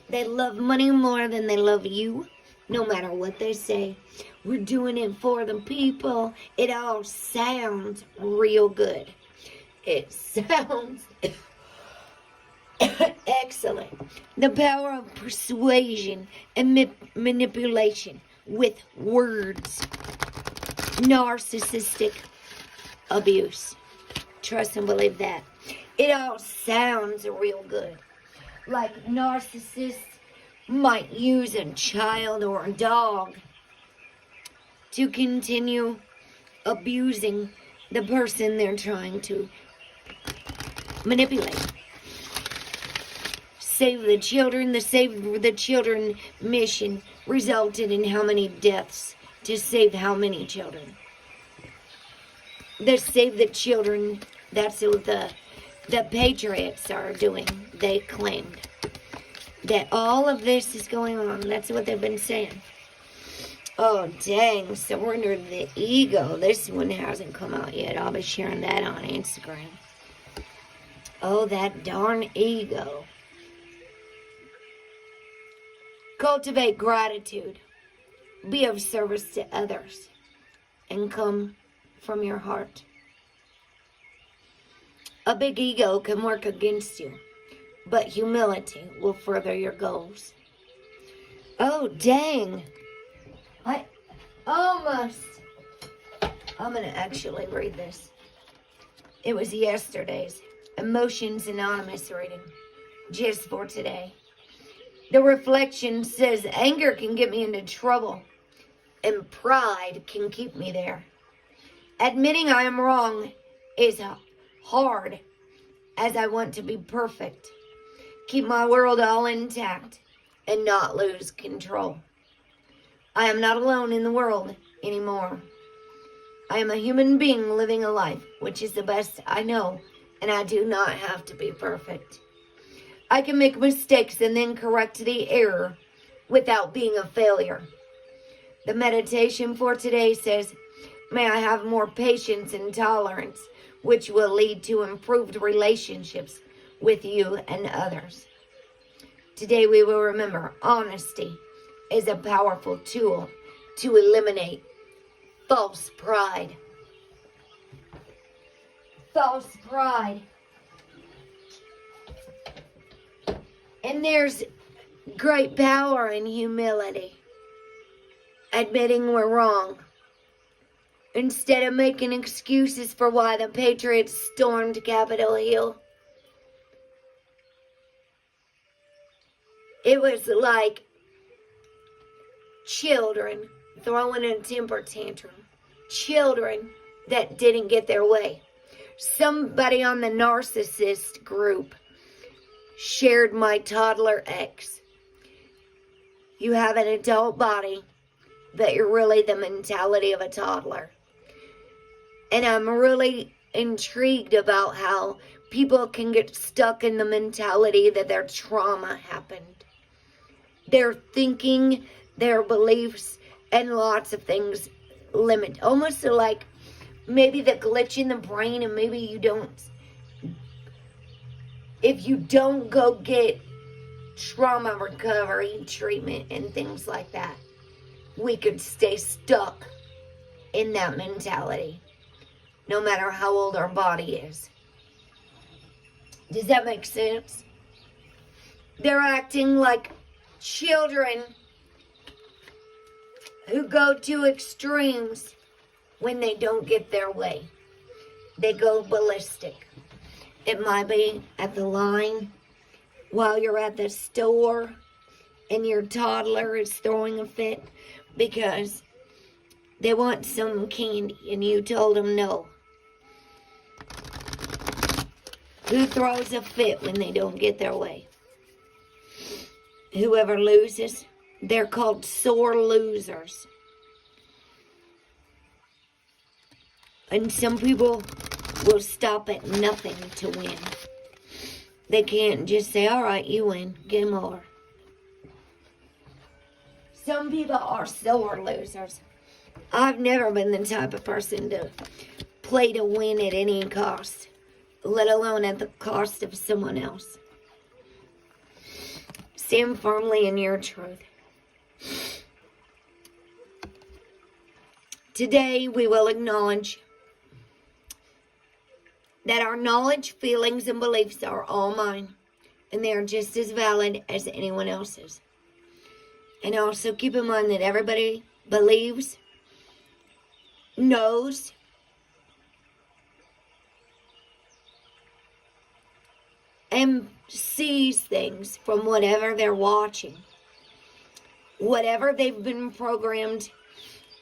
They love money more than they love you, no matter what they say. We're doing it for the people. It all sounds real good. It sounds excellent. The power of persuasion and manipulation with words. narcissistic abuse. Trust and believe that. It all sounds real good. Like narcissists might use a child or a dog to continue abusing the person they're trying to manipulate. Save the Children. The Save the Children mission resulted in how many deaths to save how many children? The Save the Children, that's what the Patriots are doing. They claimed that all of this is going on. That's what they've been saying. Oh, dang. Surrender the Ego. This one hasn't come out yet. I'll be sharing that on Instagram. Oh, that darn ego. Cultivate gratitude. Be of service to others. And come from your heart. A big ego can work against you, but humility will further your goals. Oh, dang. I almost... I'm going to actually read this. It was yesterday's Emotions Anonymous reading, just for today. The reflection says, anger can get me into trouble, and pride can keep me there. Admitting I am wrong is hard, as I want to be perfect, keep my world all intact, and not lose control. I am not alone in the world anymore. I am a human being living a life, which is the best I know, and I do not have to be perfect. I can make mistakes and then correct the error without being a failure. The meditation for today says, may I have more patience and tolerance, which will lead to improved relationships with you and others. Today we will remember honesty is a powerful tool to eliminate false pride. False pride. And there's great power in humility. Admitting we're wrong. Instead of making excuses for why the Patriots stormed Capitol Hill. It was like children throwing a temper tantrum. Children that didn't get their way. Somebody on the narcissist group shared my toddler ex. You have an adult body, but you're really the mentality of a toddler. And I'm really intrigued about how people can get stuck in the mentality that their trauma happened. Their thinking, their beliefs, and lots of things limit. Almost like maybe the glitch in the brain, and maybe you don't. If you don't go get trauma recovery treatment and things like that, we could stay stuck in that mentality, no matter how old our body is. Does that make sense? They're acting like children who go to extremes when they don't get their way. They go ballistic. It might be at the line while you're at the store and your toddler is throwing a fit because they want some candy and you told them no. Who throws a fit when they don't get their way? Whoever loses, they're called sore losers. And some people will stop at nothing to win. They can't just say, all right, you win, game over. Some people are sore losers. I've never been the type of person to play to win at any cost, let alone at the cost of someone else. Stand firmly in your truth. Today we will acknowledge that our knowledge, feelings, and beliefs are all mine, and they are just as valid as anyone else's. And also keep in mind that everybody believes knows and sees things from whatever they're watching, whatever they've been programmed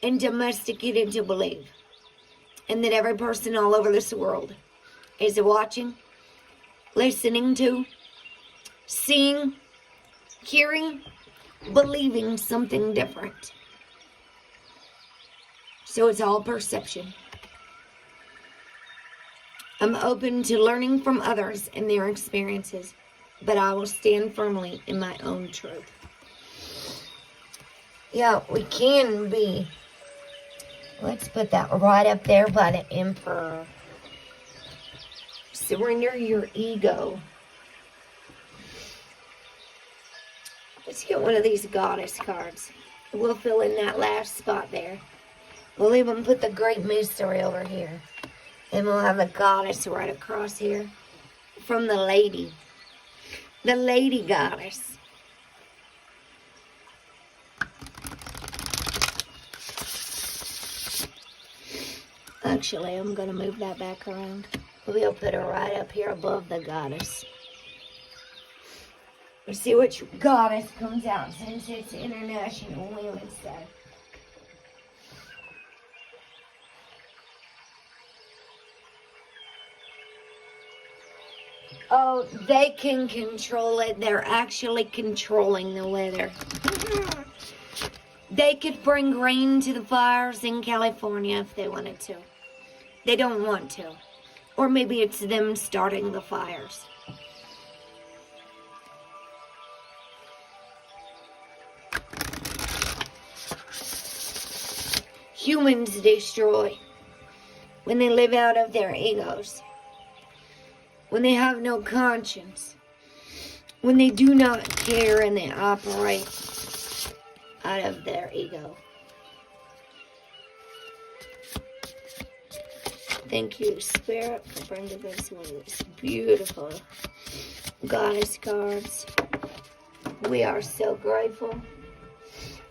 and domesticated to believe, and that every person all over this world is watching, listening to, seeing, hearing, believing something different. So it's all perception. I'm open to learning from others and their experiences, but I will stand firmly in my own truth. Yeah, we can be. Let's put that right up there by the Emperor. Surrender your ego. Let's get one of these goddess cards. We'll fill in that last spot there. We'll even put the Great Mystery over here. And we'll have the goddess right across here from the lady. The lady goddess. Actually, I'm going to move that back around. We'll put her right up here above the goddess. Let's see which goddess comes out since it's International Women's Day. Oh, they can control it. They're actually controlling the weather. They could bring rain to the fires in California if they wanted to. They don't want to. Or maybe it's them starting the fires. Humans destroy when they live out of their egos. When they have no conscience, when they do not care and they operate out of their ego. Thank you, Spirit, for bringing us one of these beautiful goddess cards. We are so grateful.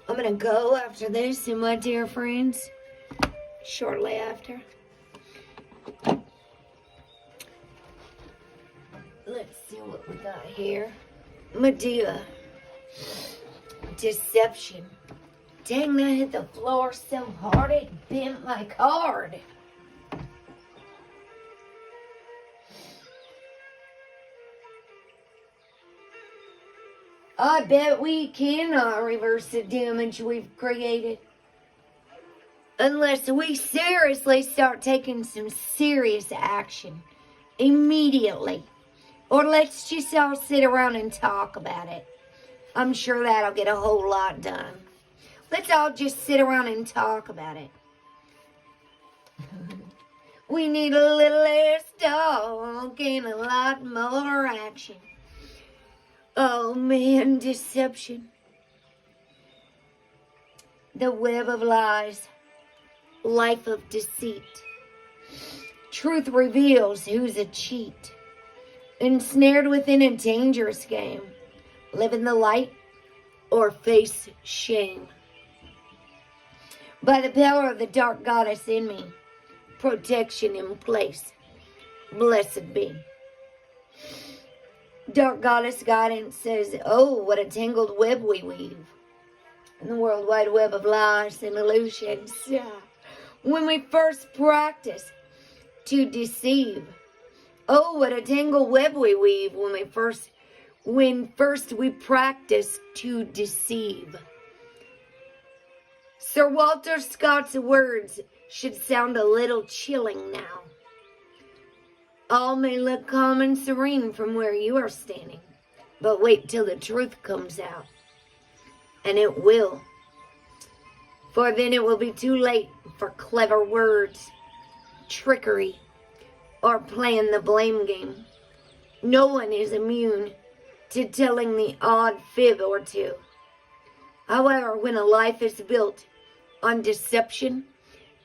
I'm going to go after this, and my dear friends, shortly after. Let's see what we got here. Medea. Deception. Dang, that hit the floor so hard it bent my card. I bet we cannot reverse the damage we've created. Unless we seriously start taking some serious action. Immediately. Or let's just all sit around and talk about it. I'm sure that'll get a whole lot done. Let's all just sit around and talk about it. We need a little less talk and a lot more action. Oh man, deception. The web of lies. Life of deceit. Truth reveals who's a cheat. Ensnared within a dangerous game. Live in the light or face shame. By the power of the dark goddess in me, protection in place. Blessed be. Dark goddess guidance says, oh, what a tangled web we weave. In the world wide web of lies and illusions. When we first practice to deceive. Oh, what a tangled web we weave when first we practice to deceive. Sir Walter Scott's words should sound a little chilling now. All may look calm and serene from where you are standing, but wait till the truth comes out. And it will. For then it will be too late for clever words, trickery, or playing the blame game. No one is immune to telling the odd fib or two. However, when a life is built on deception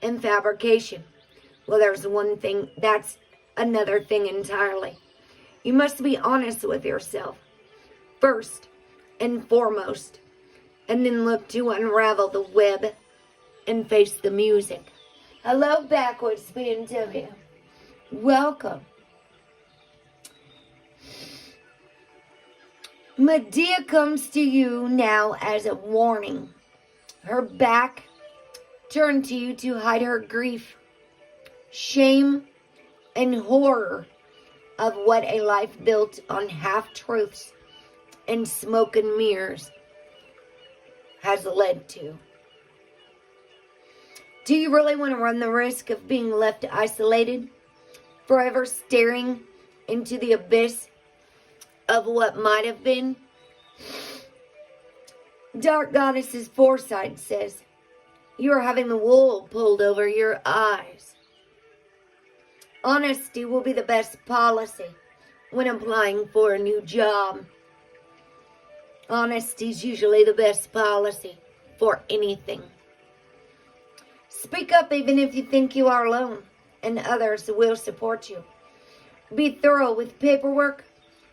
and fabrication, well, there's one thing, that's another thing entirely. You must be honest with yourself, first and foremost, and then look to unravel the web and face the music. Hello, backwards BMW. Welcome. Medea comes to you now as a warning. Her back turned to you to hide her grief, shame, and horror of what a life built on half-truths and smoke and mirrors has led to. Do you really want to run the risk of being left isolated, forever staring into the abyss of what might have been? Dark Goddess's foresight says you are having the wool pulled over your eyes. Honesty will be the best policy when applying for a new job. Honesty is usually the best policy for anything. Speak up even if you think you are alone, and others will support you. Be thorough with paperwork.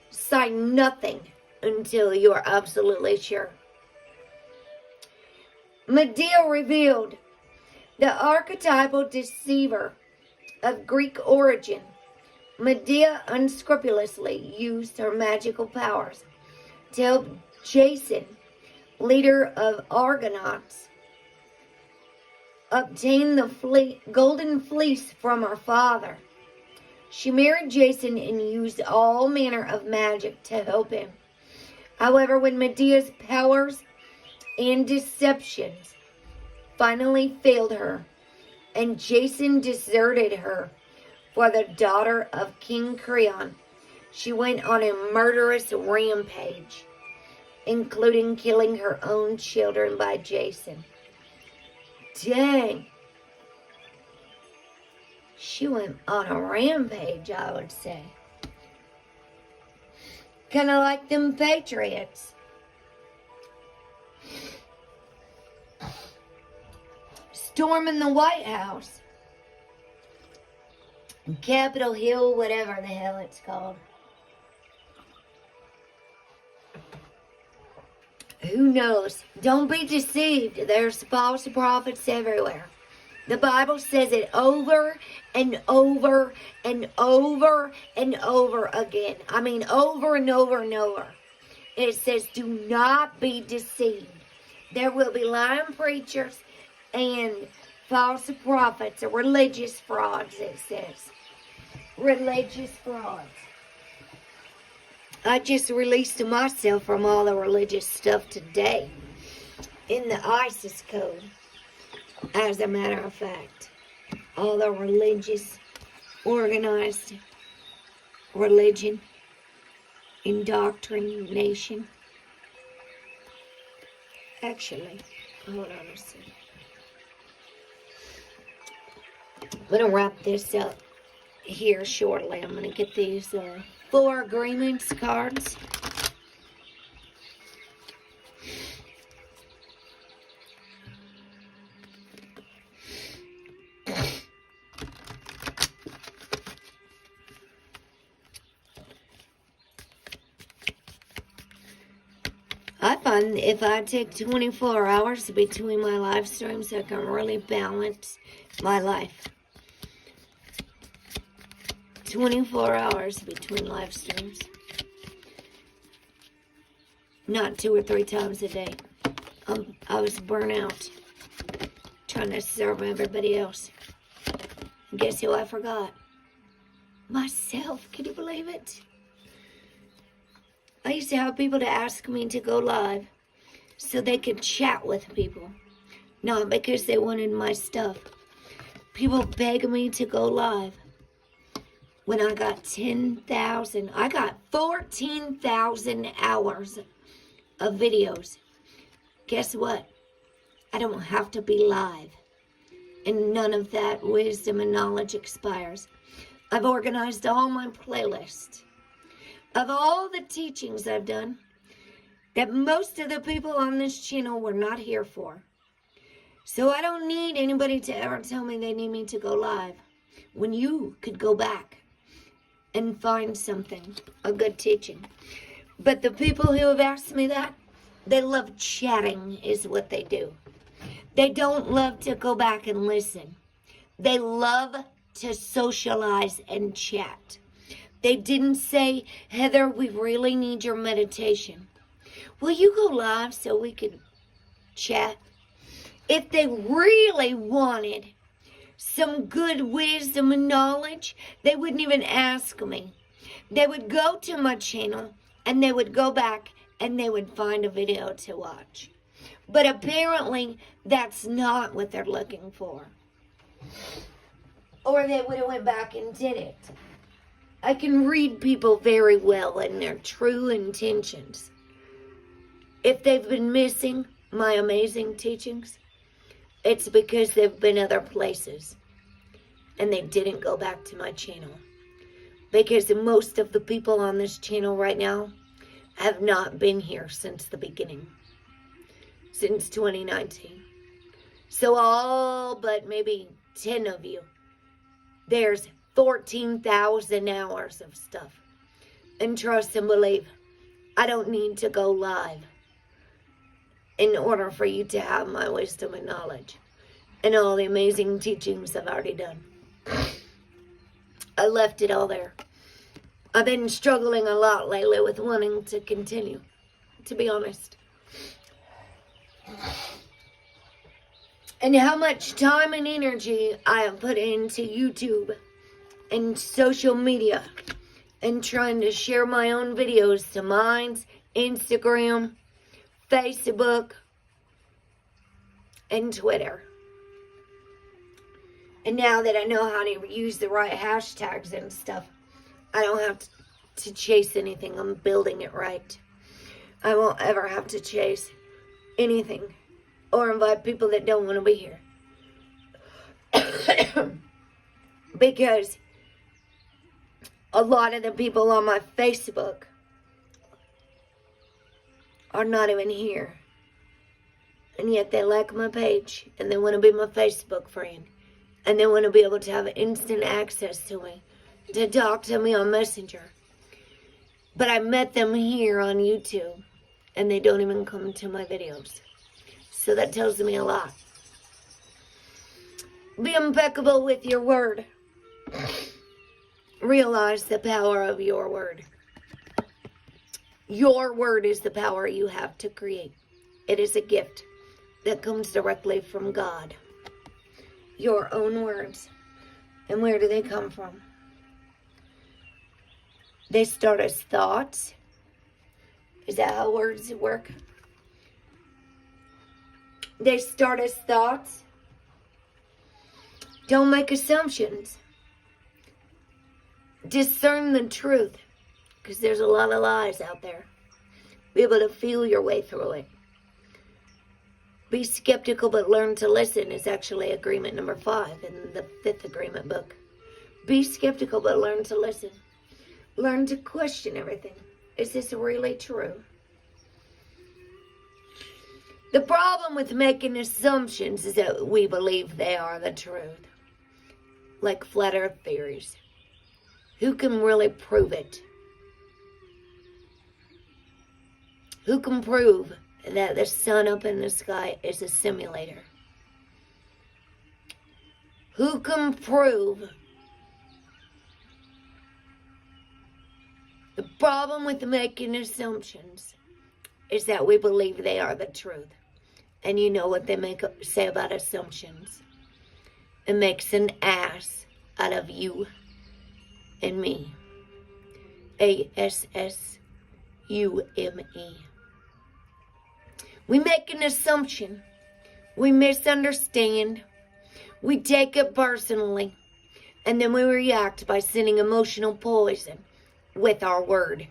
Sign nothing until you are absolutely sure. Medea revealed the archetypal deceiver of Greek origin. Medea unscrupulously used her magical powers to help Jason, leader of Argonauts, obtain the golden fleece from her father. She married Jason and used all manner of magic to help him. However, when Medea's powers and deceptions finally failed her, and Jason deserted her for the daughter of King Creon, she went on a murderous rampage, including killing her own children by Jason. Dang. She went on a rampage, I would say. Kind of like them Patriots. Storming the White House. Capitol Hill, whatever the hell it's called. Who knows? Don't be deceived. There's false prophets everywhere. The Bible says it over and over and over and over again. I mean, over and over and over. It says, do not be deceived. There will be lying preachers and false prophets or religious frauds, it says. Religious frauds. I just released myself from all the religious stuff today in the ISIS code. As a matter of fact, all the religious, organized religion, indoctrination. Actually, hold on a second. I'm going to wrap this up here shortly. I'm going to get these 4 agreements cards. I find if I take 24 hours between my live streams, I can really balance my life. 24 hours between live streams. Not 2 or 3 times a day. I was burnt out trying to serve everybody else. And guess who I forgot? Myself. Can you believe it? I used to have people to ask me to go live so they could chat with people. Not because they wanted my stuff. People begged me to go live. When I got 10,000, I got 14,000 hours of videos. Guess what? I don't have to be live. And none of that wisdom and knowledge expires. I've organized all my playlists of all the teachings I've done that most of the people on this channel were not here for. So I don't need anybody to ever tell me they need me to go live when you could go back and find something, a good teaching. But the people who have asked me that, they love chatting is what they do. They don't love to go back and listen. They love to socialize and chat. They didn't say, Heather, we really need your meditation. Will you go live so we can chat? If they really wanted some good wisdom and knowledge, they wouldn't even ask me. They would go to my channel and they would go back and they would find a video to watch. But apparently, that's not what they're looking for. Or they would have went back and did it. I can read people very well and their true intentions. If they've been missing my amazing teachings, it's because they've been other places and they didn't go back to my channel. Because most of the people on this channel right now have not been here since the beginning. Since 2019. So all but maybe 10 of you, there's 14,000 hours of stuff. And trust and believe, I don't need to go live in order for you to have my wisdom and knowledge and all the amazing teachings I've already done. I left it all there. I've been struggling a lot lately with wanting to continue, to be honest. And how much time and energy I have put into YouTube and social media and trying to share my own videos to Minds, Instagram, Facebook, and Twitter. And now that I know how to use the right hashtags and stuff, I don't have to chase anything. I'm building it right. I won't ever have to chase anything or invite people that don't want to be here. Because a lot of the people on my Facebook are not even here. And yet they like my page and they want to be my Facebook friend. And they want to be able to have instant access to me, to talk to me on Messenger. But I met them here on YouTube and they don't even come to my videos. So that tells me a lot. Be impeccable with your word. Realize the power of your word. Your word is the power you have to create. It is a gift that comes directly from God. Your own words. And where do they come from? They start as thoughts. Is that how words work? They start as thoughts. Don't make assumptions. Discern the truth. Because there's a lot of lies out there. Be able to feel your way through it. Be skeptical but learn to listen is actually agreement number 5 in the 5th agreement book. Be skeptical but learn to listen. Learn to question everything. Is this really true? The problem with making assumptions is that we believe they are the truth. Like flat earth theories. Who can really prove it? Who can prove that the sun up in the sky is a simulator? Who can prove? The problem with making assumptions is that we believe they are the truth. And you know what they say about assumptions. It makes an ass out of you and me. ASSUME. We make an assumption. We misunderstand. We take it personally. And then we react by sending emotional poison with our word.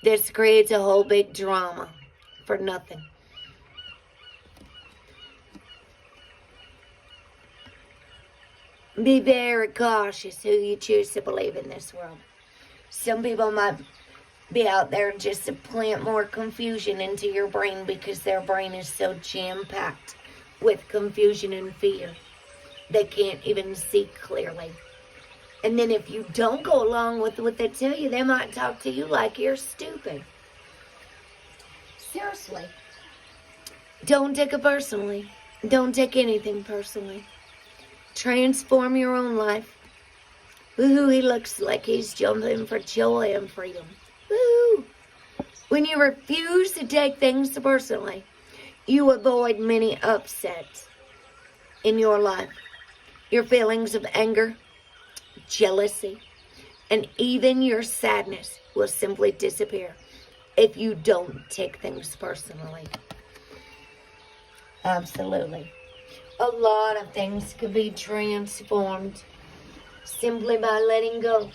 This creates a whole big drama for nothing. Be very cautious who you choose to believe in this world. Some people might be out there just to plant more confusion into your brain because their brain is so jam-packed with confusion and fear. They can't even see clearly. And then if you don't go along with what they tell you, they might talk to you like you're stupid. Seriously. Don't take it personally. Don't take anything personally. Transform your own life. Woohoo, he looks like he's jumping for joy and freedom. Woohoo! When you refuse to take things personally, you avoid many upsets in your life. Your feelings of anger, jealousy, and even your sadness will simply disappear if you don't take things personally. Absolutely. A lot of things could be transformed simply by letting go.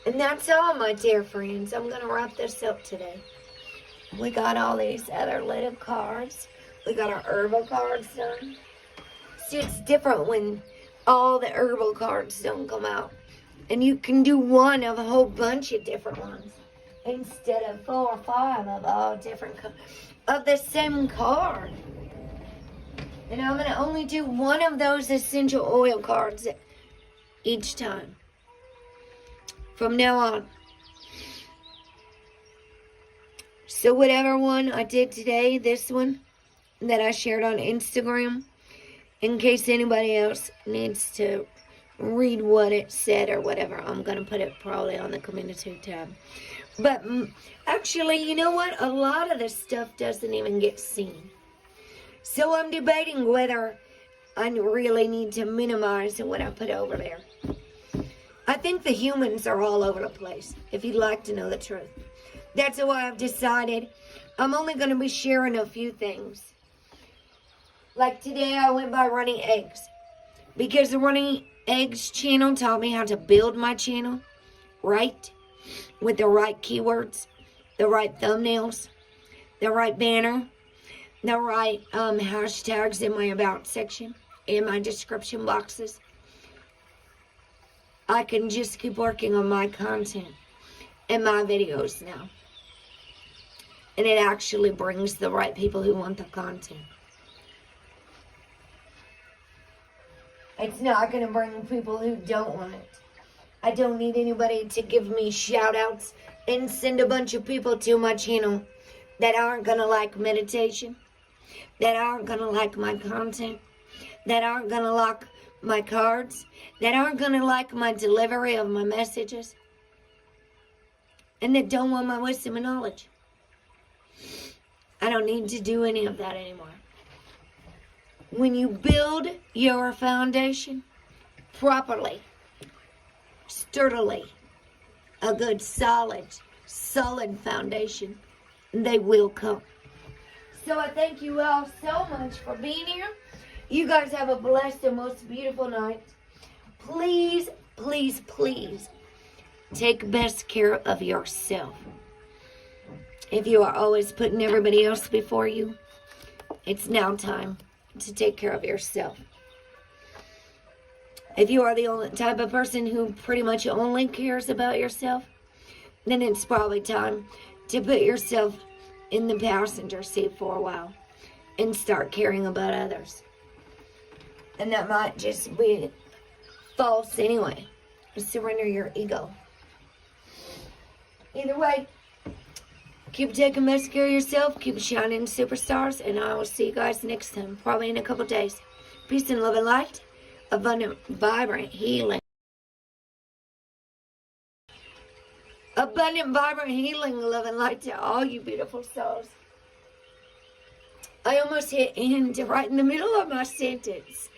And that's all, my dear friends. I'm going to wrap this up today. We got all these other little cards. We got our herbal cards done. See, it's different when all the herbal cards don't come out. And you can do one of a whole bunch of different ones instead of 4 or 5 of all different of the same card. And I'm going to only do one of those essential oil cards each time from now on. So whatever one I did today, this one that I shared on Instagram, in case anybody else needs to read what it said or whatever, I'm going to put it probably on the community tab. But actually, you know what? A lot of this stuff doesn't even get seen. So I'm debating whether I really need to minimize what I put over there. I think the humans are all over the place, if you'd like to know the truth. That's why I've decided I'm only going to be sharing a few things. Like today I went by running eggs. Because the running eggs channel taught me how to build my channel right. With the right keywords, the right thumbnails, the right banner, the right hashtags in my about section, in my description boxes. I can just keep working on my content and my videos now. And it actually brings the right people who want the content. It's not going to bring people who don't want it. I don't need anybody to give me shout outs and send a bunch of people to my channel that aren't going to like meditation, that aren't going to like my content, that aren't going to like my cards, that aren't going to like my delivery of my messages, and that don't want my wisdom and knowledge. I don't need to do any of that anymore. When you build your foundation properly, sturdily, a good solid foundation, they will come. So I thank you all so much for being here. You guys have a blessed and most beautiful night. Please, please, please take best care of yourself. If you are always putting everybody else before you, it's now time to take care of yourself. If you are the only type of person who pretty much only cares about yourself, then it's probably time to put yourself in the passenger seat for a while and start caring about others. And that might just be false anyway. Surrender your ego. Either way, keep taking best care of yourself, keep shining superstars, and I will see you guys next time, probably in a couple days. Peace and love and light. Abundant, vibrant healing. Abundant, vibrant healing, love and light to all you beautiful souls. I almost hit end right in the middle of my sentence.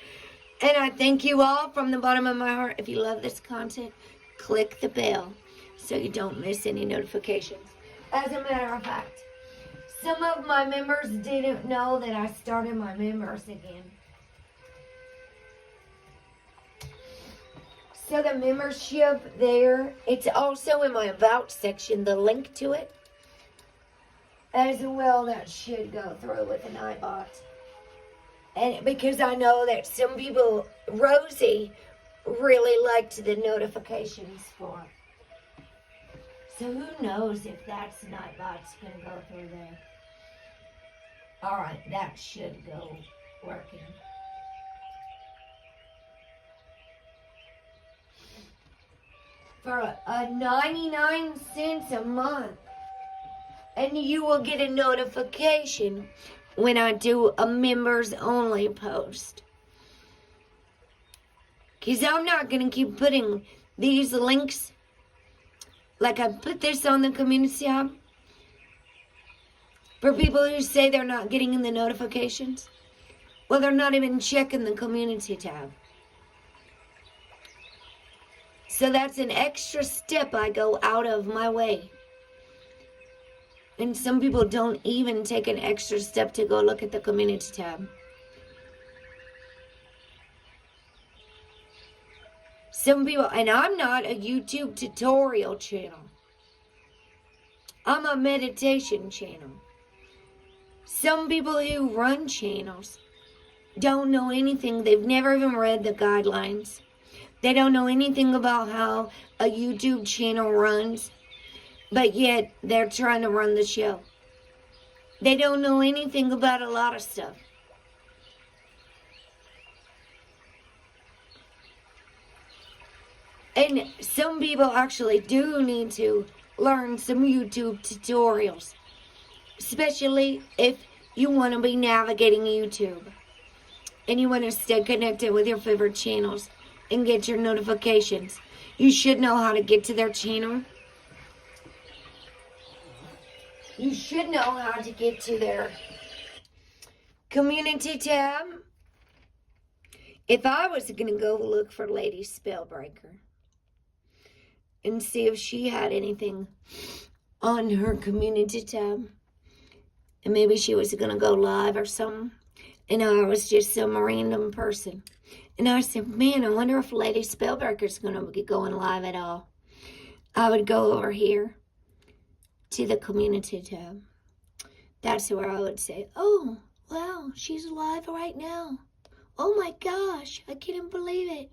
And I thank you all from the bottom of my heart. If you love this content, click the bell so you don't miss any notifications. As a matter of fact, some of my members didn't know that I started my members again. So the membership there, it's also in my about section, the link to it. As well, that should go through with an iBot. And because I know that some people, Rosie, really liked the notifications for. So who knows if that's iBot's going to go through there. Alright, that should go working. For a 99 cents a month. And you will get a notification when I do a members only post. Because I'm not going to keep putting these links. Like I put this on the community tab. For people who say they're not getting in the notifications. Well, they're not even checking the community tab. So that's an extra step I go out of my way. And some people don't even take an extra step to go look at the community tab. Some people, and I'm not a YouTube tutorial channel. I'm a meditation channel. Some people who run channels don't know anything. They've never even read the guidelines. They don't know anything about how a YouTube channel runs. But yet, they're trying to run the show. They don't know anything about a lot of stuff. And some people actually do need to learn some YouTube tutorials. Especially if you want to be navigating YouTube. And you want to stay connected with your favorite channels. And get your notifications. You should know how to get to their channel. You should know how to get to their community tab. If I was going to go look for Lady Spellbreaker and see if she had anything on her community tab, and maybe she was going to go live or something, and I was just some random person, and I said, man, I wonder if Lady Spellbreaker's going to be going live at all. I would go over here to the community tab. That's where I would say, oh, wow, she's live right now. Oh my gosh, I can't believe it.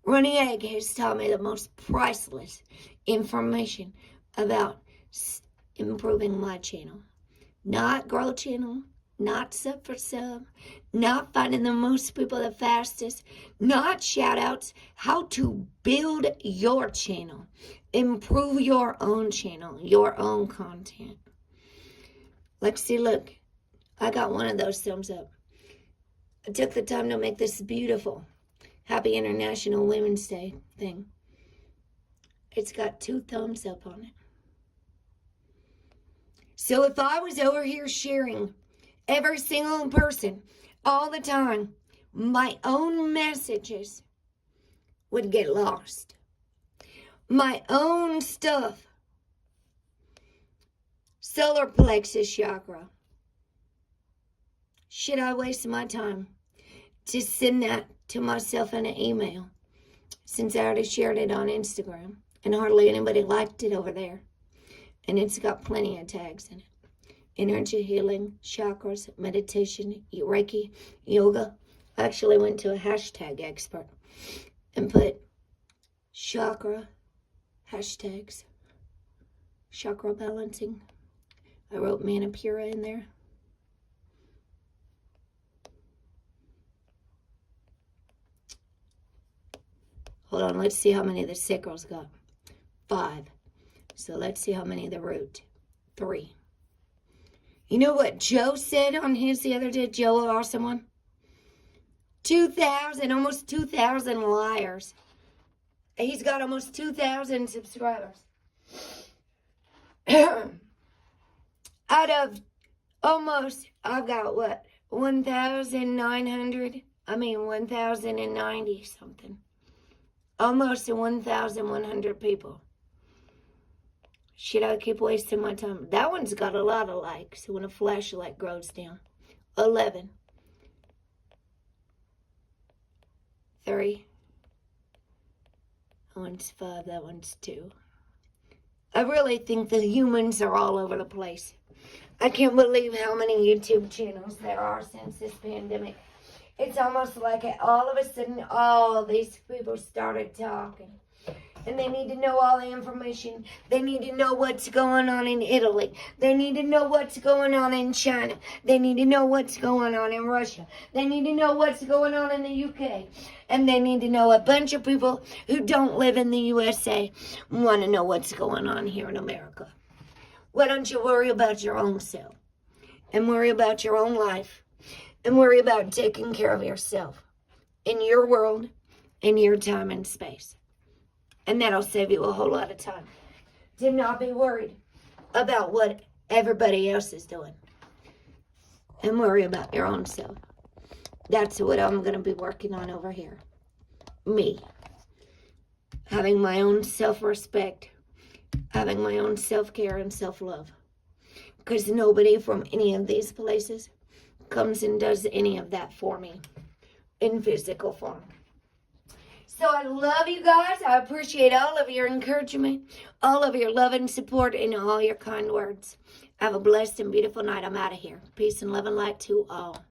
Ronnie Egg has taught me the most priceless information about improving my channel. Not grow channel, not sub for sub, not finding the most people the fastest, not shout outs, how to build your channel. Improve your own channel, your own content. Like, see, look, I got one of those thumbs up. I took the time to make this beautiful Happy International Women's Day thing. It's got 2 thumbs up on it. So if I was over here sharing every single person all the time, my own messages would get lost. My own stuff. Solar plexus chakra. Should I waste my time to send that to myself in an email? Since I already shared it on Instagram. And hardly anybody liked it over there. And it's got plenty of tags in it. Energy healing, chakras, meditation, Reiki, yoga. I actually went to a hashtag expert and put chakra hashtags, chakra balancing. I wrote Manipura in there. Hold on, let's see how many the sacral's got. 5. So let's see how many the root. 3. You know what Joe said on his the other day? Joe, awesome one. 2,000, almost 2,000 liars. He's got almost 2,000 subscribers. Out of almost, I've got what? 1,900? 1,090 something. Almost 1,100 people. Should I keep wasting my time? That one's got a lot of likes when a flashlight goes down. 11. 3. That one's 5. That one's 2. I really think the humans are all over the place. I can't believe how many YouTube channels there are since this pandemic. It's almost like all of a sudden, all these people started talking. And they need to know all the information. They need to know what's going on in Italy. They need to know what's going on in China. They need to know what's going on in Russia. They need to know what's going on in the UK. And they need to know a bunch of people who don't live in the USA want to know what's going on here in America. Why don't you worry about your own self? and worry about your own life and worry about taking care of yourself in your world, in your time and space. And that'll save you a whole lot of time. Do not be worried about what everybody else is doing. And worry about your own self. That's what I'm going to be working on over here. Me. Having my own self-respect. Having my own self-care and self-love. Because nobody from any of these places comes and does any of that for me in physical form. So I love you guys. I appreciate all of your encouragement, all of your love and support, and all your kind words. Have a blessed and beautiful night. I'm out of here. Peace and love and light to all.